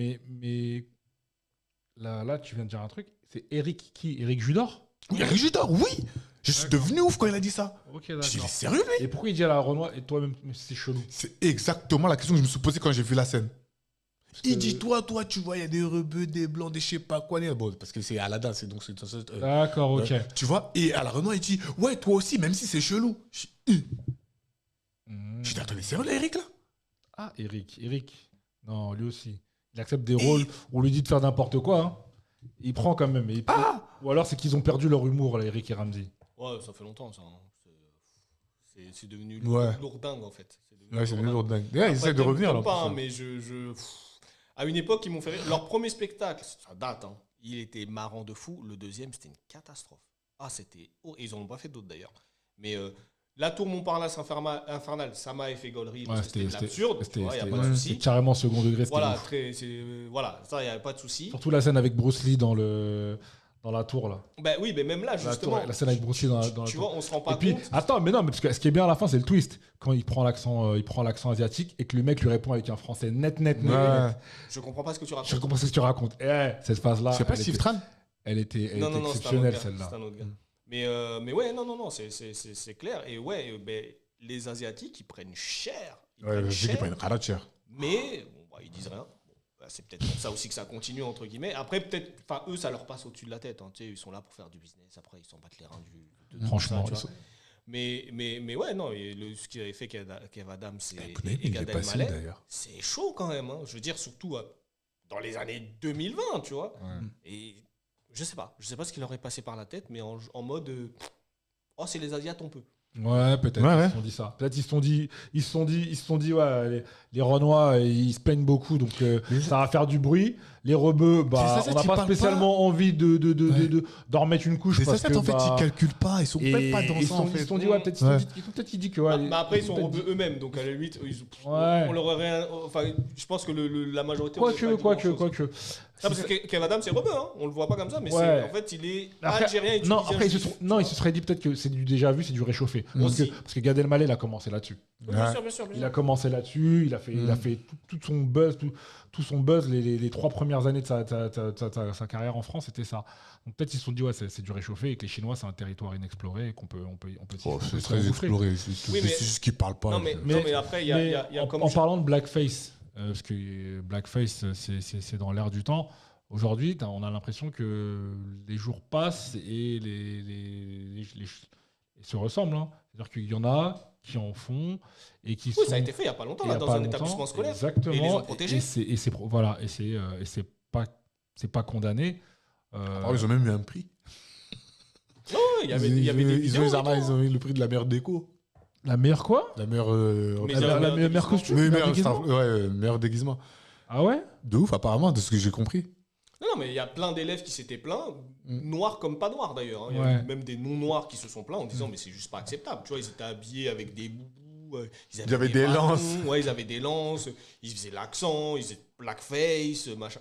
là, tu viens de dire un truc. C'est Eric qui? Eric Judor? Oui, Eric Judor, oui! Je suis D'accord. devenu ouf quand il a dit ça. Ok, J'ai dit, il est d'accord. sérieux, lui? Et pourquoi il dit à la Renoir et toi-même, mais c'est chelou? C'est exactement la question que je me suis posée quand j'ai vu la scène. Parce Il que- dit, toi, tu vois, il y a des rebeux, des blancs, des je sais pas quoi. Bon, parce que c'est Aladdin, c'est donc. D'accord, ok. Tu vois? Et à la Renoir, il dit, ouais, toi aussi, même si c'est chelou. J'ai dit, attends, il est sérieux, là, Eric, là? Ah, Eric. Non, lui aussi. Il accepte des rôles où on lui dit de faire n'importe quoi. Hein. Il prend quand même. Ou alors c'est qu'ils ont perdu leur humour, là, Eric et Ramsey. Ouais, ça fait longtemps, ça. C'est devenu lourdingue, en fait. C'est devenu lourdingue. Ils essaient de revenir, là. Pas, mais à une époque, ils m'ont fait rire. Leur premier spectacle, ça date, hein. Il était marrant de fou. Le deuxième, c'était une catastrophe. Ils en ont pas fait d'autres, d'ailleurs. Mais la tour Montparnasse infernale, ça m'a fait gaulerie. C'était absurde. Il n'y a pas de souci. C'est carrément second degré. Voilà, ça, il n'y avait pas de souci. Surtout la scène avec Bruce Lee dans la tour, là. Ben oui, mais même là, justement. La scène avec Bruce Lee dans la tour. Tu vois, on se rend pas compte. Et puis, attends, mais non, mais parce que ce qui est bien à la fin, c'est le twist. Quand il prend l'accent asiatique et que le mec lui répond avec un français net. Je comprends pas ce que tu racontes. Je comprends ce que tu racontes. Cette phase-là. C'est pas Steve Tran? Elle était exceptionnelle, celle-là. C'est un autre gars. Mais ouais, non, c'est clair. Et ouais, les Asiatiques, ils prennent cher. Ils prennent cher. Mais ils disent rien. C'est peut-être pour ça aussi que ça continue, entre guillemets. Après, peut-être, eux, ça leur passe au-dessus de la tête. Hein. Ils sont là pour faire du business. Après, ils s'en battent les reins franchement, ça, mais ouais, non, ce qu'ils avaient fait Kev Adams et Gad Elmaleh, c'est chaud quand même. Hein. Je veux dire, surtout dans les années 2020, tu vois. Ouais. Et je sais pas ce qui leur est passé par la tête, mais en mode c'est les Asiates, on peut. Ouais, peut-être. Ils se sont dit ça. Peut-être ils se sont dit, ouais, les Renois, ils se plaignent beaucoup, donc ça va faire du bruit. Les rebeux, on n'a pas spécialement envie d'en remettre une couche. C'est ça, en fait, ils calculent pas, ils sont même pas dans ça. Ils se sont dit, ouais, peut-être qu'ils disent que. Ouais, mais après, ils sont rebeux eux-mêmes, donc à la limite, on leur aurait rien. Enfin, je pense que la majorité. Quoique. Non, parce que Kev Adams, c'est rebeu, hein. On le voit pas comme ça, mais en fait, il est algérien et tunisien. Ils se seraient dit peut-être que c'est du déjà vu, c'est du réchauffé. Parce que Gad Elmaleh, il a commencé là-dessus. Bien sûr. Il a commencé là-dessus, il a fait tout son buzz, les 3 premières années de sa carrière en France, c'était ça. Donc peut-être ils se sont dit, ouais, c'est du réchauffé et que les Chinois, c'est un territoire inexploré et qu'on peut c'est très exploré. C'est juste qu'ils parlent pas. Non, mais après, il y a comme. En parlant de blackface, parce que blackface, c'est dans l'air du temps. Aujourd'hui, on a l'impression que les jours passent et les se ressemblent. Hein. C'est-à-dire qu'il y en a qui en font et qui sont... ça a été fait il n'y a pas longtemps, dans un établissement scolaire. Exactement. Et ils les ont protégés. Et c'est pas condamné. Ils ont même eu un prix. Non, il y avait des vidéos. Ils ont eu le prix de la meilleure déco. La meilleure quoi? La meilleure... la meilleure costume? Meilleur déguisement. Ah ouais? De ouf, apparemment, de ce que j'ai compris. Non, mais il y a plein d'élèves qui s'étaient plaints, noirs comme pas noirs d'ailleurs. Hein. Il y a même des non-noirs qui se sont plaints en disant mais c'est juste pas acceptable. Tu vois, ils étaient habillés avec des boubous, ils avaient des lances. Ouais, ils avaient des lances, ils faisaient l'accent, ils faisaient blackface, machin.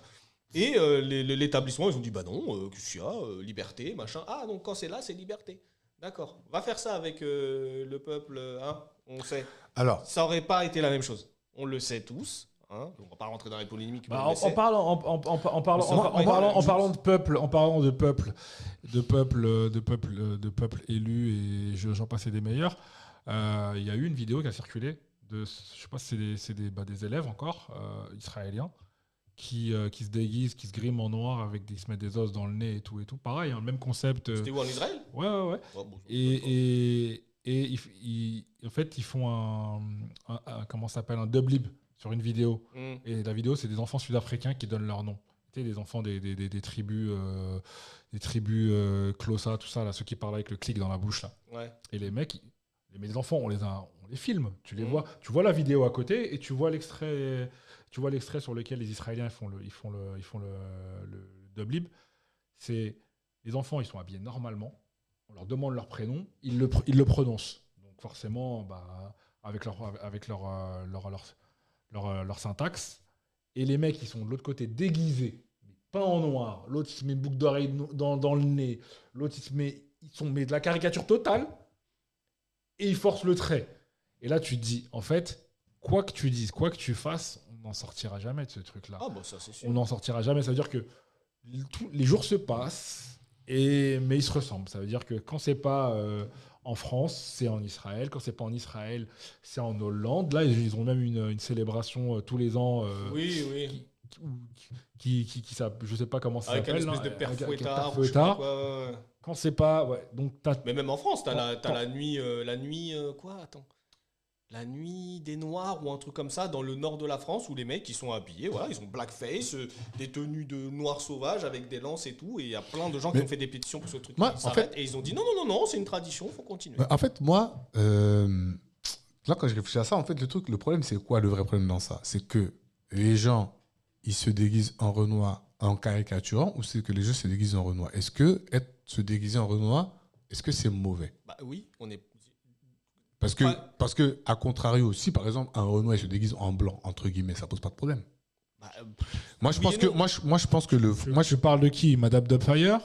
Et l'établissement, ils ont dit bah non, qu'est-ce qu'il y a, liberté, machin. Ah, donc quand c'est là, c'est liberté. D'accord. Va faire ça avec le peuple, hein, on sait. Alors, ça aurait pas été la même chose. On le sait tous. Hein, on va pas rentrer dans les polémiques. En parlant de peuple élu et j'en passais des meilleurs. Il y a eu une vidéo qui a circulé de, je sais pas si c'est des élèves encore israéliens qui se déguisent, qui se griment en noir qui se mettent des os dans le nez et tout. Pareil, hein, le même concept. C'était où, en Israël? Ouais. Oh, bon, et en fait, ils font comment ça s'appelle, un dublib sur une vidéo. Et la vidéo, c'est des enfants sud-africains qui donnent leur nom. Tu sais, des enfants des tribus, Xhosa, tout ça, là, ceux qui parlent avec le clic dans la bouche. Là. Ouais. Et les mecs, les enfants, on les filme. Tu les vois. Tu vois la vidéo à côté et tu vois l'extrait sur lequel les Israéliens font le dublib. C'est les enfants, ils sont habillés normalement. On leur demande leur prénom, ils le prononcent. Donc forcément, avec leur syntaxe. Et les mecs, ils sont de l'autre côté déguisés, pas en noir. L'autre, il se met une boucle d'oreille dans le nez. L'autre, ils sont de la caricature totale. Et ils forcent le trait. Et là, tu te dis, en fait, quoi que tu dises, quoi que tu fasses, on n'en sortira jamais de ce truc-là. Ah bah ça, c'est sûr. On n'en sortira jamais. Ça veut dire que les jours se passent, mais ils se ressemblent. Ça veut dire que quand c'est pas... en France, c'est en Israël. Quand c'est pas en Israël, c'est en Hollande. Là, ils ont même une célébration tous les ans. Oui. Je sais pas comment ça s'appelle. Avec une espèce de père fouettard. Quand c'est pas, ouais. Donc mais même en France, t'as la nuit, quoi? Attends. La nuit des Noirs ou un truc comme ça dans le nord de la France où les mecs ils sont habillés, voilà, ils ont blackface, des tenues de noirs sauvages avec des lances et tout, et il y a plein de gens qui ont fait des pétitions pour ce truc Moi, qui s'arrête, et ils ont dit non, c'est une tradition, faut continuer. En fait, moi, là, quand je réfléchis à ça, en fait, le problème, c'est quoi le vrai problème dans ça? C'est que les gens, ils se déguisent en Renoir en caricaturant, ou c'est que les gens se déguisent en Renoir? Est-ce que se déguiser en Renoir, est-ce que c'est mauvais? Bah oui, on est. Parce que, à contrario, si par exemple un Renoir il se déguise en blanc, entre guillemets, ça pose pas de problème. Moi, je pense que, moi, je pense que Moi, je parle de qui? Madame Dubfire?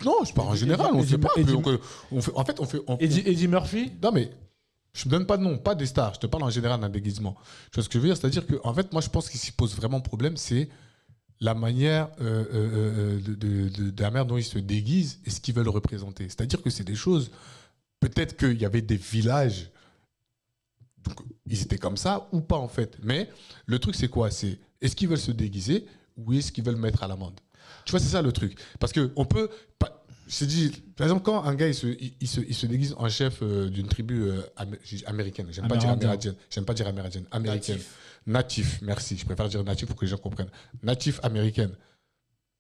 Non, je parle en général, on sait pas. Eddie Murphy? Non, mais je me donne pas de nom, pas des stars. Je te parle en général d'un déguisement. Tu vois ce que je veux dire? C'est-à-dire que, en fait, moi, je pense qu'il s'y pose vraiment problème, c'est la manière de la manière dont ils se déguisent et ce qu'ils veulent représenter. C'est-à-dire que c'est des choses. Peut-être qu'il y avait des villages, donc ils étaient comme ça ou pas en fait. Mais le truc c'est quoi? C'est est-ce qu'ils veulent se déguiser ou est-ce qu'ils veulent mettre à l'amende? Tu vois, c'est ça le truc. Parce que on peut. Je te dis, par exemple, quand un gars il se déguise en chef d'une tribu américaine, j'aime pas dire amérindienne, américaine, natif, merci, je préfère dire natif pour que les gens comprennent. Natif américaine.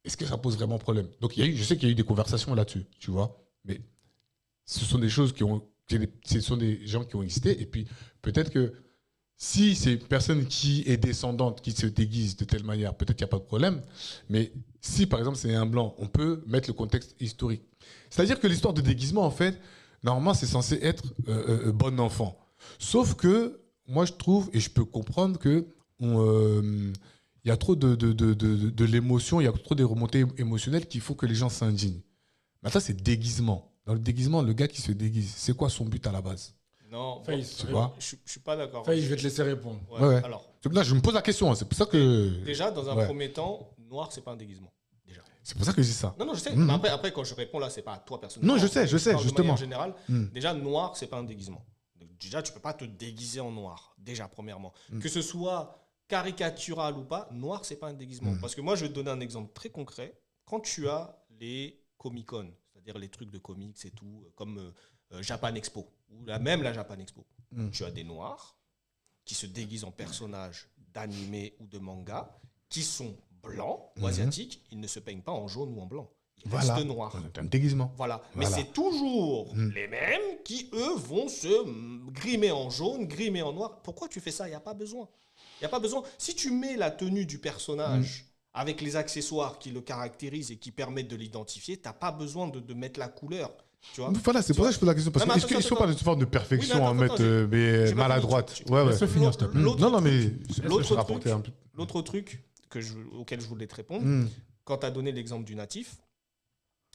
Est-ce que ça pose vraiment problème? Donc je sais qu'il y a eu des conversations là-dessus, tu vois, mais ce sont des choses ce sont des gens qui ont existé. Et puis, peut-être que si c'est une personne qui est descendante, qui se déguise de telle manière, peut-être qu'il n'y a pas de problème. Mais si, par exemple, c'est un blanc, on peut mettre le contexte historique. C'est-à-dire que l'histoire de déguisement, en fait, normalement, c'est censé être bon enfant. Sauf que, moi, je trouve, et je peux comprendre que y a trop de l'émotion, il y a trop des remontées émotionnelles qu'il faut que les gens s'indignent. Maintenant, c'est déguisement. Dans le déguisement, le gars qui se déguise, c'est quoi son but à la base? Non, tu vois? Je suis pas d'accord. Je vais te laisser répondre. Ouais. Alors, là, je me pose la question, c'est pour ça que... Déjà, dans un premier temps, noir, c'est pas un déguisement. Déjà. C'est pour ça que je dis ça. Non, je sais. Mais après, quand je réponds là, c'est pas à toi personnellement. Non, je sais, justement. En général, déjà, noir, c'est pas un déguisement. Donc, déjà, tu peux pas te déguiser en noir, déjà, premièrement. Que ce soit caricatural ou pas, noir, c'est pas un déguisement. Parce que moi, je vais te donner un exemple très concret. Quand tu as les Comic-Con, c'est-à-dire les trucs de comics et tout, comme Japan Expo, ou même la Japan Expo. Tu as des Noirs qui se déguisent en personnages d'animé ou de manga, qui sont blancs ou asiatiques, ils ne se peignent pas en jaune ou en blanc. Ils restent noirs. C'est un déguisement. Voilà. Mais c'est toujours les mêmes qui, eux, vont se grimer en jaune, grimer en noir. Pourquoi tu fais ça? Il n'y a pas besoin. Il n'y a pas besoin. Si tu mets la tenue du personnage avec les accessoires qui le caractérisent et qui permettent de l'identifier, tu n'as pas besoin de mettre la couleur. Tu vois? Voilà, c'est pour ça que je pose la question. Parce est-ce qu'il ne faut pas de forme de perfection à mettre maladroite? Laisse-le finir, s'il te plaît. Non, mais l'autre truc auquel je voulais te répondre, quand tu as donné l'exemple du natif,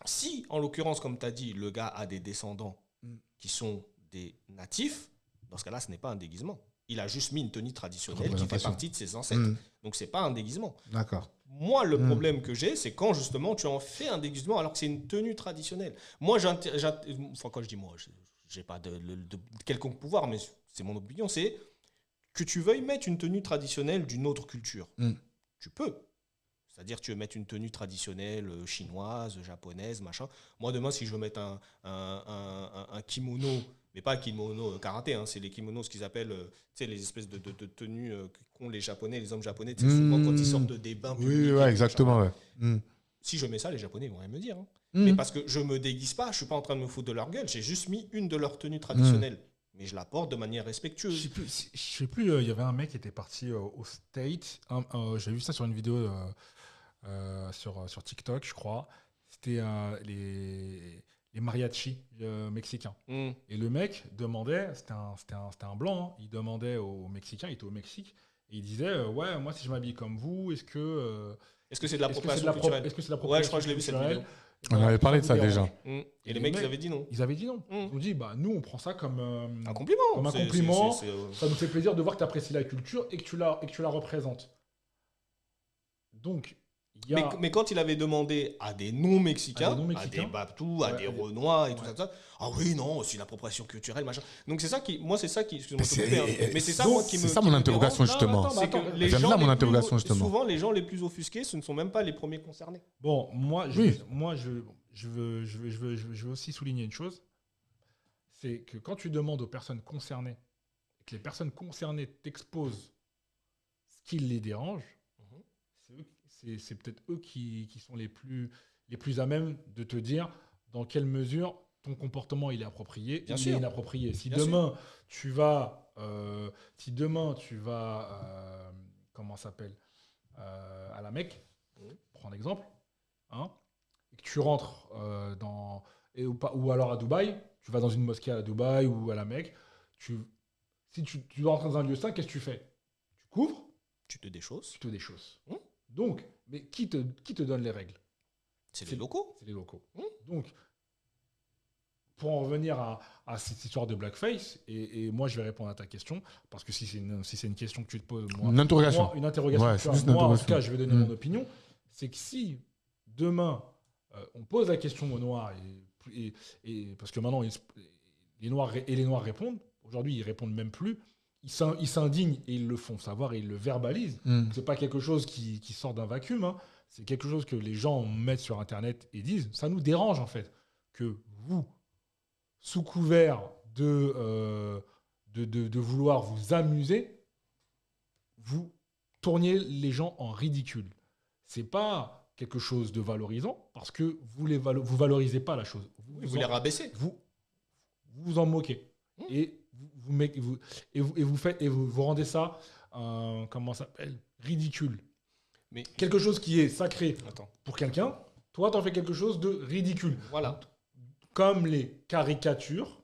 si, en l'occurrence, comme tu as dit, le gars a des descendants qui sont des natifs, dans ce cas-là, ce n'est pas un déguisement. Il a juste mis une tenue traditionnelle qui fait partie de ses ancêtres. Donc, ce n'est pas un déguisement. D'accord. Moi, le problème que j'ai, c'est quand justement tu en fais un déguisement alors que c'est une tenue traditionnelle. Moi, quand je dis moi, je n'ai pas de quelconque pouvoir, mais c'est mon opinion, c'est que tu veuilles mettre une tenue traditionnelle d'une autre culture. Tu peux. C'est-à-dire tu veux mettre une tenue traditionnelle chinoise, japonaise, machin. Moi, demain, si je veux mettre un kimono, mais pas un kimono karaté, c'est les kimonos, ce qu'ils appellent les espèces de tenues qu'ont les Japonais, les hommes japonais, souvent quand ils sortent des bains publics. Oui, exactement. Si je mets ça, les Japonais vont rien me dire. Mais parce que je me déguise pas, je suis pas en train de me foutre de leur gueule, j'ai juste mis une de leurs tenues traditionnelles. Mais je la porte de manière respectueuse. Je sais plus, il y avait un mec qui était parti au States. J'ai vu ça sur une vidéo sur TikTok, je crois. C'était les mariachis mexicains. Et le mec demandait, c'était un blanc, il demandait aux Mexicains, il était au Mexique, et il disait ouais, moi si je m'habille comme vous, est-ce que c'est de l'appropriation culturelle? Est-ce que c'est de l'appropriation culturelle? Ouais, je crois que je l'ai vu cette vidéo. On avait parlé de ça déjà. Et les mecs, ils avaient dit non. Ils avaient dit non. Ils ont dit, nous, on prend ça comme un compliment. Comme un compliment. Ça nous fait plaisir de voir que tu apprécies la culture et que tu la représentes. Donc, mais quand il avait demandé à des non-mexicains, à des Babtou, à des Renois et tout ça, ah oui, non, c'est une appropriation culturelle, machin. Donc c'est ça qui me C'est ça mon interrogation, justement. Souvent, les gens les plus offusqués, ce ne sont même pas les premiers concernés. Bon, je veux aussi souligner une chose, c'est que quand tu demandes aux personnes concernées que les personnes concernées t'exposent ce qui les dérange, c'est peut-être eux qui sont les plus à même de te dire dans quelle mesure ton comportement il est approprié ou il est inapproprié. Si demain tu vas comment ça s'appelle à la Mecque, prends un exemple, hein, et que tu rentres ou alors à Dubaï, tu vas dans une mosquée à Dubaï ou à la Mecque, si tu dois rentrer dans un lieu saint, qu'est-ce que tu fais? Tu couvres, tu te déchausses. Donc, mais qui te donne les règles? C'est les locaux. C'est les locaux. Donc, pour en revenir à cette histoire de blackface, et moi je vais répondre à ta question, parce que si c'est une question que tu te poses, une interrogation. Moi, une interrogation. Ouais, moi, en tout cas, je vais donner mon opinion. C'est que si demain on pose la question aux Noirs, et parce que maintenant les Noirs répondent, aujourd'hui ils répondent même plus, ils s'indignent et ils le font savoir et ils le verbalisent. C'est pas quelque chose qui sort d'un vacuum, hein. C'est quelque chose que les gens mettent sur Internet et disent. Ça nous dérange en fait que vous, sous couvert de vouloir vous amuser, vous tourniez les gens en ridicule. C'est pas quelque chose de valorisant parce que vous valorisez pas la chose. Vous les rabaissez. Vous vous en moquez. Et vous rendez ça comment ça s'appelle, ridicule. Mais quelque chose qui est sacré pour quelqu'un, toi t'en fais quelque chose de ridicule. Voilà. Comme les caricatures,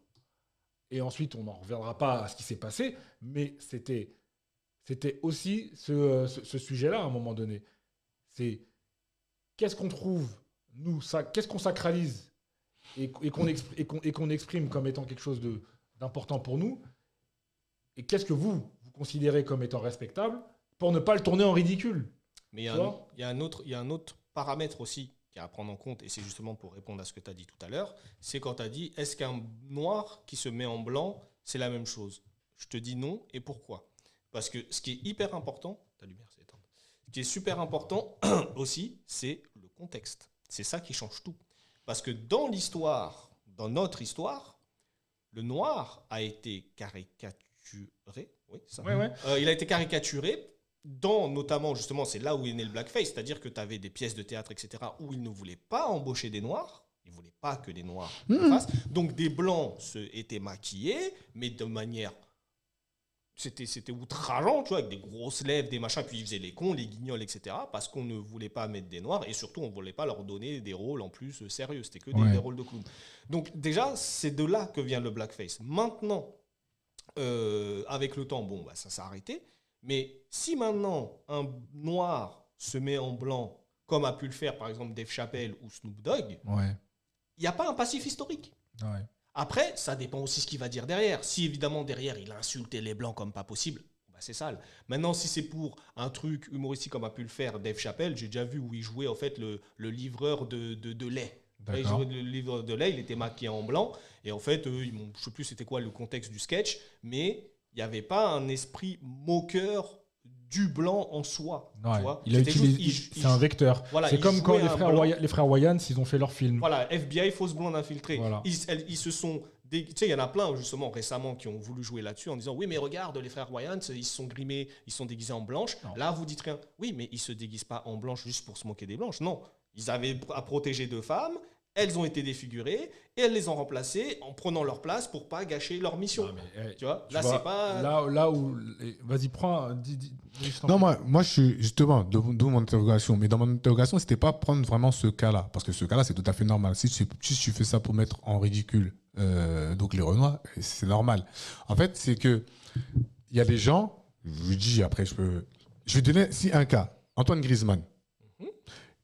et ensuite on n'en reviendra pas à ce qui s'est passé, mais c'était aussi ce sujet-là à un moment donné. C'est qu'est-ce qu'on trouve, nous, qu'est-ce qu'on sacralise et qu'on exprime comme étant quelque chose d'important pour nous, et qu'est-ce que vous considérez comme étant respectable pour ne pas le tourner en ridicule. Mais il y a un autre paramètre aussi à prendre en compte, et c'est justement pour répondre à ce que tu as dit tout à l'heure, c'est quand tu as dit, est-ce qu'un noir qui se met en blanc, c'est la même chose? Je te dis non, et pourquoi? Parce que ce qui est hyper important, ta lumière s'est éteinte, ce qui est super important aussi, c'est le contexte. C'est ça qui change tout. Parce que dans l'histoire, dans notre histoire, le noir a été caricaturé, oui, ça. Ouais. Il a été caricaturé notamment, justement, c'est là où est né le blackface, c'est-à-dire que tu avais des pièces de théâtre, etc., où ils ne voulaient pas embaucher des noirs, ils ne voulaient pas que les noirs le fassent, donc des blancs étaient maquillés, mais de manière... C'était outrageant, tu vois, avec des grosses lèvres, des machins, puis ils faisaient les cons, les guignols, etc., parce qu'on ne voulait pas mettre des noirs, et surtout, on ne voulait pas leur donner des rôles en plus sérieux, c'était que des rôles de clowns. Donc déjà, c'est de là que vient le blackface. Maintenant, avec le temps, bon, bah, ça s'est arrêté. Mais si maintenant un noir se met en blanc, comme a pu le faire par exemple Dave Chappelle ou Snoop Dogg, il n'y a pas un passif historique. Ouais. Après, ça dépend aussi ce qu'il va dire derrière. Si évidemment derrière il a insulté les blancs comme pas possible, bah, c'est sale. Maintenant, si c'est pour un truc humoristique comme a pu le faire Dave Chappelle, j'ai déjà vu où il jouait en fait le livreur de lait. Il jouait le livreur de lait, il était maquillé en blanc. Et en fait, je ne sais plus c'était quoi le contexte du sketch, mais il n'y avait pas un esprit moqueur du blanc en soi. Ouais. Tu vois, c'est un vecteur. Voilà, c'est comme quand les frères Wayans, ils ont fait leur film. Voilà, FBI, fausse blonde infiltrée. Voilà. Ils se sont... Tu sais, il y en a plein, justement, récemment, qui ont voulu jouer là-dessus en disant « Oui, mais regarde, les frères Wayans, ils se sont grimés, ils sont déguisés en blanche. » Là, vous dites rien. Oui, mais ils ne se déguisent pas en blanche juste pour se moquer des blanches. Non, ils avaient à protéger deux femmes. Elles ont été défigurées et elles les ont remplacées en prenant leur place pour pas gâcher leur mission. Non, mais, tu vois, là, c'est pas... Là où... Vas-y, prends... Non, moi, je suis justement, d'où mon interrogation. Mais dans mon interrogation, c'était pas prendre vraiment ce cas-là. Parce que ce cas-là, c'est tout à fait normal. Si tu fais ça pour mettre en ridicule donc les Renois, c'est normal. En fait, c'est que il y a des gens, je vous dis, après, je vais donner un cas. Antoine Griezmann.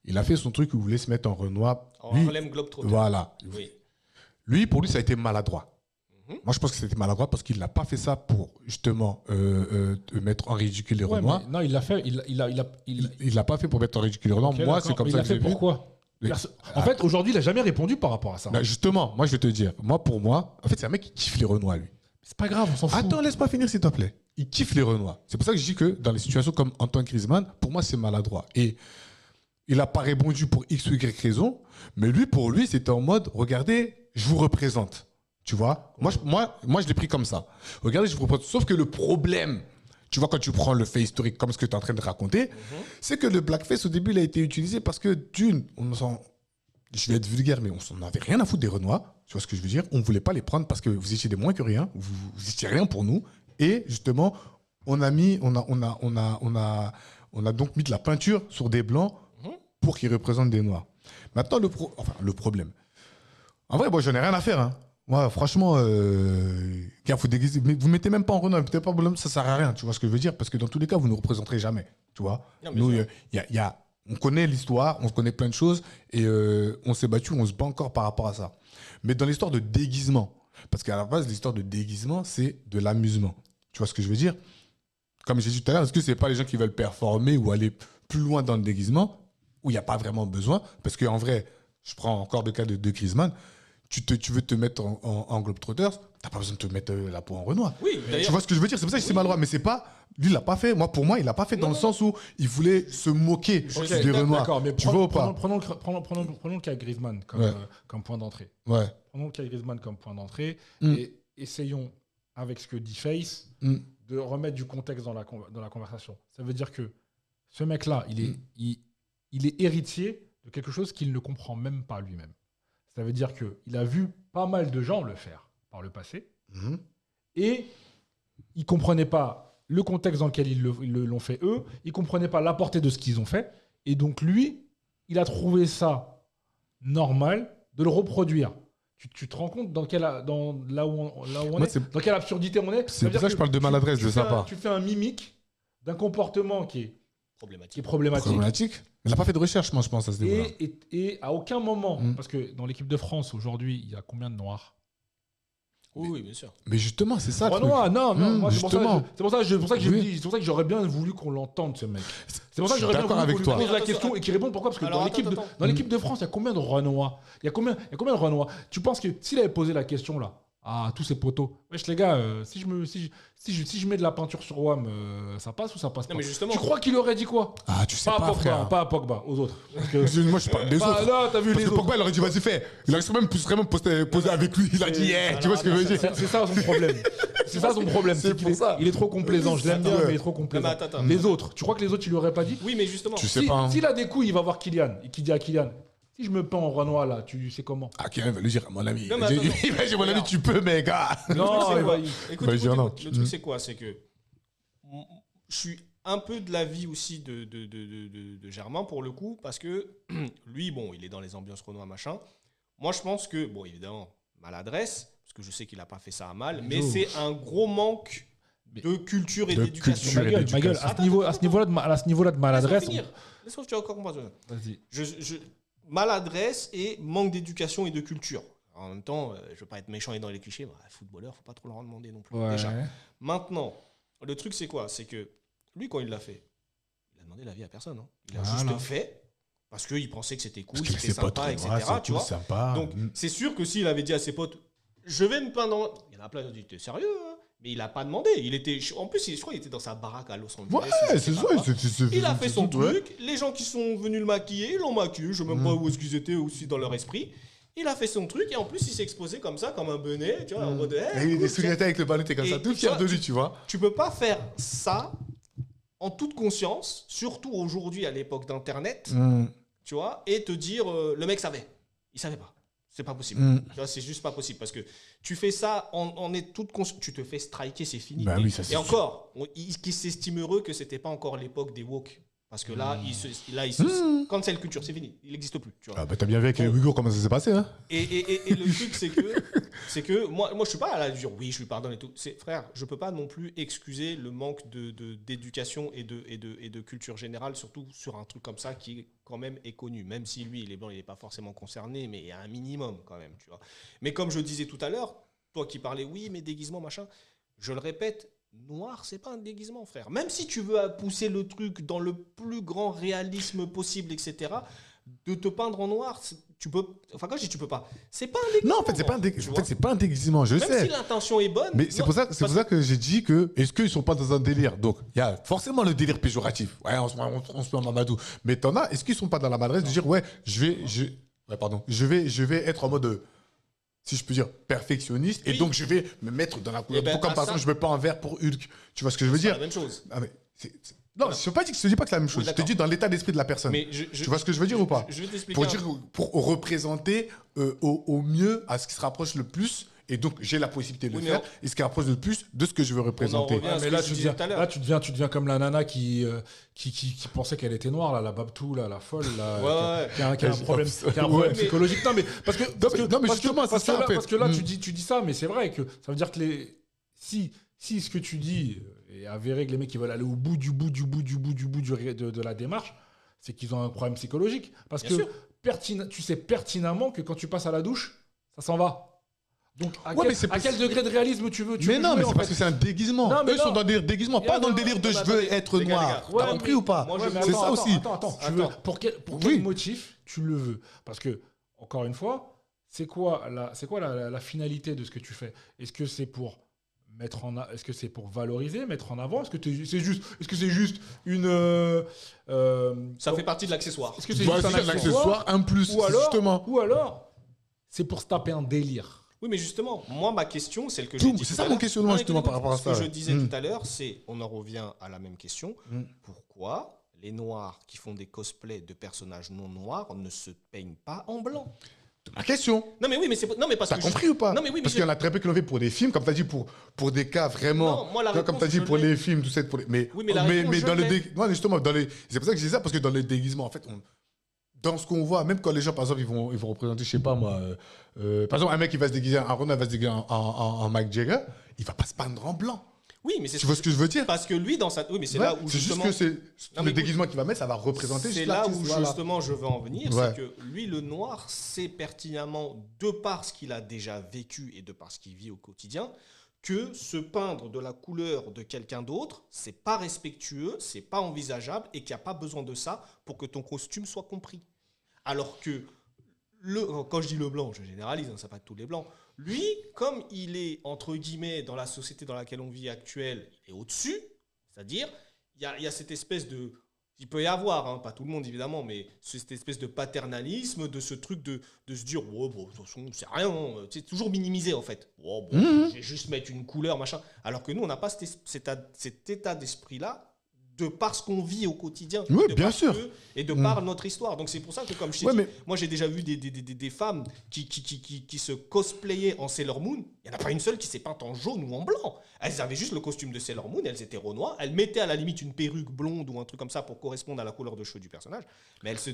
Il a fait son truc où il voulait se mettre en Renoir. Harlem Globetrotter. Voilà. Oui. Lui, pour lui, ça a été maladroit. Moi, je pense que c'était maladroit parce qu'il n'a pas fait ça pour, justement, mettre en ridicule les Renois. Non, il l'a fait. Il l'a pas fait pour mettre en ridicule les Renois. Okay, moi, c'est comme ça que j'ai vu. Pourquoi En fait, aujourd'hui, il n'a jamais répondu par rapport à ça. Bah, justement, moi, je vais te dire. Pour moi, en fait, c'est un mec qui kiffe les Renois, lui. C'est pas grave, on s'en fout. Attends, laisse-moi finir, s'il te plaît. Il kiffe les Renois. C'est pour ça que je dis que dans les situations comme Antoine Griezmann, pour moi, c'est maladroit. Et il n'a pas répondu pour X ou Y raison, mais lui, pour lui, c'était en mode, regardez, je vous représente. Tu vois, moi, je l'ai pris comme ça. Regardez, je vous propose. Sauf que le problème, tu vois, quand tu prends le fait historique comme ce que tu es en train de raconter, c'est que le blackface, au début, il a été utilisé parce que, je vais être vulgaire, mais on s'en avait rien à foutre des Renois. Tu vois ce que je veux dire? On ne voulait pas les prendre parce que vous étiez des moins que rien. Vous étiez rien pour nous. Et justement, on a donc mis de la peinture sur des blancs pour qu'ils représentent des noirs. Maintenant, le problème. En vrai, moi, j'en ai rien à faire. Hein. Moi, franchement, gars, faut déguiser. Mais vous mettez même pas en Renoir, mettez pas en blond, ça sert à rien. Tu vois ce que je veux dire? Parce que dans tous les cas, vous ne nous représenterez jamais. Tu vois? Nous, on connaît l'histoire, on connaît plein de choses et on s'est battu, on se bat encore par rapport à ça. Mais dans l'histoire de déguisement, parce qu'à la base, l'histoire de déguisement, c'est de l'amusement. Tu vois ce que je veux dire? Comme j'ai dit tout à l'heure, est-ce que c'est pas les gens qui veulent performer ou aller plus loin dans le déguisement où il n'y a pas vraiment besoin? Parce qu'en vrai, je prends encore le cas de Griezmann. Tu veux te mettre en Globetrotters, t'as pas besoin de te mettre la peau en Renoir. Oui, tu vois ce que je veux dire? C'est pour ça que c'est maladroit. Mais c'est pas. Lui, il l'a pas fait. Moi, pour moi, il l'a pas fait dans le sens où il voulait se moquer des Renoirs. D'accord, mais tu vois ou pas? Prenons le cas Griezmann comme point d'entrée. Ouais. Prenons le cas Griezmann comme point d'entrée et essayons, avec ce que dit Face, de remettre du contexte dans la conversation. Ça veut dire que ce mec-là, il est héritier de quelque chose qu'il ne comprend même pas lui-même. Ça veut dire qu'il a vu pas mal de gens le faire par le passé et il ne comprenait pas le contexte dans lequel ils l'ont fait eux, il ne comprenait pas la portée de ce qu'ils ont fait et donc lui, il a trouvé ça normal de le reproduire. Tu te rends compte dans quelle absurdité on est? C'est pour ça que je parle de maladresse de sa part. Tu fais un mimique d'un comportement qui est problématique. Il n'a pas fait de recherche, moi, je pense, à ce niveau-là. Et à aucun moment, parce que dans l'équipe de France, aujourd'hui, il y a combien de Noirs? Oui, bien sûr. Mais justement, c'est ça. Renoir, non, moi, justement. c'est pour ça que j'aurais bien voulu qu'on l'entende, ce mec. C'est pour ça que j'aurais bien voulu qu'on lui pose la question et qu'il réponde. Pourquoi? Parce que dans l'équipe de France, il y a combien de Renois? Il y a combien de Renois? Tu penses que s'il avait posé la question là, à tous ces potos, wesh les gars, si je mets de la peinture sur WAM, ça passe ou ça passe pas? Mais justement, tu crois qu'il aurait dit quoi? Ah, tu sais pas, Pogba, frère. pas à Pogba, aux autres. Moi, je parle des autres. Là, t'as vu parce les que autres. Pogba, il aurait dit, vas-y, fais. Il aurait même posé avec lui. Il a dit, tu vois ce que je veux dire? C'est ça son problème. C'est ça son problème. Il est trop complaisant. Je l'aime bien, mais il est trop complaisant. Les autres, tu crois que les autres, il lui aurait pas dit? Oui, mais justement. Tu sais pas. S'il a des couilles, il va voir Kylian. Et qui dit à Kylian, si je me peins en Renoir là, tu sais comment? Ah, Kylian va lui dire, mon ami. Non, mais Il va dire, mon ami, tu peux, mais gars. Non, écoute, va dire non. le truc, c'est quoi? C'est que je suis un peu de l'avis aussi de Germain pour le coup, parce que lui, bon, il est dans les ambiances Renoir, machin. Moi, je pense que, bon, évidemment, maladresse, parce que je sais qu'il n'a pas fait ça à mal, mais c'est un gros manque de culture et d'éducation. Ma gueule, à ce niveau-là de maladresse. Laisse-moi, tu as encore compris. Vas-y. Maladresse et manque d'éducation et de culture. En même temps, je ne veux pas être méchant et dans les clichés, footballeur, il ne faut pas trop leur en demander non plus. Déjà. Maintenant, le truc, c'est quoi? C'est que lui, quand il l'a fait, il a demandé l'avis à personne. Hein. Il a juste fait parce qu'il pensait que c'était cool, c'était sympa, etc. Tu vois. Donc, c'est sûr que s'il avait dit à ses potes, je vais me peindre. Il y en a plein qui ont dit, t'es sérieux hein? Mais il n'a pas demandé. En plus, je crois qu'il était dans sa baraque à Los Angeles. Ouais, c'est ça. Il a fait son truc. Les gens qui sont venus le maquiller, ils l'ont maquillé. Je ne sais même pas où est-ce qu'ils étaient aussi dans leur esprit. Il a fait son truc et en plus, il s'est exposé comme ça, comme un benet. Tu vois, en mode. Et il est souriant avec le ballon, t'es comme ça, tout fier de lui, tu vois. Tu peux pas faire ça en toute conscience, surtout aujourd'hui à l'époque d'Internet, tu vois, et te dire le mec savait. Il savait pas. C'est pas possible. Tu vois, c'est juste pas possible parce que tu fais ça en est toute conscience. Tu te fais striker, c'est fini. Bah oui, ça, et encore, il s'estime heureux que c'était pas encore l'époque des woke. Parce que là, cancel culture, c'est fini. Il n'existe plus. Tu vois. Ah bah t'as bien vu avec les Ouïghours comment ça s'est passé, hein. Et le truc, c'est que moi, je suis pas à la dire oui, je lui pardonne et tout. Frère, je peux pas non plus excuser le manque d'éducation et de culture générale, surtout sur un truc comme ça qui quand même est connu. Même si lui, il est blanc, il n'est pas forcément concerné, mais il y a un minimum quand même, tu vois. Mais comme je disais tout à l'heure, toi qui parlais, oui, mais déguisement, machin, je le répète, noir, c'est pas un déguisement, frère. Même si tu veux pousser le truc dans le plus grand réalisme possible, etc., de te peindre en noir, tu peux. Enfin, quand je dis tu peux pas, c'est pas un déguisement. Non, en fait, c'est pas un déguisement, je sais. Même si l'intention est bonne. Mais c'est pour ça que j'ai dit que est-ce qu'ils sont pas dans un délire? Donc, il y a forcément le délire péjoratif. Ouais, on se met en Mamadou. Mais t'en as, est-ce qu'ils sont pas dans la maladresse de dire ouais, je vais être en mode. si je peux dire, perfectionniste. Et donc, je vais me mettre dans la couleur. ben, Comme par exemple, je ne mets pas un vert pour Hulk. Tu vois ce que je veux dire? C'est la même chose. Ah, mais non, je ne te dis pas que c'est la même chose. Oui, je te dis dans l'état d'esprit de la personne. Mais tu vois ce que je veux dire ou pas? Je vais t'expliquer. Pour représenter au mieux à ce qui se rapproche le plus. Et donc, j'ai la possibilité de le faire. Et ce qui rapproche le plus de ce que je veux représenter. Mais là, tu deviens comme la nana qui pensait qu'elle était noire, là, la Babtou, là, la folle, là, qui a un problème psychologique. Non, mais parce que là, tu dis ça, mais c'est vrai que ça veut dire que si ce que tu dis est avéré, que les mecs ils veulent aller au bout de la démarche, c'est qu'ils ont un problème psychologique. Parce que tu sais pertinemment que quand tu passes à la douche, ça s'en va. Donc, à quel degré de réalisme tu veux mais non, jouer, mais c'est parce que c'est un déguisement. Eux sont dans le délire déguisement, pas dans le délire de je veux être noir. T'as compris ou pas? C'est ça aussi. Attends. Pour quel motif tu le veux? Parce que, encore une fois, c'est quoi la finalité de ce que tu fais? Est-ce que c'est pour est-ce que c'est pour valoriser, mettre en avant? Est-ce que c'est juste une ça fait partie de l'accessoire. Est-ce que c'est juste un accessoire, un plus, justement. Ou alors, c'est pour se taper un délire? Oui, mais justement, moi, ma question, celle que j'ai dit. C'est ça mon questionnement, justement, par rapport à ça. Ce que je disais tout à l'heure, c'est, on en revient à la même question. Pourquoi les Noirs qui font des cosplays de personnages non noirs ne se peignent pas en blanc? Ma question. Non, mais oui, mais c'est. Non, mais parce que. T'as compris ou pas? Non, mais oui, mais parce qu'il y en a très peu qui l'ont fait pour des films, comme tu as dit, pour des cas vraiment. Non, moi, la réponse, comme tu as dit, pour les films, tout ça. Mais dans le déguisement. Justement, c'est pour ça que je dis ça, parce que dans le déguisement, en fait, dans ce qu'on voit, même quand les gens, par exemple, ils vont représenter, je sais pas moi, par exemple, un mec qui va se déguiser, un Ronald va se déguiser en Mick Jagger, il va pas se peindre en blanc. Oui, mais c'est. Tu vois ce que je veux dire? Parce que lui, dans sa. Oui, mais c'est là où. C'est juste que c'est le déguisement qu'il va mettre, ça va représenter. C'est là où justement je veux en venir, c'est que lui, le noir, sait pertinemment, de par ce qu'il a déjà vécu et de par ce qu'il vit au quotidien, que se peindre de la couleur de quelqu'un d'autre, c'est pas respectueux, c'est pas envisageable et qu'il n'y a pas besoin de ça pour que ton costume soit compris. Alors que, quand je dis le blanc, je généralise, ça pas tous les blancs, lui, comme il est, entre guillemets, dans la société dans laquelle on vit actuelle, il est au-dessus, c'est-à-dire, il y a cette espèce de... Il peut y avoir, pas tout le monde évidemment, mais cette espèce de paternalisme, de ce truc de se dire, oh, bon, de toute façon, c'est rien, c'est toujours minimisé en fait. Oh, bon, je vais juste mettre une couleur, machin. Alors que nous, on n'a pas cet état d'esprit-là, de par ce qu'on vit au quotidien. Oui, bien sûr. Et de par notre histoire. Donc c'est pour ça que, comme je t'ai dit, moi j'ai déjà vu des femmes qui se cosplayaient en Sailor Moon. Il n'y en a pas une seule qui s'est peinte en jaune ou en blanc. Elles avaient juste le costume de Sailor Moon, elles étaient renois. Elles mettaient à la limite une perruque blonde ou un truc comme ça pour correspondre à la couleur de cheveux du personnage. Mais elles se...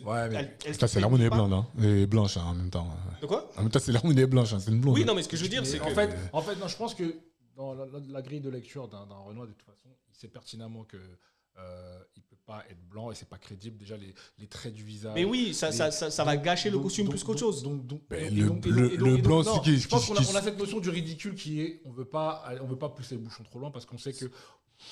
Sailor Moon est blonde, hein. Et blanche en même temps. De quoi? En même temps, Sailor Moon est blanche, c'est une blonde. Oui, non, mais ce que je veux dire, c'est que... En fait, non, je pense que dans la grille de lecture d'un Renoir, de toute façon, il sait pertinemment que il peut pas être blanc et c'est pas crédible. Déjà, les traits du visage. Mais oui, ça va gâcher le costume plus qu'autre chose. Le blanc aussi qui. Je pense qu'on a cette notion du ridicule qui est on veut pas pousser le bouchon trop loin parce qu'on sait que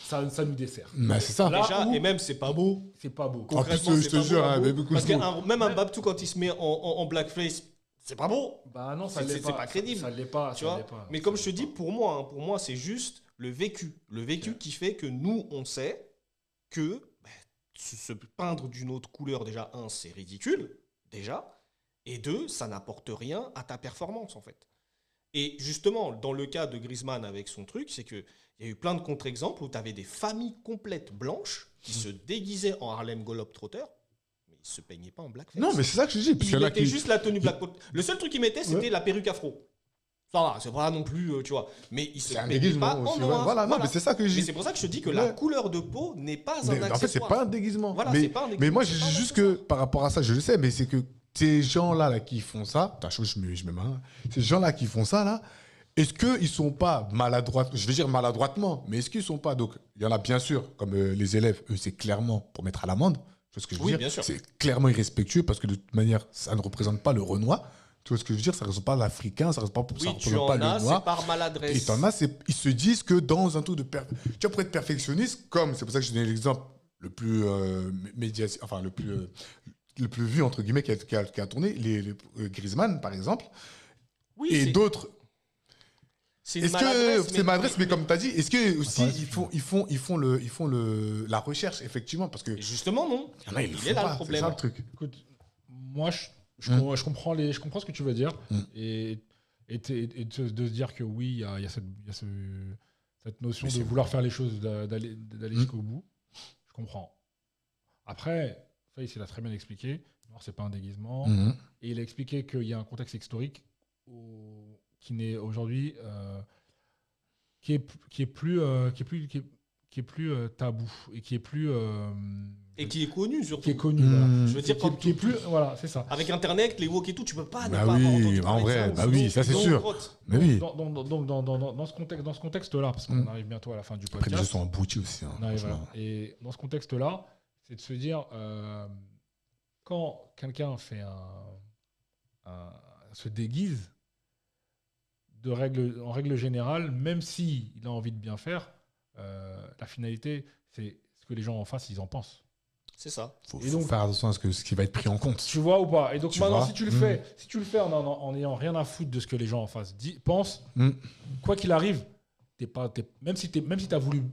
ça nous dessert. Mais c'est ça. Déjà, et même, c'est pas beau. C'est pas beau. Concrètement, je te jure. Parce que même un Babtou, quand il se met en blackface, c'est pas beau. Bah non, ça l'est pas. C'est pas crédible. Ça l'est pas. Tu vois. Mais comme je te dis, pour moi, c'est juste le vécu. Le vécu qui fait que nous, on sait que se peindre d'une autre couleur, déjà, c'est ridicule, déjà, et deux, ça n'apporte rien à ta performance, en fait. Et justement, dans le cas de Griezmann avec son truc, c'est qu'il y a eu plein de contre-exemples où tu avais des familles complètes blanches qui se déguisaient en Harlem Globetrotter, mais ils ne se peignaient pas en blackface. Non, mais c'est ça que je dis. Il mettait juste la tenue black. Le seul truc qu'il mettait, c'était la perruque afro. Ça va, c'est pas non plus, tu vois. Mais il se peignait pas en noir. Voilà, non, mais c'est ça que je dis. Mais c'est pour ça que je te dis que la couleur de peau n'est pas un accessoire. En fait, c'est pas un déguisement. Voilà, mais, c'est pas un déguisement. Mais moi, je dis juste que par rapport à ça, je le sais, mais c'est que ces gens-là qui font ça, je me marre, ces gens-là qui font ça, là, est-ce qu'ils sont pas maladroits, je vais dire maladroitement, mais est-ce qu'ils sont pas, donc, il y en a bien sûr, comme les élèves, eux, c'est clairement pour mettre à l'amende. Tu vois ce que je veux dire? Bien sûr. C'est clairement irrespectueux parce que de toute manière, ça ne représente pas le Renoir. Tu vois ce que je veux dire? Ça ne représente pas l'Africain, ça ne représente pas le Noir. C'est par maladresse. Et t'en as, ils se disent que dans un truc de... Tu vois, pour être perfectionniste, comme, c'est pour ça que je donne l'exemple le plus médiatique, enfin, le plus vu, entre guillemets, qui a tourné, les Griezmann, par exemple, oui, et d'autres. C'est maladresse, mais comme tu as dit, est-ce que aussi ils font la recherche, effectivement, parce que... Et justement, non. Il est là le problème. C'est ça le truc. Écoute, moi, je comprends ce que tu veux dire. Et et de se dire que oui, il y a cette notion de vouloir faire les choses, d'aller jusqu'au bout, je comprends. Après, Face, il a très bien expliqué, noir, c'est pas un déguisement, et il a expliqué qu'il y a un contexte historique qui n'est aujourd'hui qui est plus tabou et qui est plus et qui est connu surtout. Qui est connu. Voilà. Je veux dire qui est plus voilà, c'est ça. Avec Internet, les woke et tout, tu peux pas ne pas oui, avoir entendu en parler de vrai, ça. oui, ça c'est sûr. Mais oui. Donc dans ce contexte-là, parce qu'on arrive bientôt à la fin du podcast. Après, les gens sont aboutis aussi. Voilà. Et dans ce contexte-là, c'est de se dire quand quelqu'un fait se déguise, en règle générale, même s'il a envie de bien faire, la finalité, c'est ce que les gens en face, ils en pensent. C'est ça. Faut faire attention à ce qui va être pris en compte. Tu vois ou pas? Et donc maintenant, si tu le fais en ayant rien à foutre de ce que les gens en face pensent, quoi qu'il arrive, même si tu as voulu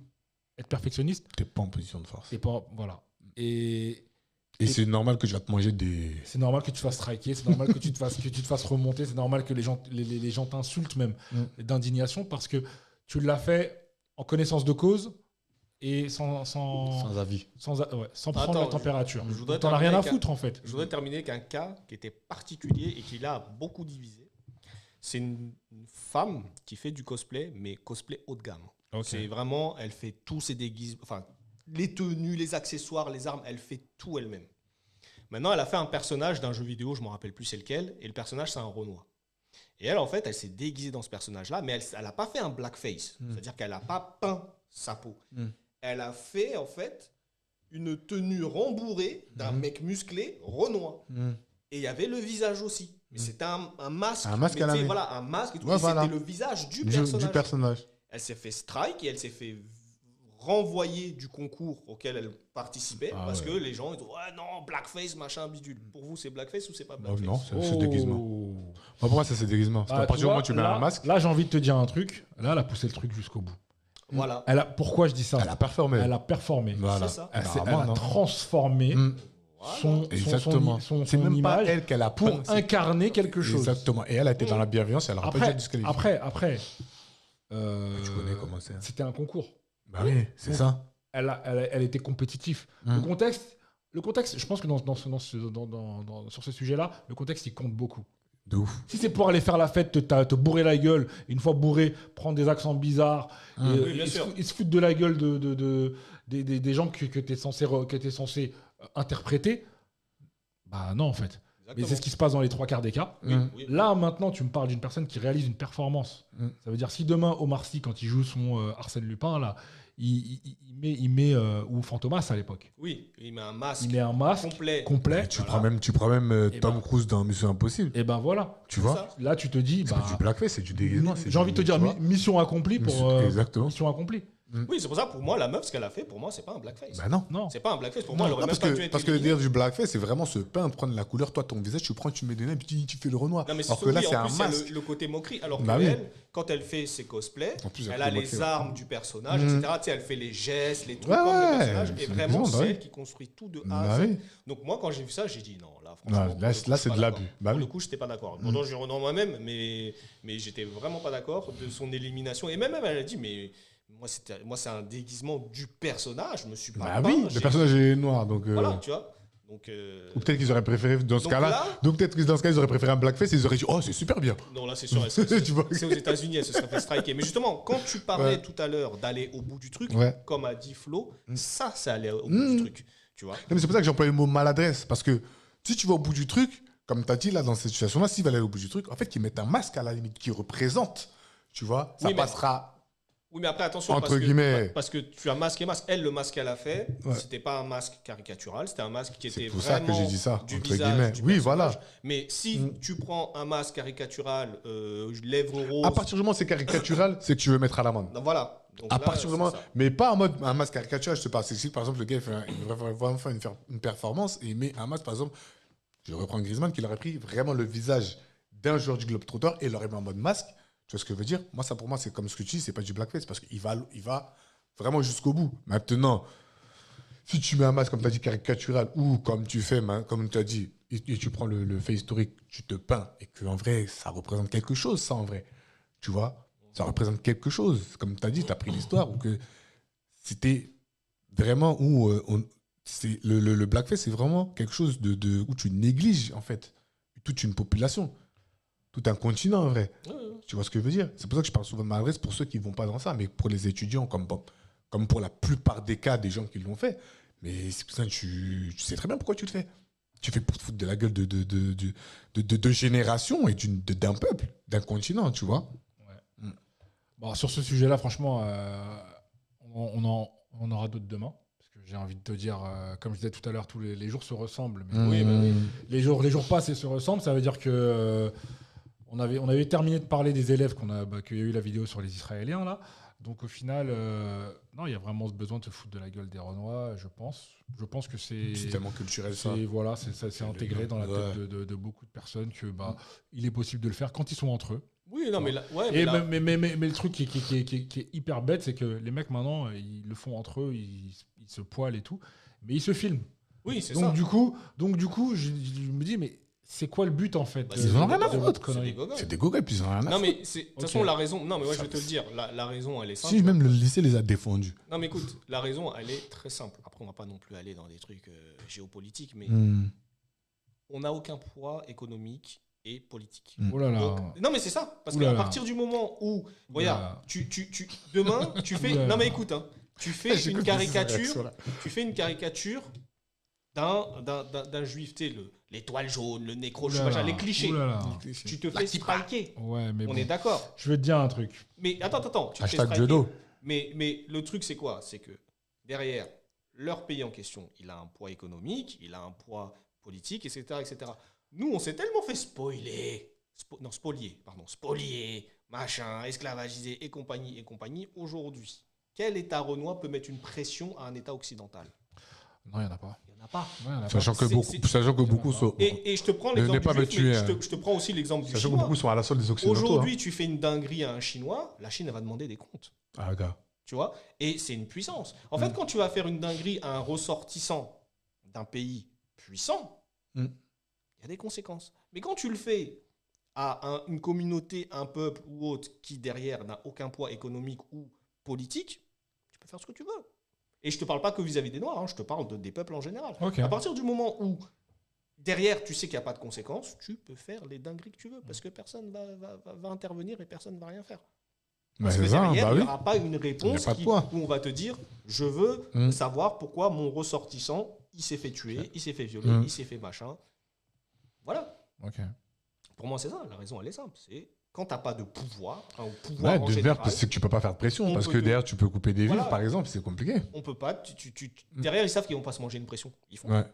être perfectionniste, t'es pas en position de force. Voilà. Et c'est normal que tu vas te manger des... C'est normal que tu te fasses striker, c'est normal que tu te fasses remonter, c'est normal que les gens t'insultent même d'indignation parce que tu l'as fait en connaissance de cause et sans avis. Sans prendre la température. T'en as rien à foutre en fait. Je voudrais terminer avec un cas qui était particulier et qui l'a beaucoup divisé. C'est une femme qui fait du cosplay, mais cosplay haut de gamme. Okay. C'est vraiment, elle fait tous ses déguisements, enfin, les tenues, les accessoires, les armes, elle fait tout elle-même. Maintenant, elle a fait un personnage d'un jeu vidéo, je ne me rappelle plus c'est lequel, et le personnage, c'est un Renoir. Et elle, en fait, elle s'est déguisée dans ce personnage-là, mais elle n'a pas fait un blackface. C'est-à-dire qu'elle n'a pas peint sa peau. Elle a fait, en fait, une tenue rembourrée d'un mec musclé Renoir. Et il y avait le visage aussi. Mais c'était un masque. Un masque, voilà, un masque et tout. Ouais, c'était le visage du personnage. Elle s'est fait strike et elle s'est fait renvoyer du concours auquel elle participait parce que les gens ils disent ouais non blackface machin bidule. Pour vous c'est blackface ou c'est pas blackface? Non, c'est déguisement. Pour moi c'est déguisement. À partir du moment où tu mets un masque. Là j'ai envie de te dire un truc. Là elle a poussé le truc jusqu'au bout. Voilà. Pourquoi je dis ça? Elle a performé. Voilà. C'est ça. Elle a transformé son c'est même image pas elle qu'elle a pour incarner quelque chose. Exactement. Et elle a été dans la bienveillance. Elle a pas déjà disqualifié. Après. Tu connais comment c'est. C'était un concours. Bah oui, c'est ça. Elle était compétitive. Le contexte, je pense que sur ce sujet-là, le contexte, il compte beaucoup. De ouf. Si c'est pour aller faire la fête, te bourrer la gueule, une fois bourré, prendre des accents bizarres, ils se foutent de la gueule des gens que tu es censé interpréter, bah non, en fait. Exactement. Mais c'est ce qui se passe dans les 3 quarts des cas. Là, maintenant, tu me parles d'une personne qui réalise une performance. Ça veut dire, si demain, Omar Sy, quand il joue son Arsène Lupin, là, il met ou Fantomas à l'époque. Oui, il met un masque complet. Tu prends même Tom Cruise dans Mission Impossible. Et ben voilà. Tu vois. Là, tu te dis. C'est du blackface, c'est du déguisement. J'ai envie de te dire mission accomplie pour. Exactement. Mission accomplie. Oui, c'est pour ça, pour moi, la meuf, ce qu'elle a fait, pour moi, c'est pas un blackface. Bah non. C'est pas un blackface. Pour moi, elle aurait même pas dû être parce que dire du blackface, c'est vraiment se peindre, prendre la couleur, toi, ton visage, tu prends, tu mets des nez, et puis tu fais le Renoir. Non, mais alors que là, c'est un masque. Le côté moquerie. Alors qu'elle, quand elle fait ses cosplays, elle a les armes du personnage, etc. Tu sais, elle fait les gestes, les trucs comme le personnage. Et vraiment, c'est elle qui construit tout de A à Z. Donc moi, quand j'ai vu ça, j'ai dit non, là, franchement. Là, c'est de l'abus. Pour le coup, j'étais pas d'accord. Pourtant, j'ai Renoir moi-même, mais j'étais vraiment pas d'accord de son élimination. Et même elle a dit, mais. Moi, c'est un déguisement du personnage. Je me suis pas. Bah oui, le personnage est noir, donc. Voilà, tu vois. Donc, ou peut-être qu'ils auraient préféré dans ce cas-là. Donc peut-être que dans ce cas, ils auraient préféré un blackface et ils auraient dit oh c'est super bien. Non là c'est sûr. C'est aux États-Unis, elle se serait fait striker. Mais justement, quand tu parlais tout à l'heure d'aller au bout du truc, comme a dit Flo, ça c'est aller au bout du truc. Tu vois. Non, mais c'est pour ça que j'ai employé le mot maladresse parce que si tu vas au bout du truc, comme tu as dit là dans cette situation-là, s'ils veulent aller au bout du truc, en fait qu'ils mettent un masque à la limite qui représente, tu vois, ça passera. Oui, mais après, attention, parce que tu as masque et masque. Elle, le masque qu'elle a fait, c'était pas un masque caricatural, c'était un masque qui était vraiment ça que j'ai dit ça, du entre visage guillemets. du oui, personnage. voilà. Mais si tu prends un masque caricatural, lèvres roses... À partir du moment où c'est caricatural, c'est que tu veux mettre à l'amende. Voilà. Donc à partir du moment... Mais pas en mode un masque caricatural, je te parle. C'est si, par exemple, le gars il veut vraiment faire une performance et il met un masque, par exemple, je reprends Griezmann, qui aurait pris vraiment le visage d'un joueur du Globetrotter et l'aurait mis en mode masque. Tu vois ce que je veux dire? Moi, ça pour moi, c'est comme ce que tu dis, c'est pas du blackface parce qu'il va vraiment jusqu'au bout. Maintenant, si tu mets un masque, comme tu as dit, caricatural, ou comme tu fais, comme tu as dit, et tu prends le fait historique, tu te peins, et qu'en vrai, ça représente quelque chose, ça, en vrai. Tu vois? Ça représente quelque chose. Comme tu as dit, tu as pris l'histoire, ou que c'était vraiment où le blackface, c'est vraiment quelque chose où tu négliges, en fait, toute une population, tout un continent, en vrai. Tu vois ce que je veux dire? C'est pour ça que je parle souvent de maladresse pour ceux qui ne vont pas dans ça, mais pour les étudiants, comme pour la plupart des cas des gens qui l'ont fait. Mais c'est pour ça que tu sais très bien pourquoi tu le fais. Tu fais pour te foutre de la gueule de générations et d'un peuple, d'un continent, tu vois. Ouais. Bon, sur ce sujet-là, franchement, on aura d'autres demain. Parce que j'ai envie de te dire, comme je disais tout à l'heure, tous les jours se ressemblent. Mais les jours passent et se ressemblent. Ça veut dire que on avait terminé de parler des élèves qu'il y a eu la vidéo sur les Israéliens, là. Donc au final, non, il y a vraiment ce besoin de te foutre de la gueule des Renois, je pense. Je pense que c'est tellement culturel, ça. Voilà, c'est intégré dans la tête de beaucoup de personnes que il est possible de le faire quand ils sont entre eux. Oui, non, mais là, mais le truc qui est hyper bête, c'est que les mecs maintenant, ils le font entre eux, ils se poilent et tout, mais ils se filment. Oui, c'est donc, ça. Du coup, je me dis, mais c'est quoi le but en fait ils ont rien à votre foutre. connerie. C'est des gogoles, puis ils ont rien à Non, foutre. mais de toute façon, la raison. Non, mais ouais, je vais te le dire. La raison, elle est simple. Si, même le lycée les a défendus. Non, mais écoute, la raison, elle est très simple. Après, on va pas non plus aller dans des trucs géopolitiques, mais on n'a aucun poids économique et politique. Oh là là. Donc, non, mais c'est ça. Parce qu'à partir du moment où, regarde, demain, tu fais. Non, mais écoute, hein, tu fais une caricature. Tu fais une caricature d'un juif, tu sais, l'étoile jaune, le nez crochu, les clichés. Tu te fais spiker. Ouais, mais on est d'accord. Je vais te dire un truc. Mais attends, tu te fais spiker. Judo. Mais le truc, c'est quoi? C'est que derrière, leur pays en question, il a un poids économique, il a un poids politique, etc. etc. Nous, on s'est tellement fait spolier, machin, esclavagiser et compagnie. Aujourd'hui, quel État renois peut mettre une pression à un État occidental? Non, il n'y en a pas. Sachant que beaucoup sont. Et je te prends l'exemple du juif, mais je te prends aussi l'exemple du Chinois. Sachant que beaucoup sont à la solde des Occidentaux. Aujourd'hui, tu fais une dinguerie à un Chinois, la Chine, elle va demander des comptes. Ah, gars. Tu vois? Et c'est une puissance. En fait, quand tu vas faire une dinguerie à un ressortissant d'un pays puissant, il y a des conséquences. Mais quand tu le fais à une communauté, un peuple ou autre qui, derrière, n'a aucun poids économique ou politique, tu peux faire ce que tu veux. Et je ne te parle pas que vis-à-vis des Noirs, je te parle des peuples en général. Okay. À partir du moment où, derrière, tu sais qu'il n'y a pas de conséquences, tu peux faire les dingueries que tu veux, parce que personne va intervenir et personne ne va rien faire. Parce que derrière, il n'y aura pas une réponse où on va te dire « Je veux savoir pourquoi mon ressortissant, il s'est fait tuer, il s'est fait violer, il s'est fait machin. » Voilà. Okay. Pour moi, c'est ça. La raison, elle est simple. C'est quand tu n'as pas de pouvoir, en général, c'est que tu peux pas faire de pression, parce que derrière, tu peux couper des vies, par exemple, c'est compliqué. On peut pas. Derrière, ils savent qu'ils vont pas se manger une pression. Ils font. Ouais.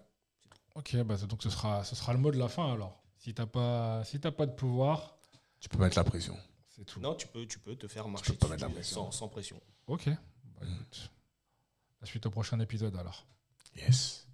Ok, donc ce sera le mot de la fin alors. Si t'as pas de pouvoir, tu peux mettre la pression. C'est tout. Non, tu peux te faire marcher sans pression. Ok. Bah, écoute, la suite au prochain épisode alors. Yes.